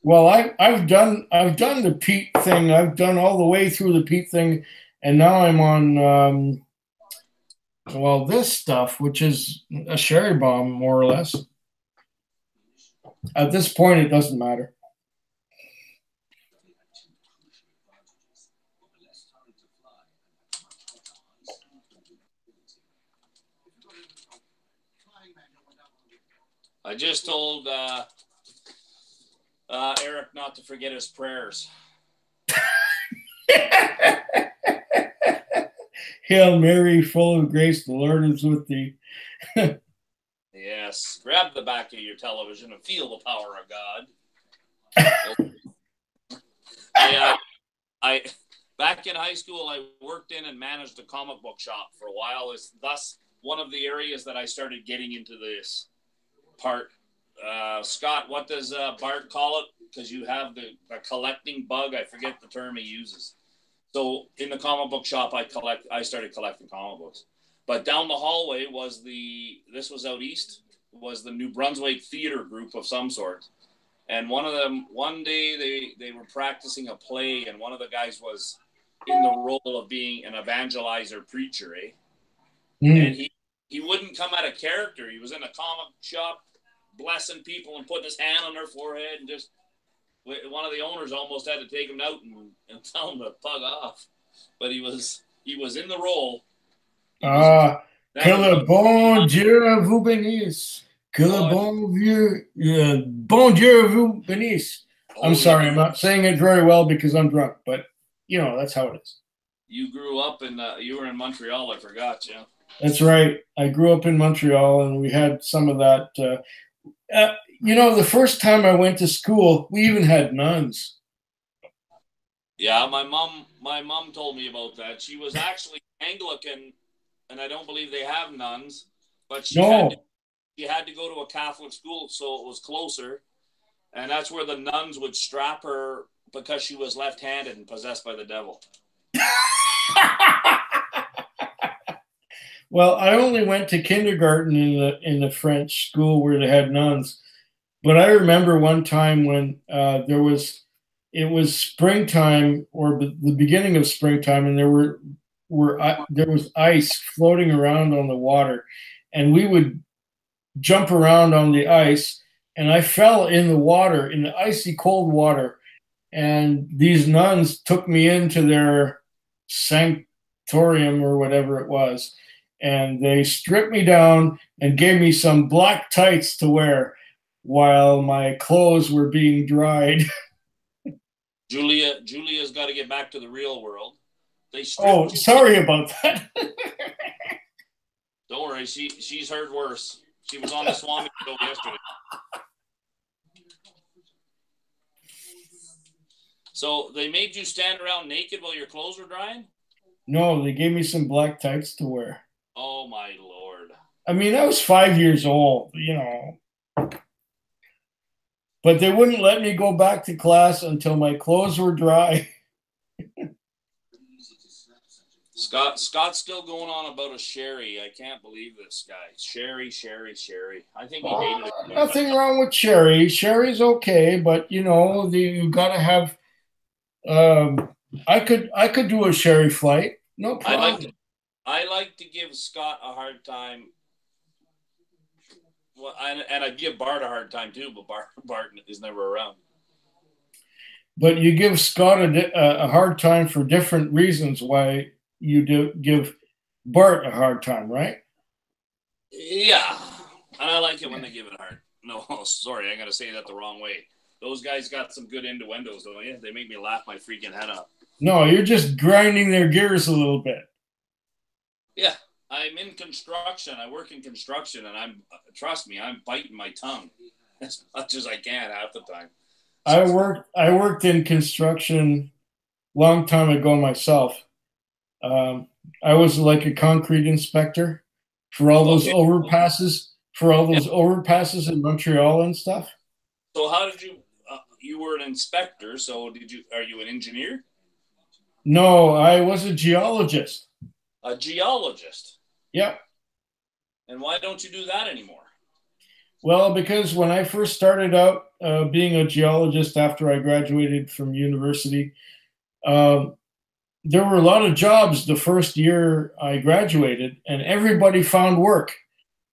Well, I've done the peat thing. I've done all the way through the peat thing, and now I'm on this stuff, which is a sherry bomb, more or less. At this point, it doesn't matter. I just told Eric not to forget his prayers. Hail Mary, full of grace, the Lord is with thee. Yes. Grab the back of your television and feel the power of God. I back in high school, I worked in and managed a comic book shop for a while. It's thus one of the areas that I started getting into this part. Scott, what does Bart call it? Because you have the collecting bug. I forget the term he uses. So in the comic book shop, I started collecting comic books. But down the hallway this was out east, was the New Brunswick theater group of some sort. And one of them, one day they were practicing a play, and one of the guys was in the role of being an evangelizer preacher, And he wouldn't come out of character. He was in a comic shop blessing people and putting his hand on their forehead, and just one of the owners almost had to take him out and tell him to bug off. But he was in the role. Que That was le about bon Dieu vous bénisse. Que le oh, bon Dieu vous bénisse. I'm oh yeah. sorry, I'm not saying it very well because I'm drunk, but you know, that's how it is. You grew up in you were in Montreal. I forgot. Yeah. That's right. I grew up in Montreal and we had some of that. You know, the first time I went to school, we even had nuns. Yeah, my mom told me about that. She was actually Anglican, and I don't believe they have nuns, but No, she had to go to a Catholic school, so it was closer, and that's where the nuns would strap her because she was left-handed and possessed by the devil. well, I only went to kindergarten in the French school where they had nuns, but I remember one time when it was springtime or the beginning of springtime, and there was ice floating around on the water, and we would jump around on the ice, and I fell in the water, in the icy cold water, and these nuns took me into their sanctorium or whatever it was, and they stripped me down and gave me some black tights to wear while my clothes were being dried. Julia's got to get back to the real world. They Oh, stripped you. sorry about that. Don't worry, she's heard worse. She was on the Swami show yesterday. So they made you stand around naked while your clothes were drying? No, they gave me some black tights to wear. Oh my Lord. I mean, I was 5 years old, you know. But they wouldn't let me go back to class until my clothes were dry. Scott's still going on about a sherry. I can't believe this guy. Sherry. I think he hated it. Nothing wrong with sherry. Sherry's okay, but you know, you gotta have. I could do a sherry flight, no problem. I like to give Scott a hard time. Well, and I give Bart a hard time too, but Bart is never around. But you give Scott a hard time for different reasons why you do give Bart a hard time, right? Yeah, and I like it when they give it hard. No, sorry, I got to say that the wrong way. Those guys got some good innuendos, don't you? They make me laugh my freaking head off. No, you're just grinding their gears a little bit. Yeah, I'm in construction. I work in construction, and trust me, I'm biting my tongue as much as I can half the time. I worked in construction long time ago myself. I was like a concrete inspector for all those overpasses, overpasses in Montreal and stuff. So how did you? You were an inspector, so are you an engineer? No, I was a geologist. A geologist. Yep. And why don't you do that anymore? Well, because when I first started out being a geologist after I graduated from university, there were a lot of jobs the first year I graduated, and everybody found work.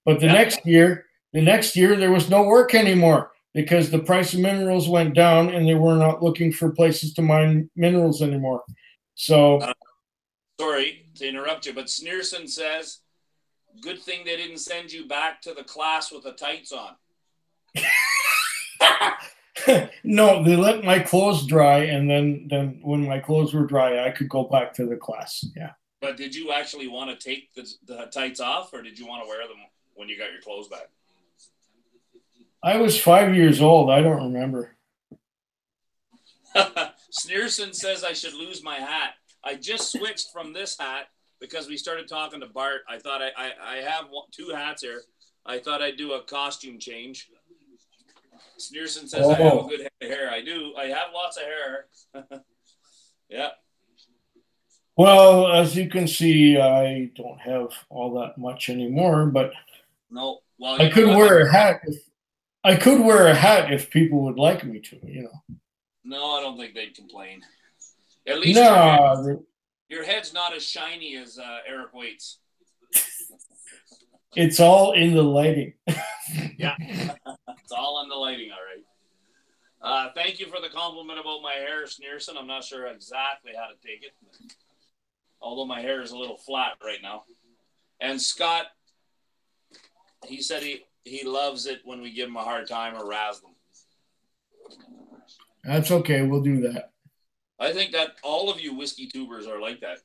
But the next year, there was no work anymore because the price of minerals went down, and they were not looking for places to mine minerals anymore. So, sorry to interrupt you, but Sneerson says, "Good thing they didn't send you back to the class with the tights on." No, they let my clothes dry, and then when my clothes were dry, I could go back to the class. Yeah. But did you actually want to take the tights off, or did you want to wear them when you got your clothes back? I was 5 years old. I don't remember. Sneerson says I should lose my hat. I just switched from this hat because we started talking to Bart. I thought I have two hats here. I thought I'd do a costume change. Sneerson says I have a good head of hair. I do. I have lots of hair. Yeah. Well, as you can see, I don't have all that much anymore, but no. Well, I could wear a hat. I could wear a hat if people would like me to, you know. No, I don't think they'd complain. At least your head's not as shiny as Eric Waite's. It's all in the lighting. Yeah, it's all in the lighting, all right. Thank you for the compliment about my hair, Sneerson. I'm not sure exactly how to take it, although my hair is a little flat right now. And Scott, he said he loves it when we give him a hard time or razz them. That's okay. We'll do that. I think that all of you whiskey tubers are like that.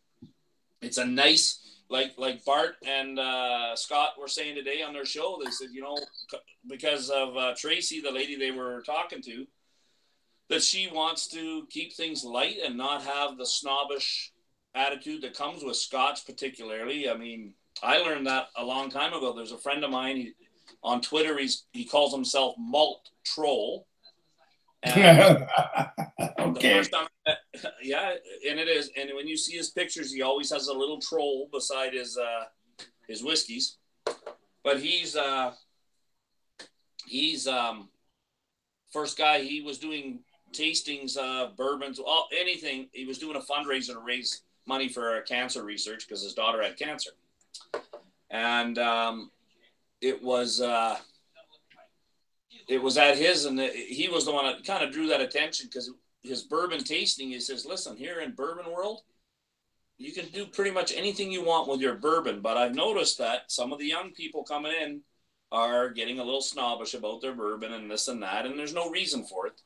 It's a nice, like Bart and Scott were saying today on their show. They said, because of Tracy, the lady they were talking to, that she wants to keep things light and not have the snobbish attitude that comes with Scotch particularly. I mean, I learned that a long time ago. There's a friend of mine on Twitter. He calls himself Malt Troll. And okay. The first time, yeah, and it is. And when you see his pictures, he always has a little troll beside his whiskeys. But he's first guy. He was doing tastings of bourbons, anything. He was doing a fundraiser to raise money for cancer research because his daughter had cancer, and it was at his, and he was the one that kind of drew that attention because his bourbon tasting, he says, listen, here in bourbon world, you can do pretty much anything you want with your bourbon. But I've noticed that some of the young people coming in are getting a little snobbish about their bourbon and this and that. And there's no reason for it.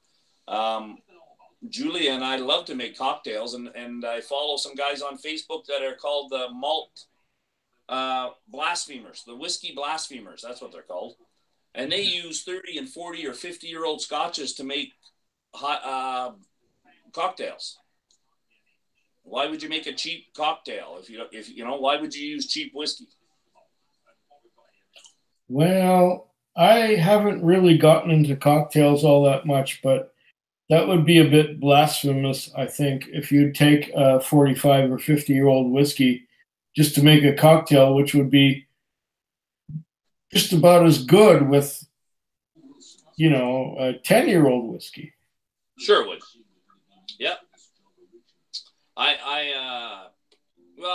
Julia and I love to make cocktails, and I follow some guys on Facebook that are called the malt blasphemers, the whiskey blasphemers. That's what they're called. And they use 30 and 40 or 50-year-old scotches to make hot cocktails. Why would you make a cheap cocktail if why would you use cheap whiskey? Well, I haven't really gotten into cocktails all that much, but that would be a bit blasphemous, I think, if you take a 45 or 50-year-old whiskey just to make a cocktail, which would be just about as good with, a 10-year-old whiskey. Sure would. Yep. Well,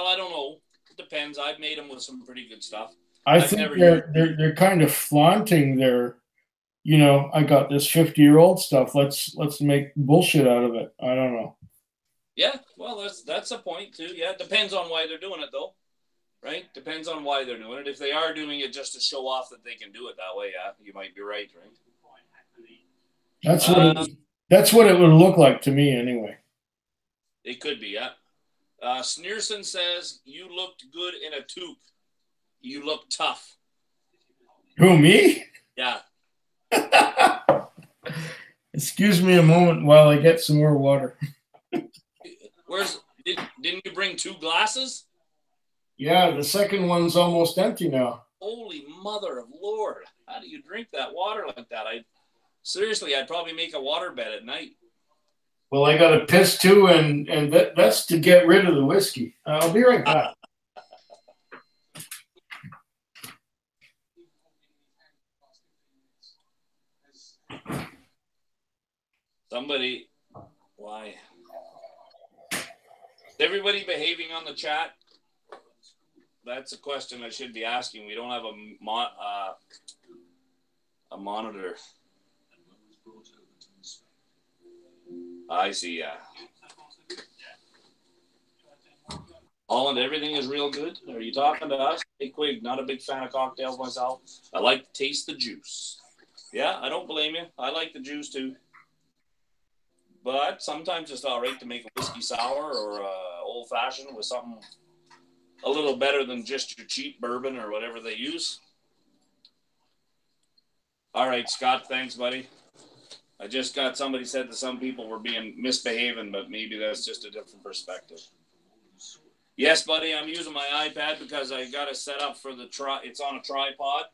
I don't know. It depends. I've made them with some pretty good stuff. I think they're kind of flaunting their, I got this 50-year-old stuff. Let's make bullshit out of it. I don't know. Yeah, well, that's a point too. Yeah, it depends on why they're doing it though. Right? Depends on why they're doing it. If they are doing it just to show off that they can do it that way, yeah, you might be right? That's what it would look like to me anyway. It could be, yeah. Sneerson says, you looked good in a toque. You look tough. Who, me? Yeah. Excuse me a moment while I get some more water. Didn't you bring 2 glasses? Yeah, the second one's almost empty now. Holy mother of Lord. How do you drink that water like that? I'd probably make a water bed at night. Well, I got to piss too, and that's to get rid of the whiskey. I'll be right back. Somebody, why? Is everybody behaving on the chat? That's a question I should be asking. We don't have a monitor. I see, yeah. Holland, everything is real good. Are you talking to us? Hey, Quig, not a big fan of cocktails myself. I like to taste the juice. Yeah, I don't blame you. I like the juice too. But sometimes it's all right to make a whiskey sour or old-fashioned with something a little better than just your cheap bourbon or whatever they use. All right, Scott, thanks, buddy. I just got somebody said that some people were being misbehaving, but maybe that's just a different perspective. Yes, buddy, I'm using my iPad because I got it set up for it's on a tripod,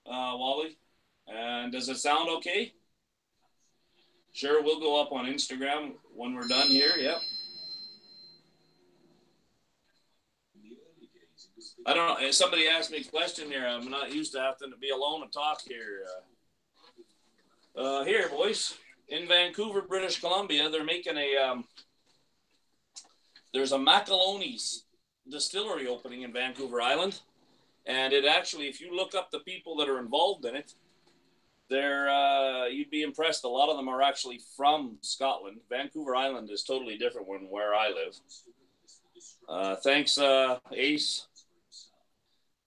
Wally. And does it sound okay? Sure, we'll go up on Instagram when we're done here. Yep. I don't know. Somebody asked me a question here. I'm not used to having to be alone and talk here. Here, boys, in Vancouver, British Columbia, they're making there's a Macaloni's distillery opening in Vancouver Island. And it actually, if you look up the people that are involved in it, you'd be impressed. A lot of them are actually from Scotland. Vancouver Island is totally different from where I live. Thanks, Ace.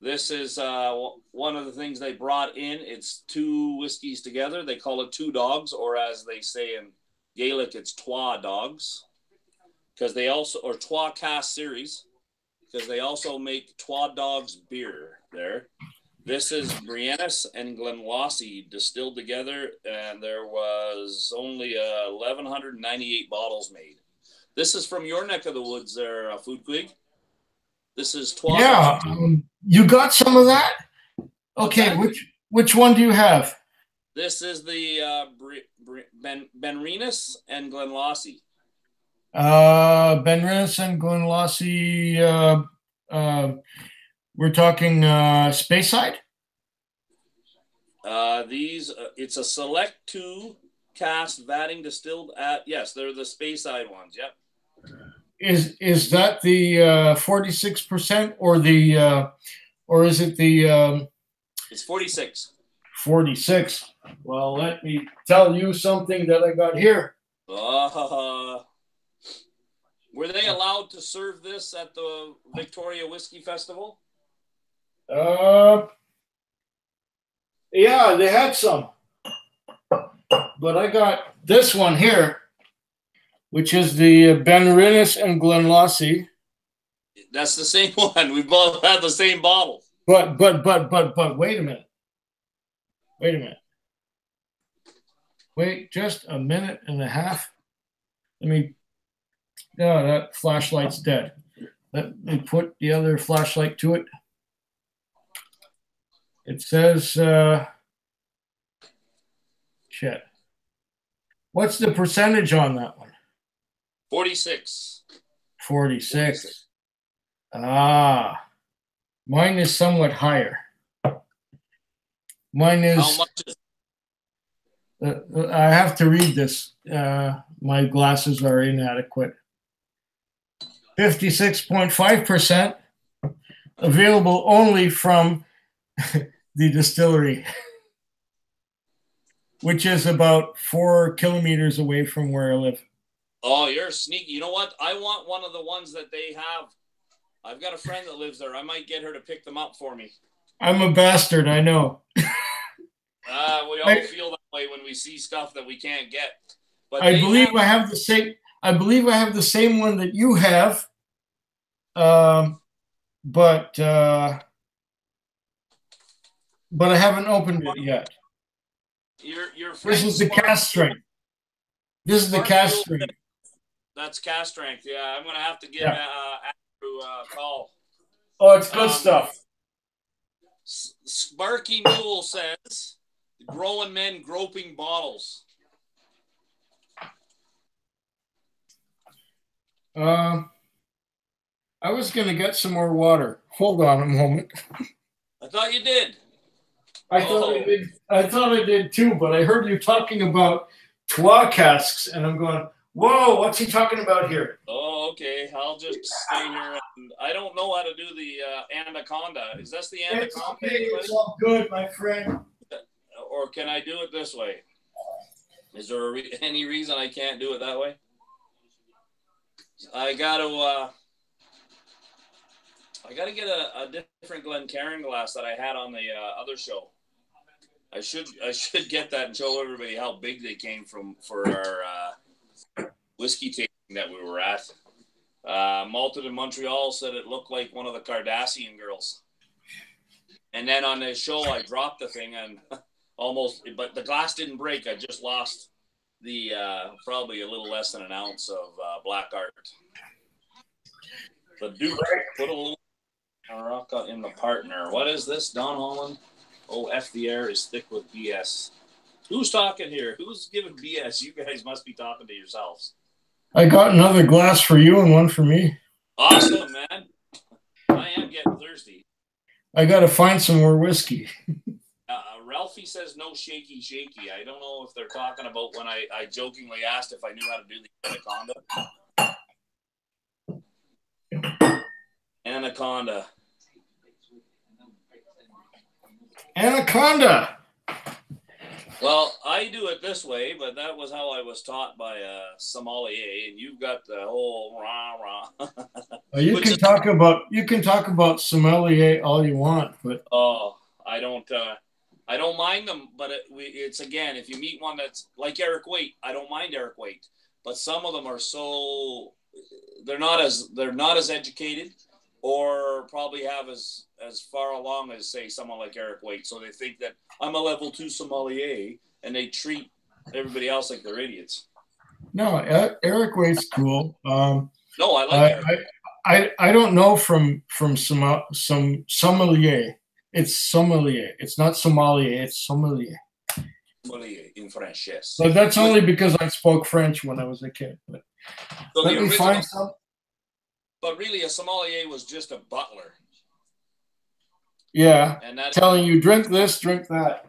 This is one of the things they brought in. It's two whiskeys together. They call it two dogs, or as they say in Gaelic, it's twa dogs, because they also, or twa cask series, because they also make twa dogs beer there. This is Briennis and Glenlossie distilled together, and there was only 1,198 bottles made. This is from your neck of the woods there, Food Quig. This is 12. Yeah, you got some of that? Okay, which one do you have? This is the Benrinus and Glenlossie. Benrinnis and Glenlossie, we're talking Speyside? It's a select 2 cask vatting distilled at, yes, they're the Speyside ones, yep. Is that the 46% or the or is it the it's 46. 46. Well, let me tell you something that I got here. Were they allowed to serve this at the Victoria Whiskey Festival? Yeah, they had some. But I got this one here, which is the Benrinnis and Glenlossie. That's the same one. We both had the same bottle. But wait a minute. Wait a minute. Wait just a minute and a half. Let me. No, that flashlight's dead. Let me put the other flashlight to it. It says, shit. What's the percentage on that one? 46. 46. Ah, mine is somewhat higher. Mine is. How much is I have to read this. My glasses are inadequate. 56.5% available only from the distillery, which is about 4 kilometers away from where I live. Oh, you're sneaky. You know what? I want one of the ones that they have. I've got a friend that lives there. I might get her to pick them up for me. I'm a bastard, I know. We all feel that way when we see stuff that we can't get. But I believe I have the same. I believe I have the same one that you have. But I haven't opened it yet. Your this is the cast strength. This is the cast strength. That's cast strength. Yeah, I'm gonna have to give Andrew a call. Oh, it's good stuff. Sparky Mule says, "Growing men groping bottles." I was going to get some more water. Hold on a moment. I thought you did. I thought I did too, but I heard you talking about twa casks, and I'm going, whoa, what's he talking about here? Oh, okay. I'll just stay here. And I don't know how to do the anaconda. Is this the anaconda? It's all good, my friend. Or can I do it this way? Is there any reason I can't do it that way? I got to get a different Glencairn glass that I had on the other show. I should get that and show everybody how big they came from for our whiskey tasting that we were at. Malted in Montreal said it looked like one of the Kardashian girls. And then on the show, I dropped the thing and but the glass didn't break. I just lost the probably a little less than an ounce of black art. But Duke put a little Morocco in the partner. What is this, Don Holland? Oh, F the air is thick with BS. Who's talking here? Who's giving BS? You guys must be talking to yourselves. I got another glass for you and one for me. Awesome, man. I am getting thirsty. I got to find some more whiskey. Ralphie says no shaky. I don't know if they're talking about when I jokingly asked if I knew how to do the anaconda. Well, I do it this way, but that was how I was taught by a sommelier, and you've got the whole rah rah. You can talk about sommelier all you want, but oh, I don't mind them, but it's again, if you meet one that's like Eric Waite, I don't mind Eric Waite, but some of them are so they're not as educated, or probably have as far along as say someone like Eric Waite, so they think that I'm a level 2 sommelier, and they treat everybody else like they're idiots. no, Eric Waite's cool. No, I like Eric. I don't know from some sommelier. It's sommelier. It's not sommelier. It's sommelier. Sommelier in French, yes. But that's only because I spoke French when I was a kid. But so let me find some. But really, a sommelier was just a butler. Yeah, and telling you drink this, drink that.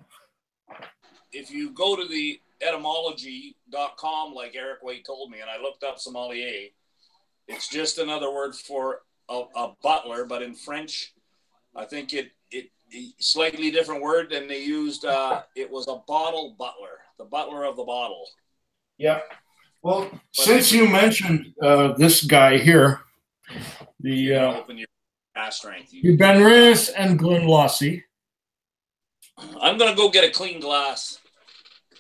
If you go to the etymology.com, like Eric Waite told me, and I looked up sommelier, it's just another word for a butler, but in French, I think it slightly different word than they used. It was a bottle butler, the butler of the bottle. Yeah. Well, since you mentioned this guy here, the open your gas strength. Benris and Glenlossie. I'm gonna go get a clean glass.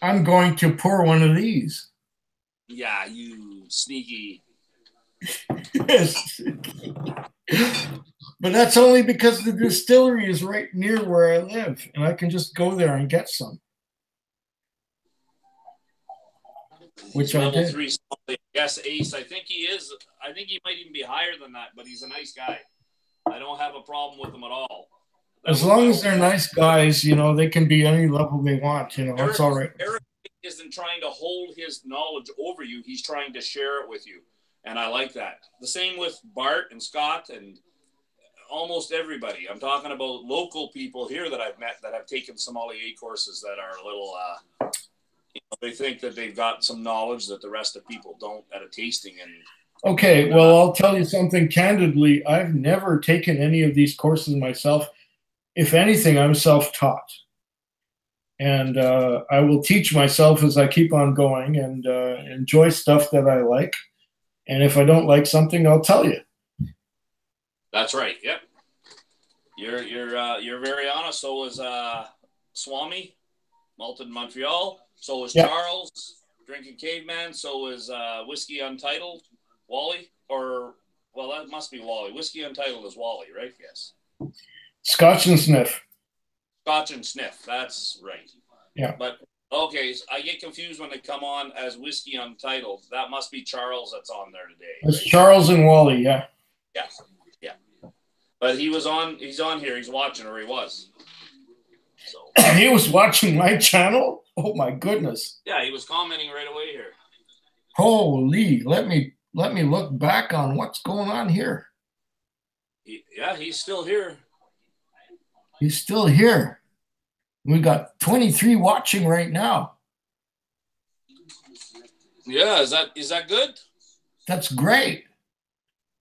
I'm going to pour one of these. Yeah, you sneaky. Yes. But that's only because the distillery is right near where I live, and I can just go there and get some. Which I did. 3, yes, ace. I think he is. I think he might even be higher than that, but he's a nice guy. I don't have a problem with him at all. As long as they're nice guys, they can be any level they want. It's all right. Eric isn't trying to hold his knowledge over you. He's trying to share it with you. And I like that. The same with Bart and Scott and almost everybody. I'm talking about local people here that I've met that have taken sommelier courses that are a little, they think that they've got some knowledge that the rest of people don't at a tasting. And okay, well, I'll tell you something candidly. I've never taken any of these courses myself. If anything, I'm self-taught. And I will teach myself as I keep on going and enjoy stuff that I like. And if I don't like something, I'll tell you. That's right. Yep. You're very honest. So is Swami, malted Montreal. So is Charles, drinking caveman. So is Whiskey Untitled, Wally. That must be Wally. Whiskey Untitled is Wally, right? Yes. Scotch and Sniff. Scotch and Sniff. That's right. Yeah. But okay, so I get confused when they come on as Whiskey Untitled. That must be Charles that's on there today. It's right? Charles and Wally, yeah. Yeah. Yeah. But he's on here. He's watching, or he was. So. He was watching my channel? Oh my goodness. Yeah, he was commenting right away here. Holy, let me look back on what's going on here. He's still here. He's still here. We got 23 watching right now. Yeah, is that good? That's great.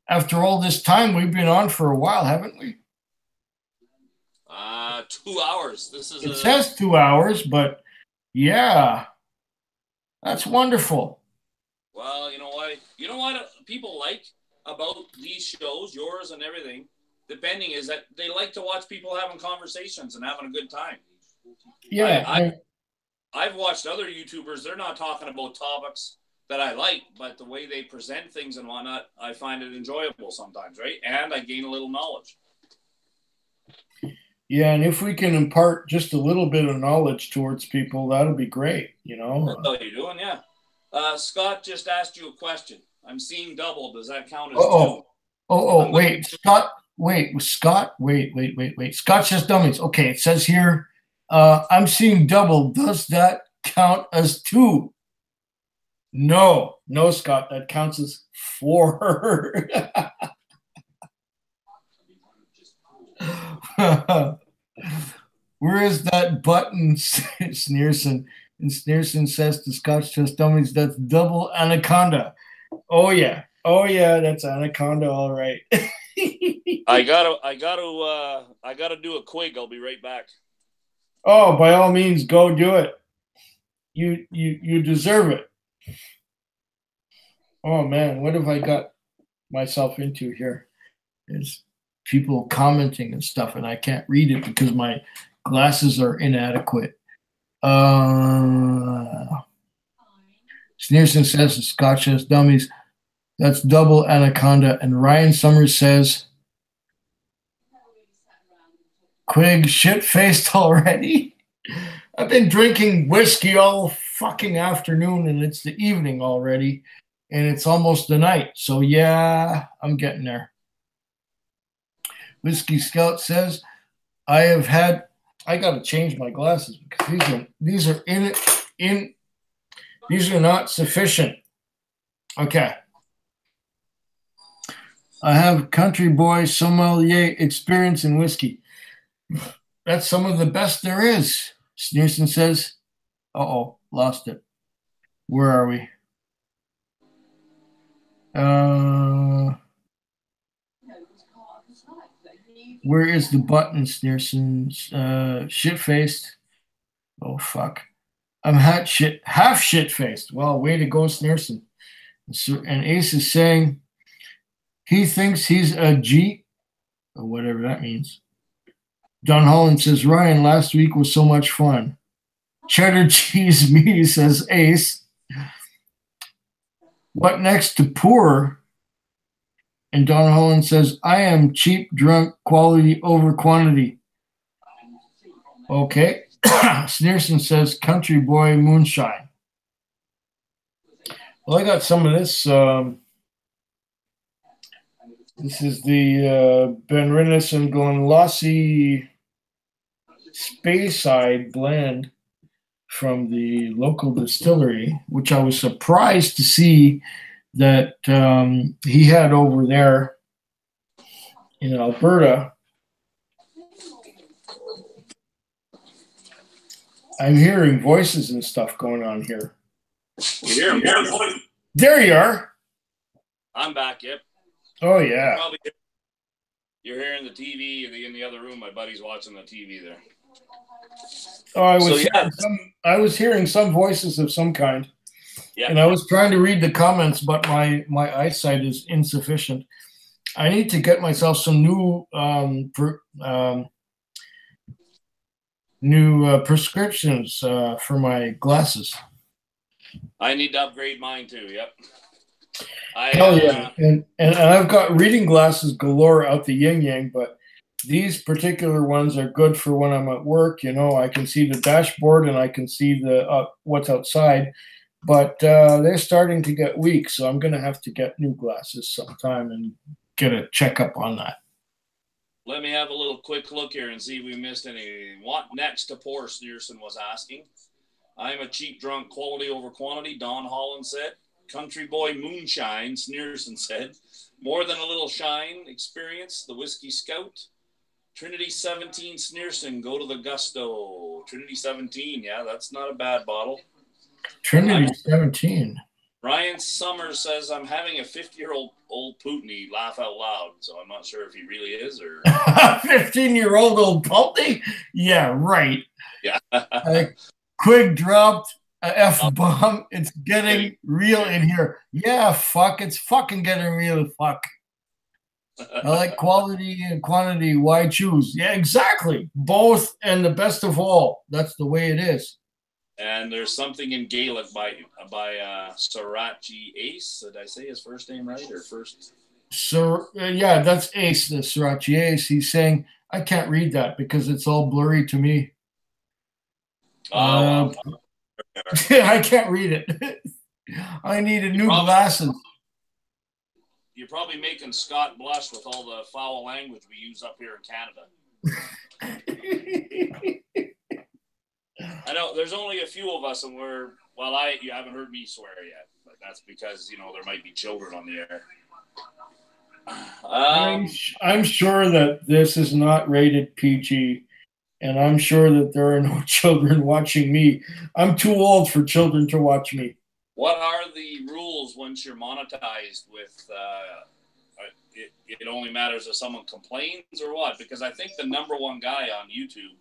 After all this time, we've been on for a while, haven't we? 2 hours. It says 2 hours, but yeah, that's wonderful. Well, you know what? You know what people like about these shows, yours and everything, depending, is that they like to watch people having conversations and having a good time. Yeah. I've watched other YouTubers. They're not talking about topics that I like, but the way they present things and whatnot, I find it enjoyable sometimes, right? And I gain a little knowledge. Yeah, and if we can impart just a little bit of knowledge towards people, that'll be great, That's all you're doing, yeah. Scott just asked you a question. I'm seeing double. Does that count as two? Wait, Scott. Wait, Scott. Wait. Scott says dummies. Okay, it says here, I'm seeing double. Does that count as 2? No, Scott. That counts as 4. Where is that button, Sneerson? And Sneerson says to Scotch Just Dummies, that's double anaconda. Oh yeah, that's anaconda, all right. I gotta do a quig. I'll be right back. Oh, by all means, go do it. You deserve it. Oh man, what have I got myself into here? There's people commenting and stuff, and I can't read it because my glasses are inadequate. Sneerson says the Scotch has dummies. That's double anaconda. And Ryan Summers says, Quig shit-faced already? I've been drinking whiskey all fucking afternoon, and it's the evening already, and it's almost the night. So yeah, I'm getting there. Whiskey Scout says, I gotta change my glasses because these are not sufficient. Okay. I have country boy sommelier experience in whiskey. That's some of the best there is. Sneerson says, uh-oh, lost it. Where are we? Where is the button, Sneerson? Shit-faced. Oh, fuck. I'm half shit-faced. Well, way to go, Sneerson. And Ace is saying he thinks he's a G, or whatever that means. Don Holland says, Ryan, last week was so much fun. Cheddar cheese me, says Ace. What next to poor? And Don Holland says, I am cheap, drunk, quality over quantity. Okay. Sneerson says, country boy moonshine. Well, I got some of this. This is the Ben Rinnes and Glenlossie Speyside blend from the local distillery, which I was surprised to see that he had over there in Alberta. I'm hearing voices and stuff going on here. There you are. I'm back, yep. Oh, yeah. You're hearing the TV in the other room. My buddy's watching the TV there. Oh, I was hearing some voices of some kind. Yeah. And I was trying to read the comments, but my eyesight is insufficient. I need to get myself some new prescriptions for my glasses. I need to upgrade mine too. Yep. Hell yeah. And I've got reading glasses galore out the yin yang, but these particular ones are good for when I'm at work. You know, I can see the dashboard and I can see the what's outside, but they're starting to get weak, so I'm going to have to get new glasses sometime and get a checkup on that. Let me have a little quick look here and see if we missed anything. What next to pour, Sneerson was asking. I'm a cheap drunk, quality over quantity, Don Holland said. Country boy moonshine, Sneerson said. More than a little shine experience, the Whiskey Scout. Trinity 17, Sneerson, go to the gusto. Trinity 17, yeah, that's not a bad bottle. Trinity 17. Ryan Summers says, I'm having a 50-year-old Putney laugh out loud, so I'm not sure if he really is or... 15-year-old old Putney? Yeah, right. Yeah. Quig dropped a F-bomb. It's getting real in here. Yeah, fuck. It's fucking getting real, fuck. I like quality and quantity. Why choose? Yeah, exactly. Both and the best of all. That's the way it is. And there's something in Gaelic by Srirachi Ace. Did I say his first name right or first? Yeah, that's Ace, the Srirachi Ace. He's saying, I can't read that because it's all blurry to me. I can't read it. I needed new glasses. You're probably making Scott blush with all the foul language we use up here in Canada. I know there's only a few of us, and you haven't heard me swear yet, but that's because there might be children on the air. I'm sure that this is not rated PG, and I'm sure that there are no children watching me. I'm too old for children to watch me. What are the rules once you're monetized with it only matters if someone complains or what? Because I think the number one guy on YouTube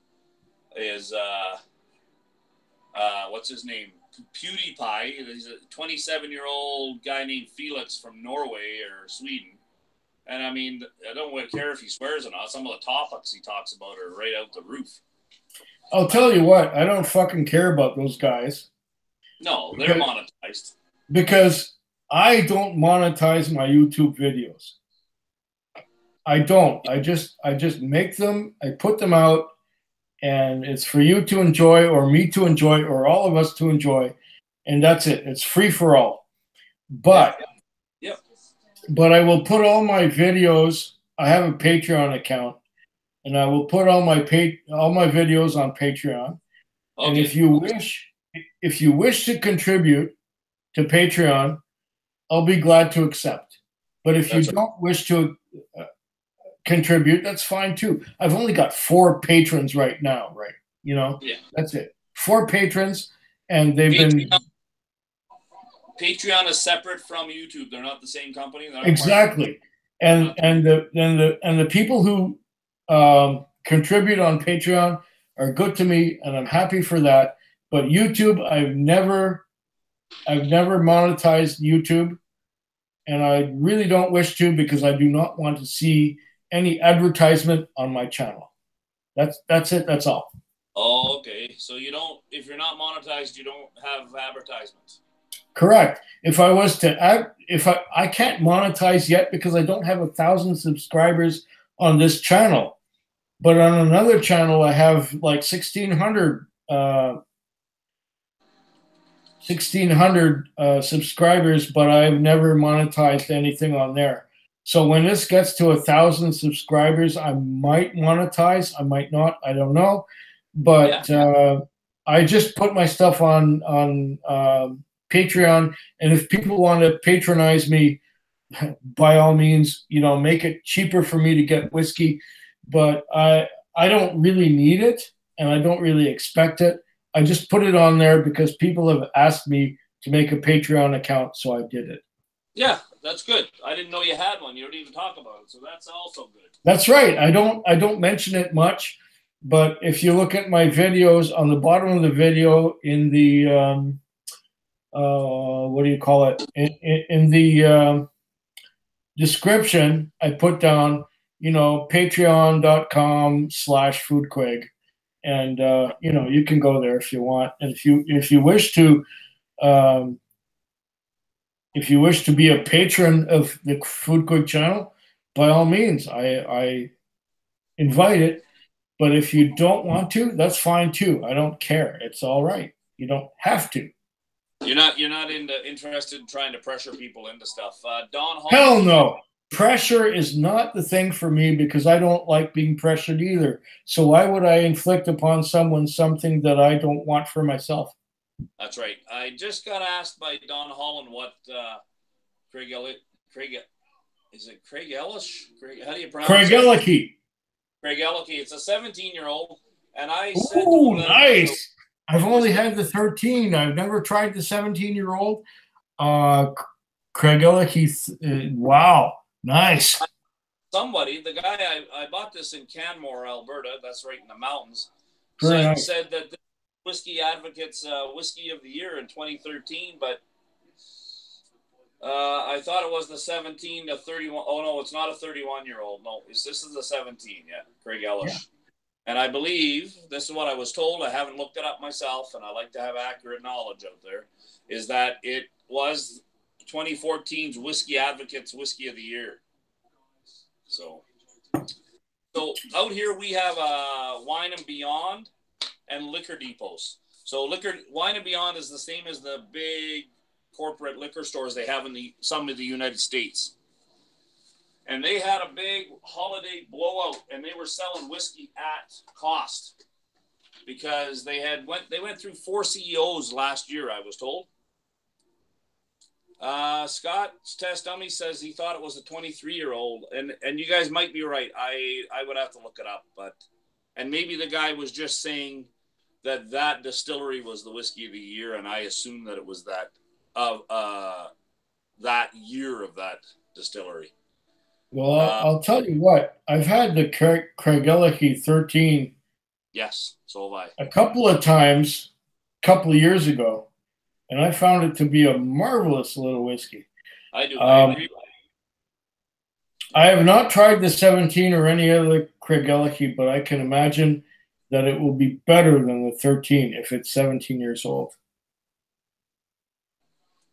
is what's his name? PewDiePie. He's a 27-year-old guy named Felix from Norway or Sweden. And I mean, I don't care if he swears or not. Some of the topics he talks about are right out the roof. I'll tell you what, I don't fucking care about those guys. No, they're monetized. Because I don't monetize my YouTube videos. I don't. I just make them, I put them out, and it's for you to enjoy or me to enjoy or all of us to enjoy. And that's it. It's free for all. But yep. But I will put all my videos, I have a Patreon account, and I will put all my videos on Patreon. Okay. And if you wish to contribute to Patreon, I'll be glad to accept. But if you don't wish to contribute, that's fine too. I've only got 4 patrons right now, right? You know, that's it. 4 patrons, and they've been. Patreon is separate from YouTube. They're not the same company. Exactly, and the people who contribute on Patreon are good to me, and I'm happy for that. But YouTube, I've never monetized YouTube, and I really don't wish to because I do not want to see any advertisement on my channel. That's it. That's all. Oh, okay. So you don't, if you're not monetized, you don't have advertisements. Correct. If I was to I can't monetize yet because I don't have 1,000 subscribers on this channel, but on another channel I have like 1,600 subscribers, but I've never monetized anything on there. So when this gets to 1,000 subscribers, I might monetize. I might not. I don't know. But I just put my stuff on Patreon, and if people want to patronize me, by all means, you know, make it cheaper for me to get whiskey. But I don't really need it, and I don't really expect it. I just put it on there because people have asked me to make a Patreon account, so I did it. Yeah, that's good. I didn't know you had one. You don't even talk about it, so that's also good. That's right. I don't mention it much, but if you look at my videos, on the bottom of the video in the what do you call it? In the description, I put down, you know, patreon.com/foodquig. And, you know, you can go there if you want. And if you wish to be a patron of the Food Quick channel, by all means, I invite it. But if you don't want to, that's fine too. I don't care. It's all right. You don't have to. You're not interested in trying to pressure people into stuff. Don Hall. Hell no. Pressure is not the thing for me because I don't like being pressured either. So why would I inflict upon someone something that I don't want for myself? That's right. I just got asked by Don Holland what Craig Elliott. Is it Craig Ellis? How do you pronounce Craig Elliott. Craig Elliott. It's a 17-year-old, and I said, "Oh, nice." I've only had the 13. I've never tried the 17-year-old. Craig Elliott. Wow. Nice. Somebody, the guy I bought this in Canmore, Alberta. That's right in the mountains. Said that the Whiskey Advocates Whiskey of the Year in 2013, but I thought it was the 17 to 31. Oh no, it's not a 31-year-old. No, this is the 17. Yeah, Craig Ellis. Yeah. And I believe this is what I was told. I haven't looked it up myself, and I like to have accurate knowledge out there. Is that it was 2014's Whiskey Advocates Whiskey of the Year. So out here we have Wine and Beyond and Liquor Depots. So Wine and Beyond is the same as the big corporate liquor stores they have in some of the United States. And they had a big holiday blowout, and they were selling whiskey at cost because they went through 4 CEOs last year, I was told. Scott's test dummy says he thought it was a 23-year-old, and you guys might be right. I would have to look it up, and maybe the guy was just saying that distillery was the whiskey of the year, and I assume that it was that year of that distillery. Well, I'll tell you what. I've had the Craig Elliott 13. Yes, so have I. A couple of times, couple of years ago, and I found it to be a marvelous little whiskey. I do. I agree. I have not tried the 17 or any other Craigellachie, but I can imagine that it will be better than the 13 if it's 17 years old.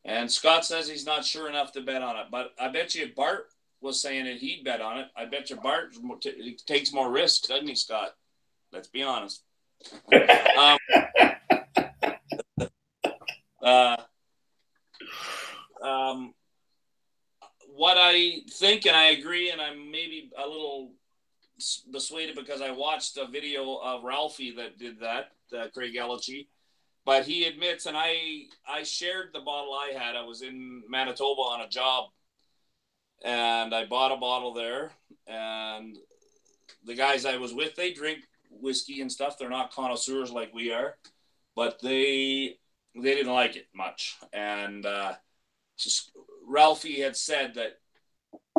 And Scott says he's not sure enough to bet on it, but I bet you Bart was saying that he'd bet on it. I bet you Bart takes more risks, doesn't he, Scott? Let's be honest. What I think, and I agree, and I'm maybe a little persuaded because I watched a video of Ralphie that did that, Craigellachie, but he admits, and I shared the bottle I had. I was in Manitoba on a job, and I bought a bottle there, and the guys I was with, they drink whiskey and stuff. They're not connoisseurs like we are, but they didn't like it much. And Ralphie had said that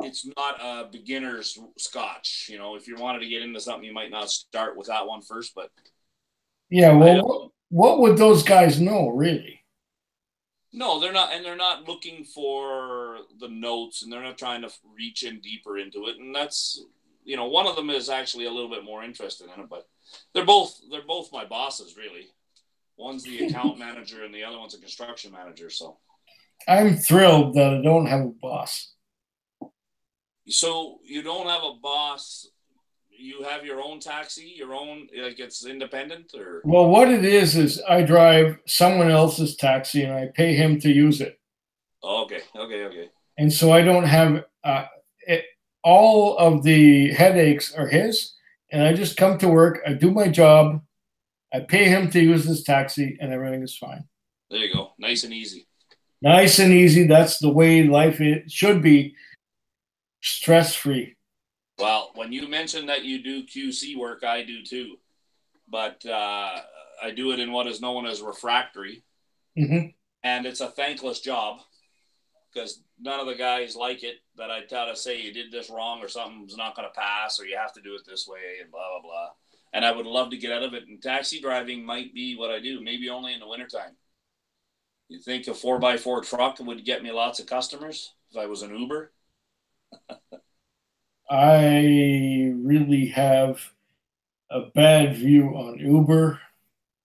it's not a beginner's scotch. You know, if you wanted to get into something, you might not start with that one first. But yeah, well, what would those guys know, really? No, they're not, and they're not looking for the notes, and they're not trying to reach in deeper into it. And that's, you know, one of them is actually a little bit more interested in it, but they're both my bosses, really. One's the account manager, and the other one's a construction manager. So I'm thrilled that I don't have a boss. So you don't have a boss. You have your own taxi, your own, like it's independent, or? Well, what it is I drive someone else's taxi and I pay him to use it. Oh, okay. And so I don't have all of the headaches are his, and I just come to work, I do my job, I pay him to use his taxi, and everything is fine. There you go. Nice and easy. Nice and easy. That's the way life should be. Stress-free. Well, when you mentioned that you do QC work, I do too. But I do it in what is known as refractory. Mm-hmm. And it's a thankless job because none of the guys like it that I try to say you did this wrong or something's not going to pass or you have to do it this way and blah, blah, blah. And I would love to get out of it. And taxi driving might be what I do, maybe only in the wintertime. You think a 4x4 truck would get me lots of customers if I was an Uber? I really have a bad view on Uber.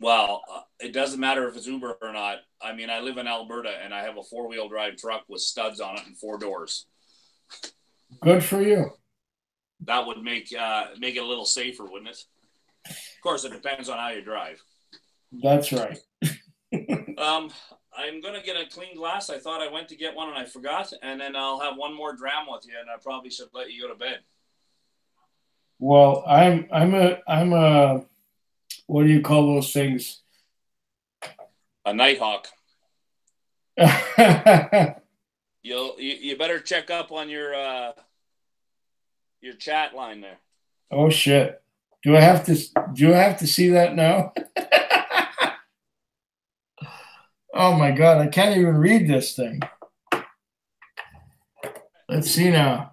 Well, it doesn't matter if it's Uber or not. I mean, I live in Alberta and I have a 4-wheel drive truck with studs on it and 4 doors. Good for you. That would make it a little safer, wouldn't it? Of course, it depends on how you drive. That's right. I'm going to get a clean glass. I thought I went to get one and I forgot. And then I'll have one more dram with you and I probably should let you go to bed. Well, I'm a what do you call those things? A night hawk. You better check up on your chat line there. Oh shit. Do I have to see that now? Oh my God, I can't even read this thing. Let's see now.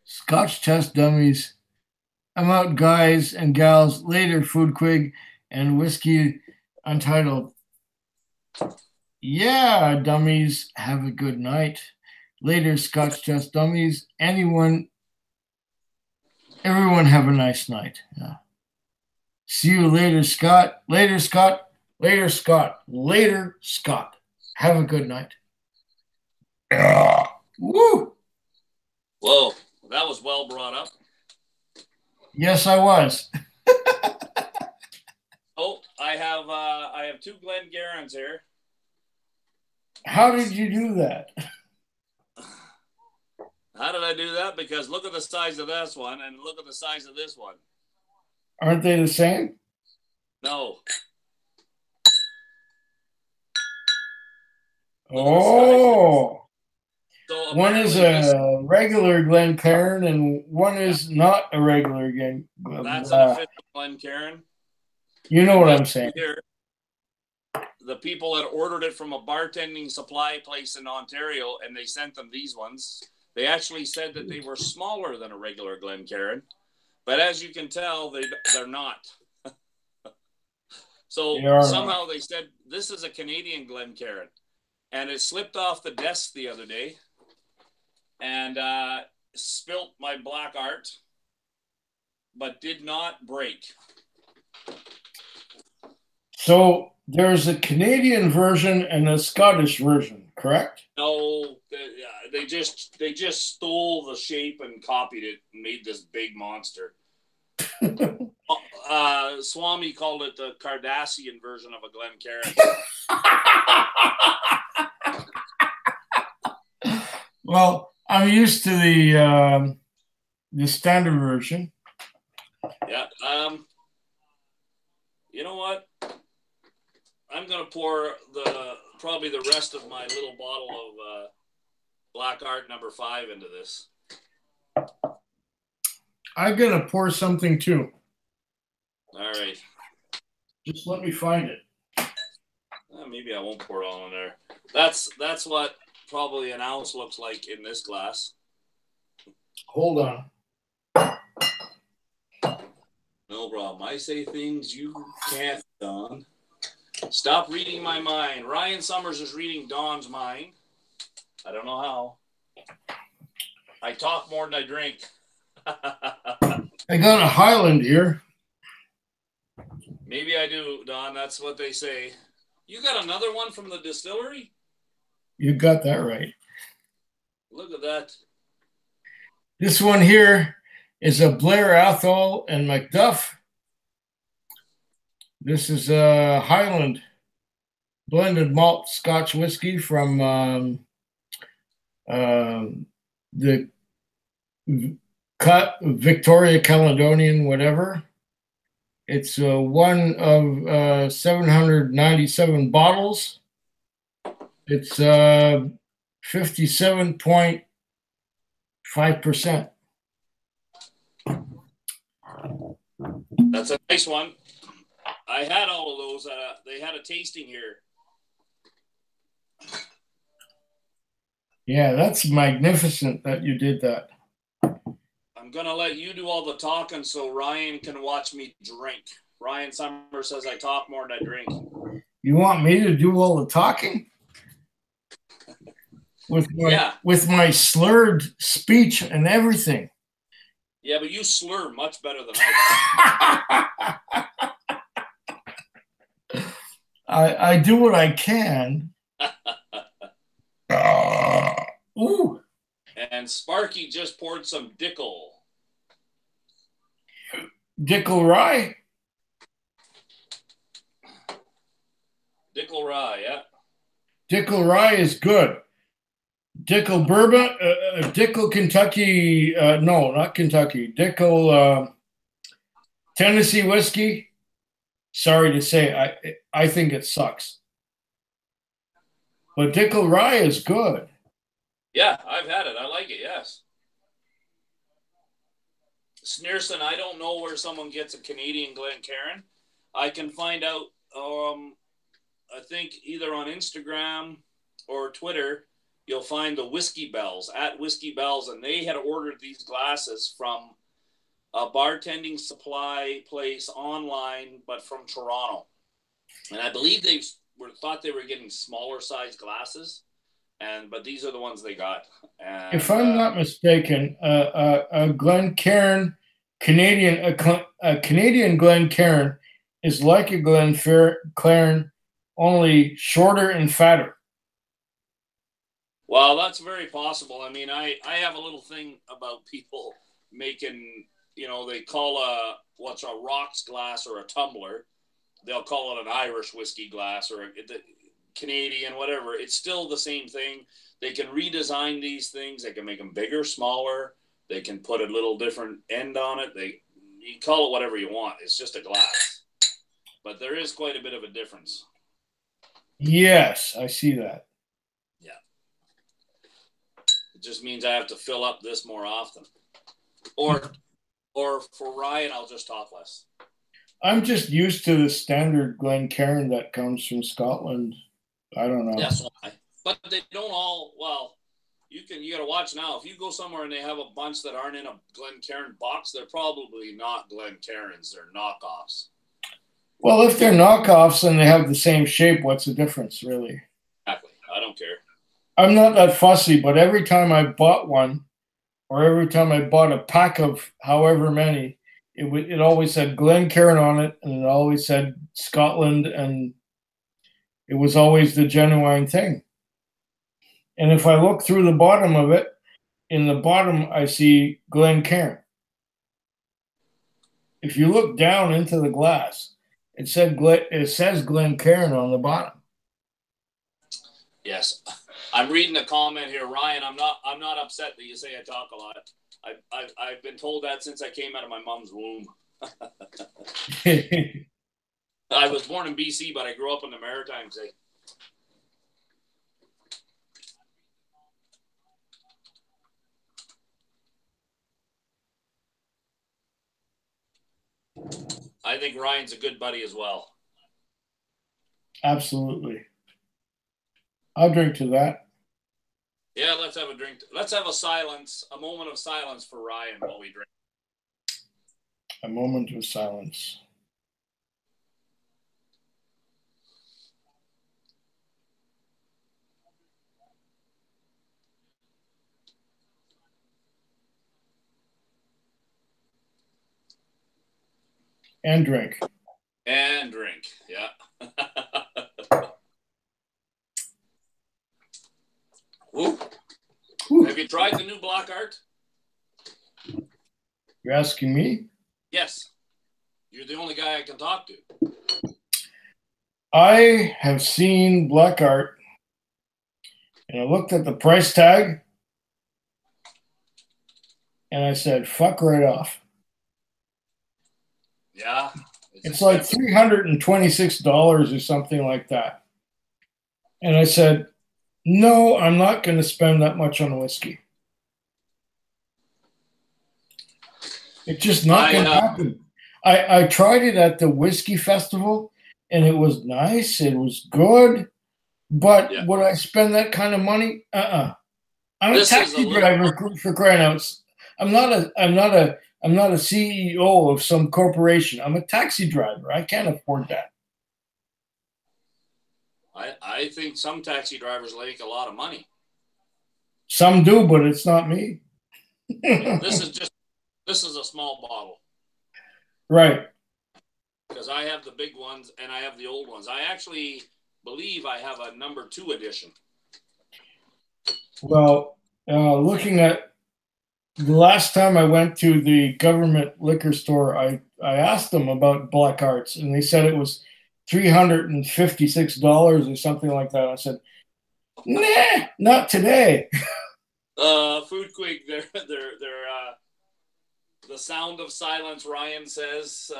Scotch test dummies. I'm out, guys and gals. Later, Food Quig and Whiskey Untitled. Yeah, dummies. Have a good night. Later, Scotch test dummies. Everyone have a nice night. Yeah. See you later, Scott. Later, Scott. Later, Scott. Later, Scott. Have a good night. Woo! Whoa, that was well brought up. Yes, I was. Oh, I have 2 Glengarrans here. How did you do that? How did I do that? Because look at the size of this one and look at the size of this one. Aren't they the same? No. Oh. So one is a regular Glencairn and one is not a regular Glencairn. That's an official Glencairn. You know what I'm saying. Here, the people that ordered it from a bartending supply place in Ontario, and they sent them these ones. They actually said that they were smaller than a regular Glencairn, but as you can tell, they're not. So somehow they said this is a Canadian Glencairn, and it slipped off the desk the other day and spilt my black art, but did not break. So there's a Canadian version and a Scottish version, correct? No, they just stole the shape and copied it and made this big monster. Swami called it the Cardassian version of a Glencairn. Well, I'm used to the standard version. Yeah. You know what? I'm gonna pour probably the rest of my little bottle of Black Art number 5 into this. I'm gonna pour something too. All right. Just let me find it. Maybe I won't pour it all in there. That's what probably an ounce looks like in this glass. Hold on. No problem. I say things you can't, Don. Stop reading my mind. Ryan Summers is reading Don's mind. I don't know how. I talk more than I drink. I got a Highland here. Maybe I do, Don. That's what they say. You got another one from the distillery? You got that right. Look at that. This one here is a Blair Athol and Macduff. This is a Highland blended malt Scotch whiskey from the Victoria Caledonian, whatever. It's one of 797 bottles. It's 57.5%. That's a nice one. I had all of those. They had a tasting here. Yeah, that's magnificent that you did that. I'm going to let you do all the talking so Ryan can watch me drink. Ryan Summers says I talk more than I drink. You want me to do all the talking? With my slurred speech and everything. Yeah, but you slur much better than I do. I do what I can. Ooh. And Sparky just poured some Dickel. Dickel rye? Dickel rye, yeah. Dickel rye is good. Dickel bourbon, Dickel Kentucky, no, not Kentucky. Dickel Tennessee whiskey. Sorry to say, I think it sucks. But Dickel rye is good. Yeah, I've had it. I like it, yes. Sneerson, I don't know where someone gets a Canadian Glencairn. I can find out, I think either on Instagram or Twitter, you'll find the Whiskey Bells, at Whiskey Bells, and they had ordered these glasses from a bartending supply place online, but from Toronto. And I believe they thought they were getting smaller size glasses, but these are the ones they got. And, if I'm not mistaken, a Glencairn Canadian Glencairn is like a Glencairn, only shorter and fatter. Well, that's very possible. I mean, I have a little thing about people making, they call what's a rocks glass or a tumbler. They'll call it an Irish whiskey glass or a Canadian, whatever. It's still the same thing. They can redesign these things. They can make them bigger, smaller. They can put a little different end on it. You call it whatever you want. It's just a glass. But there is quite a bit of a difference. Yes, I see that. Yeah. It just means I have to fill up this more often. Or for Ryan, I'll just talk less. I'm just used to the standard Glencairn that comes from Scotland. I don't know. That's why. But they don't all, well, you got to watch now. If you go somewhere and they have a bunch that aren't in a Glencairn box, they're probably not Glencairns. They're knockoffs. Well, if they're knockoffs and they have the same shape, what's the difference, really? Exactly. I don't care. I'm not that fussy, but every time I bought one, or every time I bought a pack of however many, it always said Glencairn on it, and it always said Scotland, and it was always the genuine thing. And if I look through the bottom of it, in the bottom I see Glencairn. If you look down into the glass, it says Glencairn on the bottom. Yes, I'm reading a comment here, Ryan. I'm not upset that you say I talk a lot. I've been told that since I came out of my mom's womb. I was born in BC, but I grew up in the Maritimes. I think Ryan's a good buddy as well. Absolutely. I'll drink to that. Yeah, let's have a drink. Let's have a moment of silence for Ryan while we drink. A moment of silence. And drink. And drink, yeah. Ooh. Ooh. Have you tried the new Black Art? You're asking me? Yes. You're the only guy I can talk to. I have seen Black Art, and I looked at the price tag, and I said, fuck right off. Yeah. It's like $326 or something like that. And I said, no, I'm not going to spend that much on whiskey. It's just not going to happen. I tried it at the whiskey festival, and it was nice. It was good. But would I spend that kind of money? I'm a taxi driver for crying out. I'm not a CEO of some corporation. I'm a taxi driver. I can't afford that. I think some taxi drivers make a lot of money. Some do, but it's not me. This is a small bottle. Right. Because I have the big ones and I have the old ones. I actually believe I have a number 2 edition. Well, looking at the last time I went to the government liquor store, I asked them about Black Arts, and they said it was $356 or something like that. I said, nah, not today. Food Quake, they're the sound of silence, Ryan says.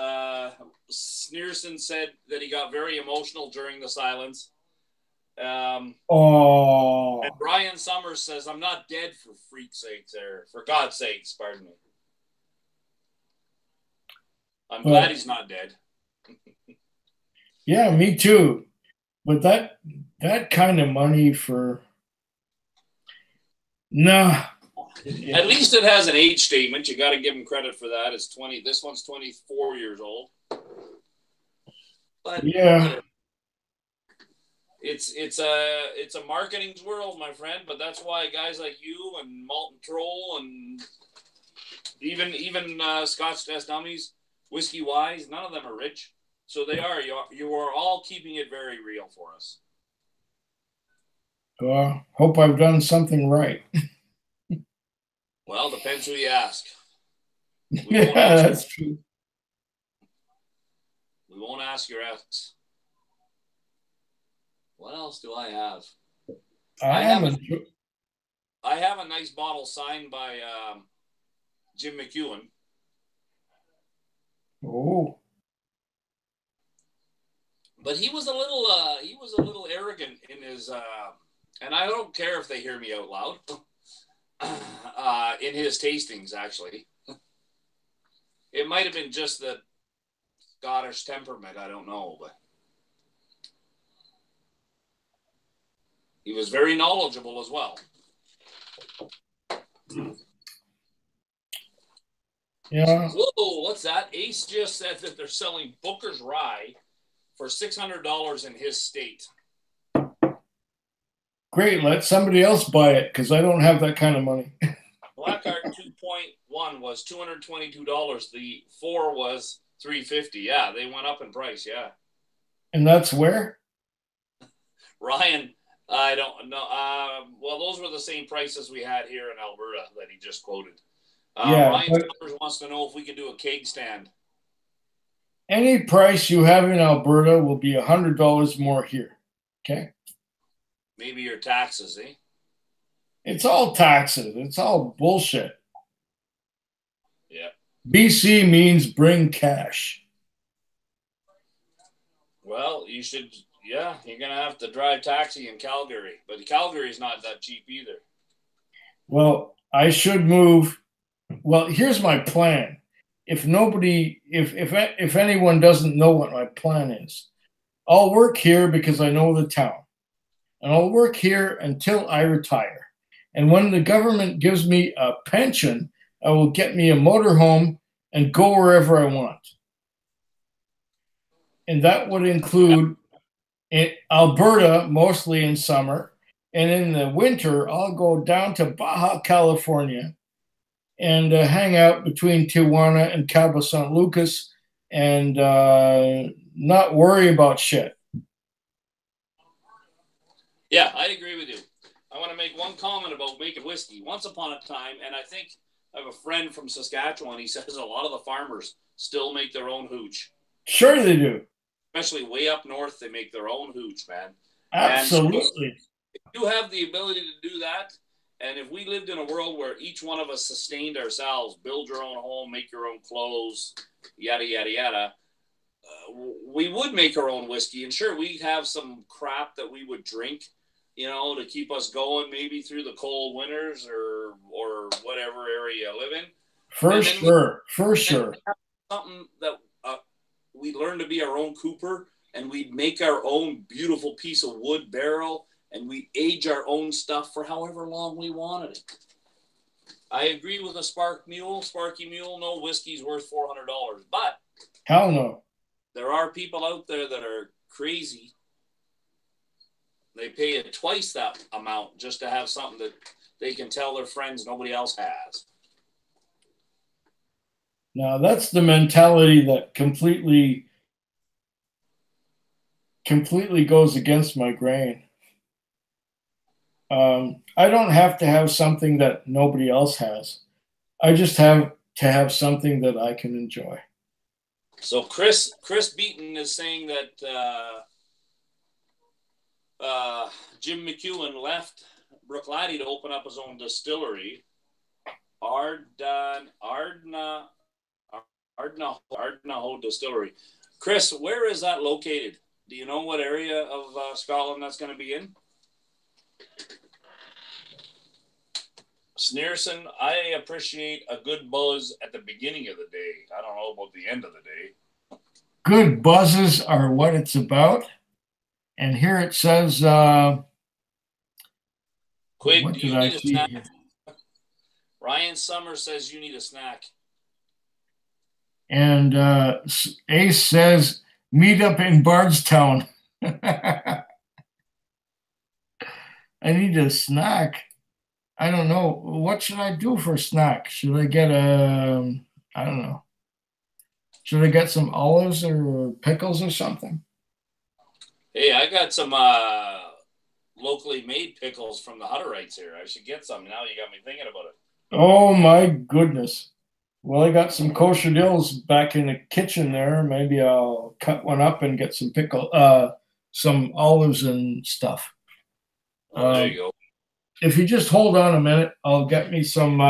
Sneerson said that he got very emotional during the silence. And Brian Summers says, I'm not dead for freak's sakes, or for God's sakes, pardon me. I'm glad he's not dead. Yeah, me too. But that kind of money for nah. At least it has an age statement. You got to give him credit for that. It's 20. This one's 24 years old. But yeah, it's a marketing world, my friend. But that's why guys like you and Malt and Troll and even Scotch Test Dummies, Whiskey Wise, none of them are rich. So they are. You are all keeping it very real for us. Hope I've done something right. Well, depends who you ask. Yeah, that's true. We won't ask your ex. What else do I have? I have a nice bottle signed by Jim McEwen. Oh. But he was a little arrogant in his and I don't care if they hear me out loud. In his tastings, actually. It might have been just the Scottish temperament, I don't know, but he was very knowledgeable as well. Yeah. Whoa, what's that? Ace just said that they're selling Booker's Rye for $600 in his state. Great. Let somebody else buy it because I don't have that kind of money. Blackheart 2.1 was $222. The 4 was $350. Yeah, they went up in price. Yeah. And that's where? Ryan, I don't know. Well, those were the same prices we had here in Alberta that he just quoted. Yeah, Ryan Summers wants to know if we could do a keg stand. Any price you have in Alberta will be $100 more here. Okay. Maybe your taxes, eh? It's all taxes. It's all bullshit. Yeah. BC means bring cash. Well, you should. Yeah, you're gonna have to drive taxi in Calgary, but Calgary's not that cheap either. Well, I should move. Well, here's my plan. If anyone doesn't know what my plan is, I'll work here because I know the town, and I'll work here until I retire. And when the government gives me a pension, I will get me a motorhome and go wherever I want. And that would include in Alberta, mostly in summer. And in the winter, I'll go down to Baja California and hang out between Tijuana and Cabo San Lucas and not worry about shit. Yeah, I agree with you. I want to make one comment about making whiskey. Once upon a time, and I think I have a friend from Saskatchewan, he says a lot of the farmers still make their own hooch. Sure they do. Especially way up north, they make their own hooch, man. Absolutely. And if you have the ability to do that, and if we lived in a world where each one of us sustained ourselves, build your own home, make your own clothes, yada, yada, yada, we would make our own whiskey. And sure, we'd have some crap that we would drink, you know, to keep us going maybe through the cold winters or whatever area you live in. For sure. Something that we learn to be our own cooper, and we'd make our own beautiful piece of wood barrel, and we age our own stuff for however long we wanted it. I agree with a Sparky Mule. No whiskey's worth $400, but hell no. There are people out there that are crazy. They pay it twice that amount just to have something that they can tell their friends nobody else has. Now that's the mentality that completely goes against my grain. I don't have to have something that nobody else has. I just have to have something that I can enjoy. So Chris Beaton is saying that Jim McEwen left Brooklady to open up his own distillery, Ardnaho Distillery. Chris, where is that located? Do you know what area of Scotland that's going to be in? Sneerson, I appreciate a good buzz at the beginning of the day. I don't know about the end of the day. Good buzzes are what it's about. And here it says, Quig, do you need a snack? Here? Ryan Summers says you need a snack. And Ace says, meet up in Bardstown. I need a snack. I don't know. What should I do for a snack? Should I get I don't know. Should I get some olives or pickles or something? Hey, I got some locally made pickles from the Hutterites here. I should get some. Now you got me thinking about it. Oh, my goodness. Well, I got some kosher dills back in the kitchen there. Maybe I'll cut one up and get some some olives and stuff. There you go. If you just hold on a minute, I'll get me some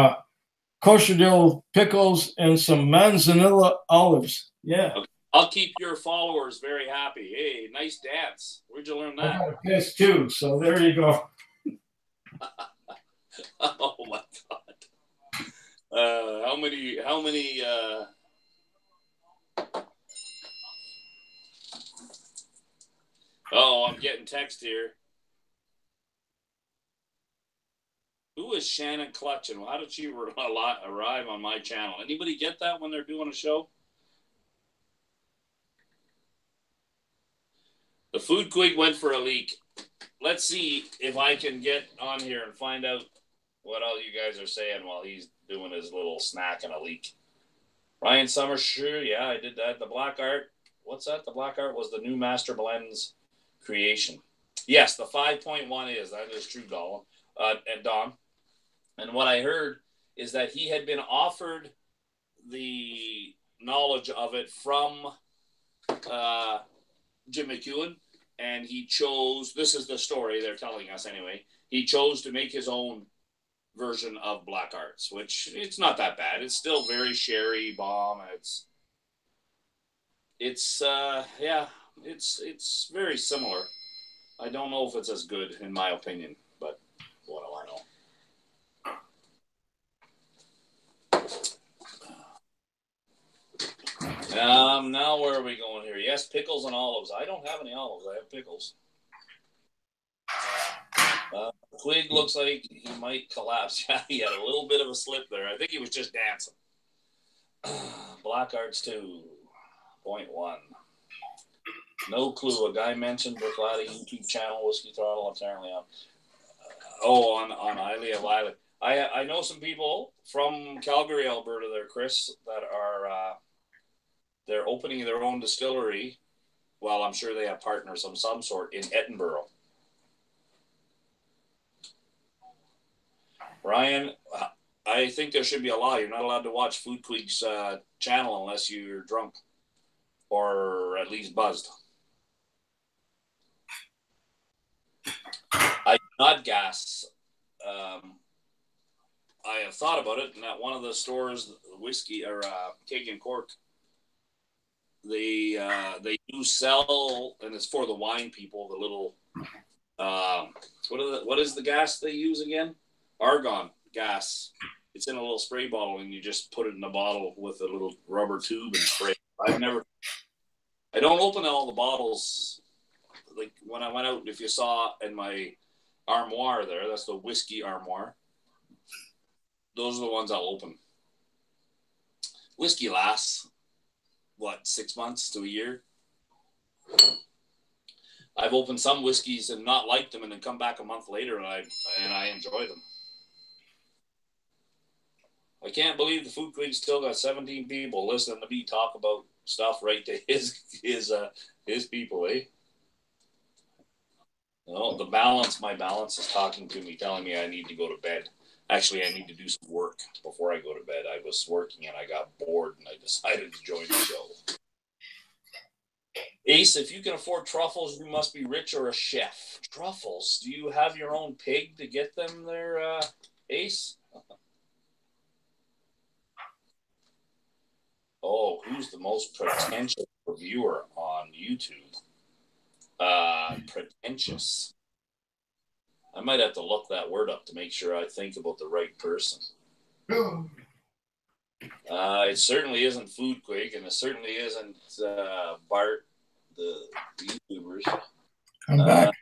kosher dill pickles and some manzanilla olives. Yeah. Okay. I'll keep your followers very happy. Hey, nice dance. Where'd you learn that? I got a piss too, so there you go. Oh my God. How many Oh, I'm getting text here. Who is Shannon Clutch, and how did she arrive on my channel? Anybody get that when they're doing a show? The Food Quig went for a leak. Let's see if I can get on here and find out what all you guys are saying while he's doing his little snack and a leak. Ryan Summers, sure, yeah, I did that. The Black Art, what's that? The Black Art was the new Master Blends creation. Yes, the 5.1 that is true, and Don. And what I heard is that he had been offered the knowledge of it from Jim McEwen, and he chose, this is the story they're telling us anyway, he chose to make his own version of Black Arts, which it's not that bad. It's still very sherry bomb. It's very similar. I don't know if it's as good in my opinion, but what do I know? Now where are we going here? Yes, pickles and olives. I don't have any olives. I have pickles. Quig looks like he might collapse. Yeah, he had a little bit of a slip there. I think he was just dancing. Black Arts 2.1. No clue. A guy mentioned Bricklady YouTube channel, Whiskey Throttle, apparently on. On Ilea Lila. I know some people from Calgary, Alberta there, Chris, that are they're opening their own distillery. Well, I'm sure they have partners of some sort in Edinburgh. Ryan, I think there should be a law. You're not allowed to watch Food Quig's channel unless you're drunk or at least buzzed. I do not gas. I have thought about it, and at one of the stores, Whiskey or Cake and Cork, they do sell, and it's for the wine people. The little what is the gas they use again? Argon gas. It's in a little spray bottle, and you just put it in a bottle with a little rubber tube and spray. I don't open all the bottles. Like when I went out, if you saw in my armoire there, that's the whiskey armoire. Those are the ones I'll open. Whiskey lasts, 6 months to a year? I've opened some whiskeys and not liked them and then come back a month later and I enjoy them. I can't believe the Food Quig still got 17 people listening to me talk about stuff right to his people, eh? No, my balance is talking to me, telling me I need to go to bed. Actually, I need to do some work before I go to bed. I was working and I got bored and I decided to join the show. Ace, if you can afford truffles, you must be rich or a chef. Truffles? Do you have your own pig to get them there, Ace? Oh, who's the most pretentious reviewer on YouTube? Pretentious. I might have to look that word up to make sure I think about the right person. It certainly isn't Food Quig, and it certainly isn't Bart, the YouTubers. I'm back.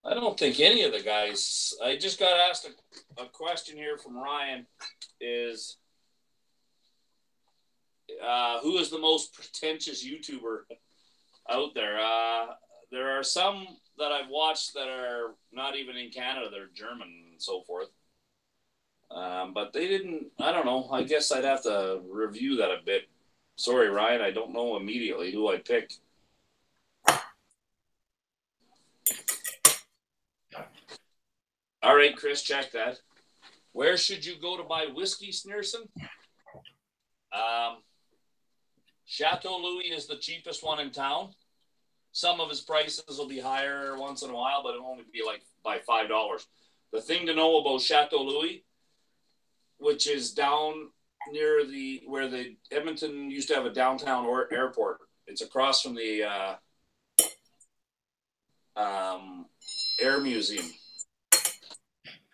I don't think any of the guys. I just got asked a question here from Ryan. Is who is the most pretentious YouTuber out there? There are some that I've watched that are not even in Canada. They're German and so forth. But they didn't, I don't know. I guess I'd have to review that a bit. Sorry, Ryan, I don't know immediately who I'd pick. All right, Chris, check that. Where should you go to buy whiskey, Sneerson? Chateau Louis is the cheapest one in town. Some of his prices will be higher once in a while, but it'll only be like by $5. The thing to know about Chateau Louis, which is down near where the Edmonton used to have a downtown airport. It's across from the Air Museum.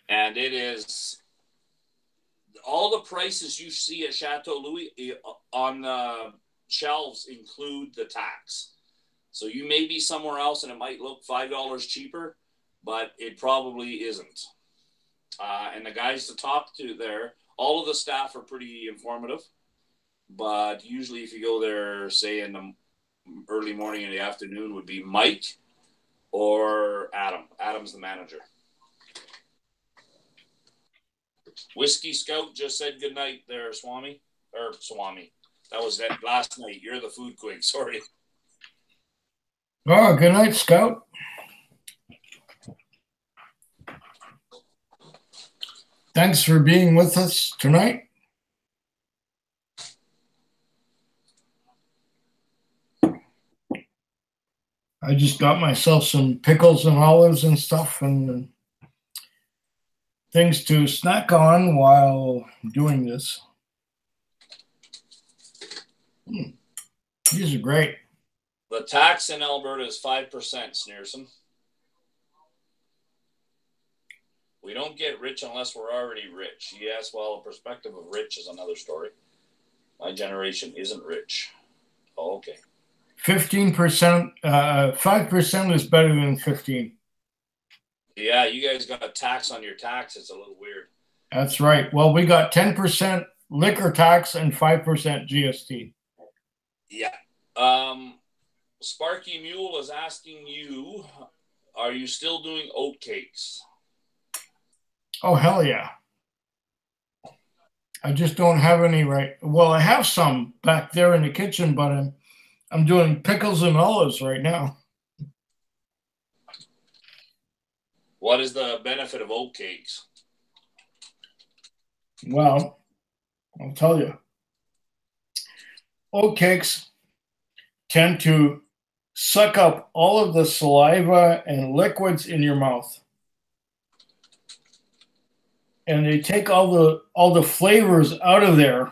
And it is all the prices you see at Chateau Louis on shelves include the tax. So you may be somewhere else and it might look $5 cheaper, but it probably isn't. And the guys to talk to there, all of the staff are pretty informative, but usually if you go there, say in the early morning and the afternoon, would be Mike or Adam. Adam's the manager. Whiskey Scout just said good night there, Swami. Or Swami. That was that last night. You're the food queen. Sorry. Oh, good night, Scout. Thanks for being with us tonight. I just got myself some pickles and olives and stuff and things to snack on while doing this. These are great. The tax in Alberta is 5%, Sneerson. We don't get rich unless we're already rich. Yes, well, the perspective of rich is another story. My generation isn't rich. Oh, okay. 15%, 5% is better than 15. Yeah, you guys got a tax on your tax. It's a little weird. That's right. Well, we got 10% liquor tax and 5% GST. Yeah. Sparky Mule is asking you, are you still doing oat cakes? Oh, hell yeah. I just don't have any right. Well, I have some back there in the kitchen, but I'm doing pickles and olives right now. What is the benefit of oat cakes? Well, I'll tell you. Oat cakes tend to suck up all of the saliva and liquids in your mouth. And they take all the flavors out of there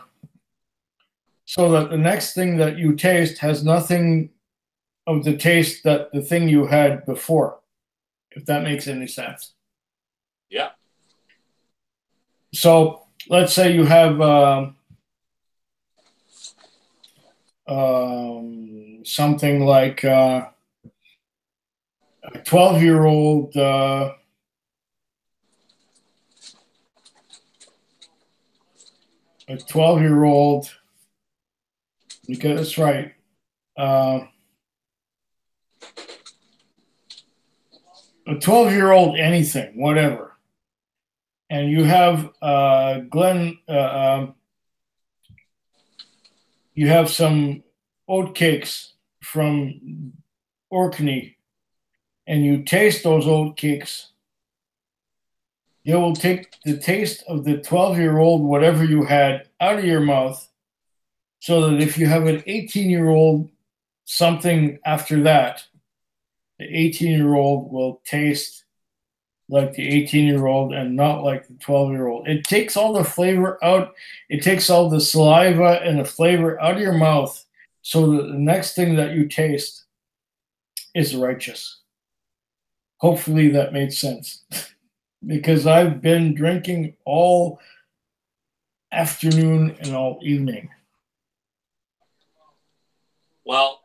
so that the next thing that you taste has nothing of the taste that the thing you had before, if that makes any sense. Yeah. So let's say you have something like a 12-year-old let me get this right. A 12-year-old anything, whatever. And you have you have some oat cakes from Orkney, and you taste those oat cakes. They will take the taste of the 12-year-old, whatever you had, out of your mouth, so that if you have an 18-year-old something after that, the 18-year-old will taste like the 18-year-old and not like the 12-year-old. It takes all the flavor out. It takes all the saliva and the flavor out of your mouth so that the next thing that you taste is righteous. Hopefully that made sense. Because I've been drinking all afternoon and all evening. Well,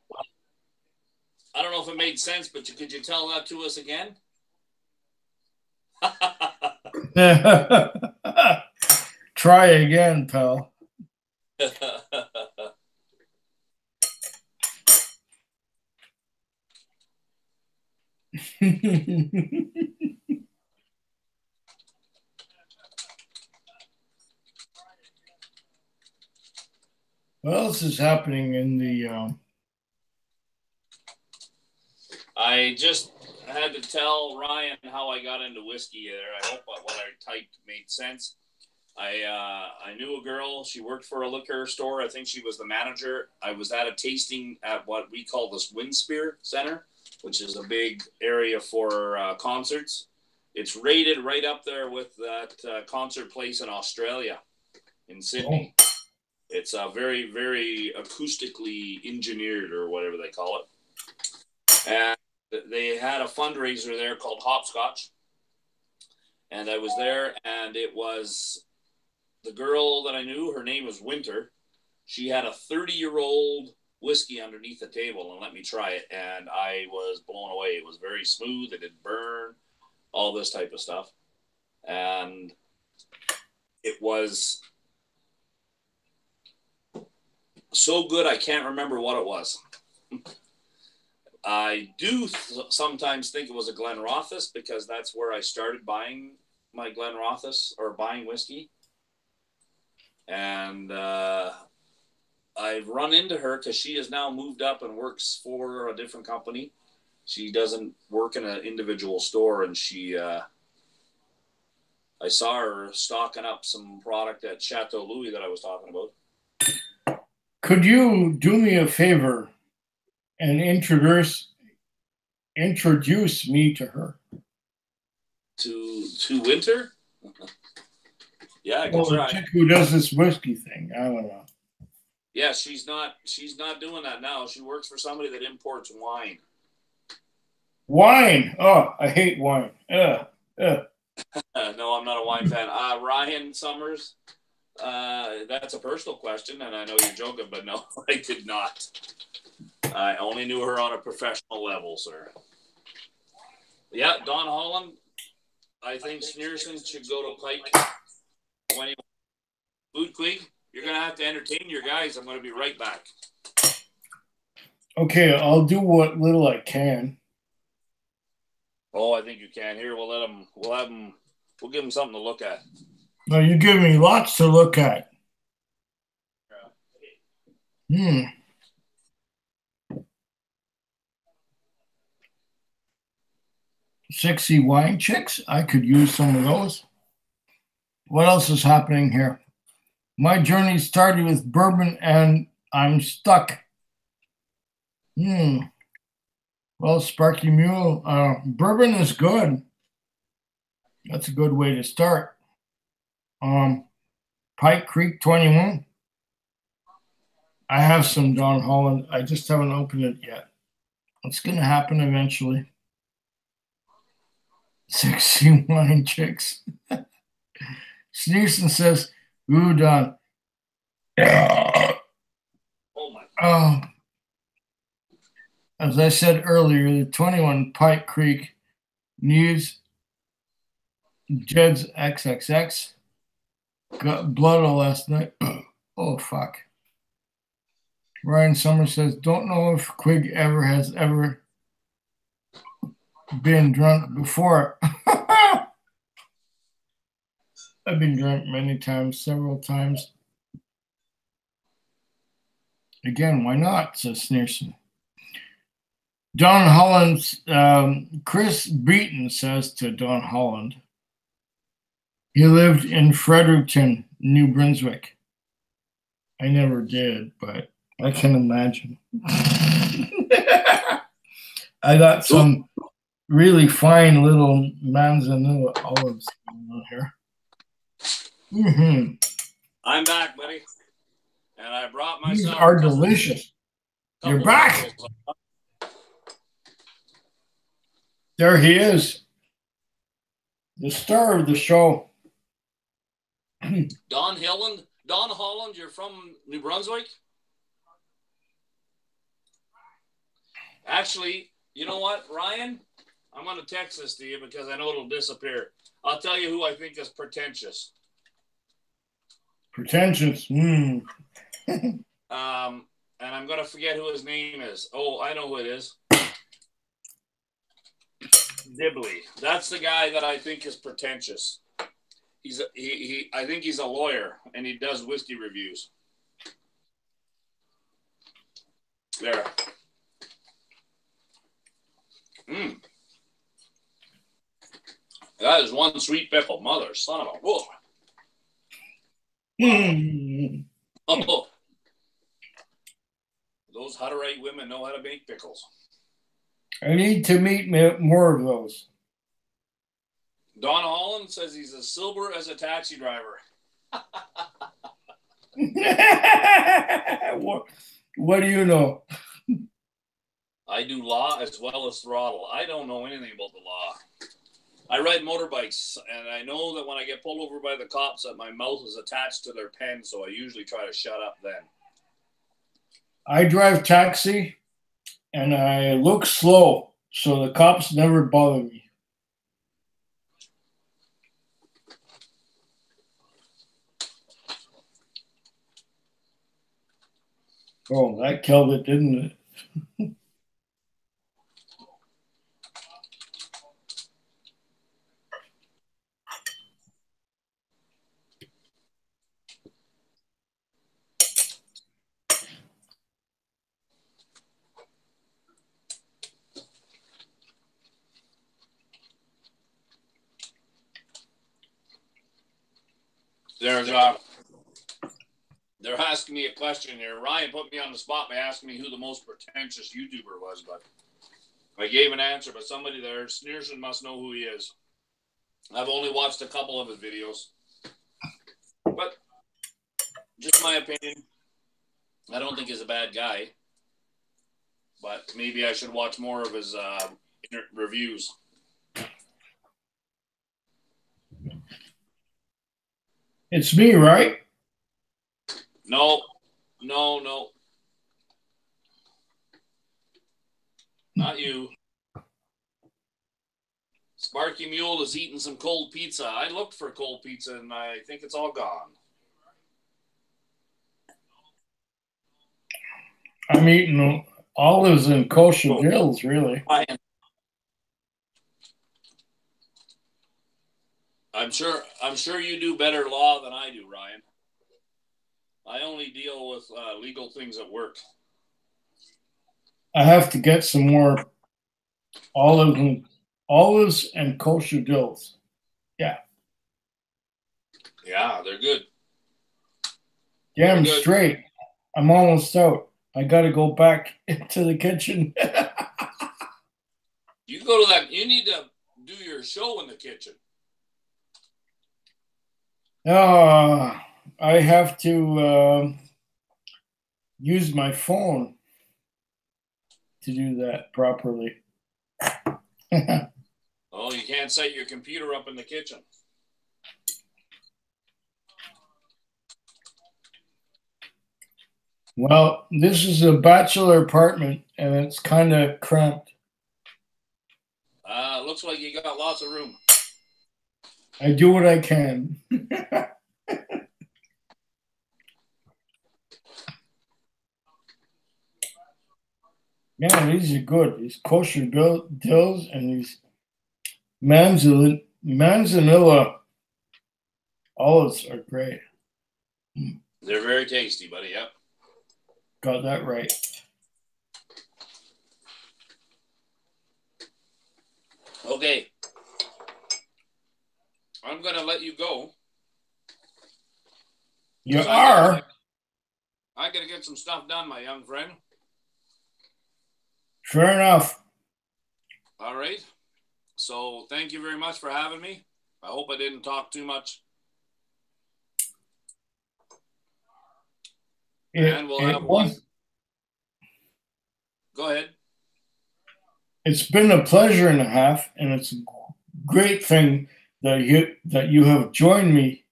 I don't know if it made sense, but could you tell that to us again? Try again, pal. What else is happening in the I just had to tell Ryan how I got into whiskey there. I hope what I typed made sense. I knew a girl. She worked for a liquor store. I think she was the manager. I was at a tasting at what we call the Winspear Center, which is a big area for concerts. It's rated right up there with that concert place in Australia, in Sydney. Oh. It's very, very acoustically engineered, or whatever they call it. And they had a fundraiser there called Hopscotch. And I was there, and it was the girl that I knew. Her name was Winter. She had a 30-year-old whiskey underneath the table and let me try it. And I was blown away. It was very smooth. It didn't burn. all this type of stuff. And it was so good, I can't remember what it was. I do sometimes think it was a Glenrothes because that's where I started buying my Glenrothes or buying whiskey. And I've run into her because she has now moved up and works for a different company. She doesn't work in an individual store, and I saw her stocking up some product at Chateau Louis that I was talking about. Could you do me a favor and introduce me to her? To Winter? Yeah, I can Well, the try. chick who does this whiskey thing. I don't know. Yeah, she's not doing that now. She works for somebody that imports wine. Wine. Oh, I hate wine. No, I'm not a wine fan. Ryan Summers. That's a personal question, and I know you're joking, but no, I did not. I only knew her on a professional level, sir. Yeah, Don Holland. I think Sneerson should go to Pike. Food Queen, you're going to have to entertain your guys. I'm going to be right back. Okay, I'll do what little I can. Oh, I think you can. Here, we'll give them something to look at. No, you give me lots to look at. Sexy wine chicks. I could use some of those. What else is happening here? My journey started with bourbon and I'm stuck. Well, Sparky Mule, bourbon is good. That's a good way to start. Pike Creek 21. I have some Don Holland. I just haven't opened it yet. It's going to happen eventually. Sexy wine chicks. Sneerson says, ooh, Don. Oh, my God. As I said earlier, the 21 Pike Creek needs Jed's XXX. Got blood last night. Oh, fuck. Ryan Summers says, don't know if Quig has ever been drunk before. I've been drunk many times, several times. Again, why not, says Sneerson. Don Holland's, Chris Beaton says to Don Holland, he lived in Fredericton, New Brunswick. I never did, but I can imagine. I got some really fine little manzanilla olives on here. I'm back, buddy. And I brought myself. These are delicious. You're back. There he is. The star of the show. Don Holland, you're from New Brunswick? Actually, you know what, Ryan? I'm going to text this to you because I know it'll disappear. I'll tell you who I think is pretentious. Pretentious? And I'm going to forget who his name is. Oh, I know who it is. Dibley. That's the guy that I think is pretentious. I think he's a lawyer and he does whiskey reviews. There. That is one sweet pickle, mother, son of a whoa. Oh. Those Hutterite women know how to make pickles. I need to meet more of those. Don Holland says he's as sober as a taxi driver. What do you know? I do law as well as throttle. I don't know anything about the law. I ride motorbikes, and I know that when I get pulled over by the cops that my mouth is attached to their pen, so I usually try to shut up then. I drive taxi, and I look slow, so the cops never bother me. Oh, that killed it, didn't it? They're asking me a question here. Ryan put me on the spot by asking me who the most pretentious YouTuber was, but I gave an answer. But somebody there, Sneerson, must know who he is. I've only watched a couple of his videos, but just my opinion. I don't think he's a bad guy, but maybe I should watch more of his reviews. It's me, right? No. Not you. Sparky Mule is eating some cold pizza. I looked for cold pizza, and I think it's all gone. I'm eating olives and kosher grills, really. I'm sure you do better law than I do, Ryan. I only deal with legal things at work. I have to get some more olives and kosher grills. Yeah. Yeah, they're good. Damn straight. I'm almost out. I got to go back into the kitchen. You go to that. You need to do your show in the kitchen. I have to use my phone to do that properly. Oh, you can't set your computer up in the kitchen. Well, this is a bachelor apartment, and it's kind of cramped. Looks like you got lots of room. I do what I can. Man, these are good. These kosher dills and these manzanilla olives are great. They're very tasty, buddy. Yep. Got that right. Okay. I'm going to let you go. You are? I got to get some stuff done, my young friend. Fair enough. All right. So thank you very much for having me. I hope I didn't talk too much. And we'll have one. Go ahead. It's been a pleasure and a half, and it's a great thing that you have joined me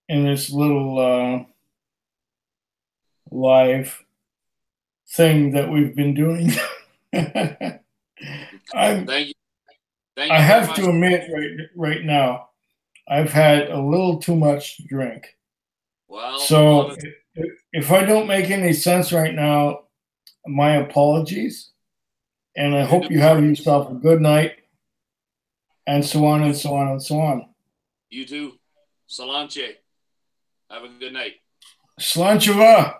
in this little live thing that we've been doing. Thank you. I have to admit right now, I've had a little too much to drink. Well, so if I don't make any sense right now, my apologies. And I hope you have yourself a good night, and so on and so on and so on. You too. Salanche. Have a good night. Slancheva.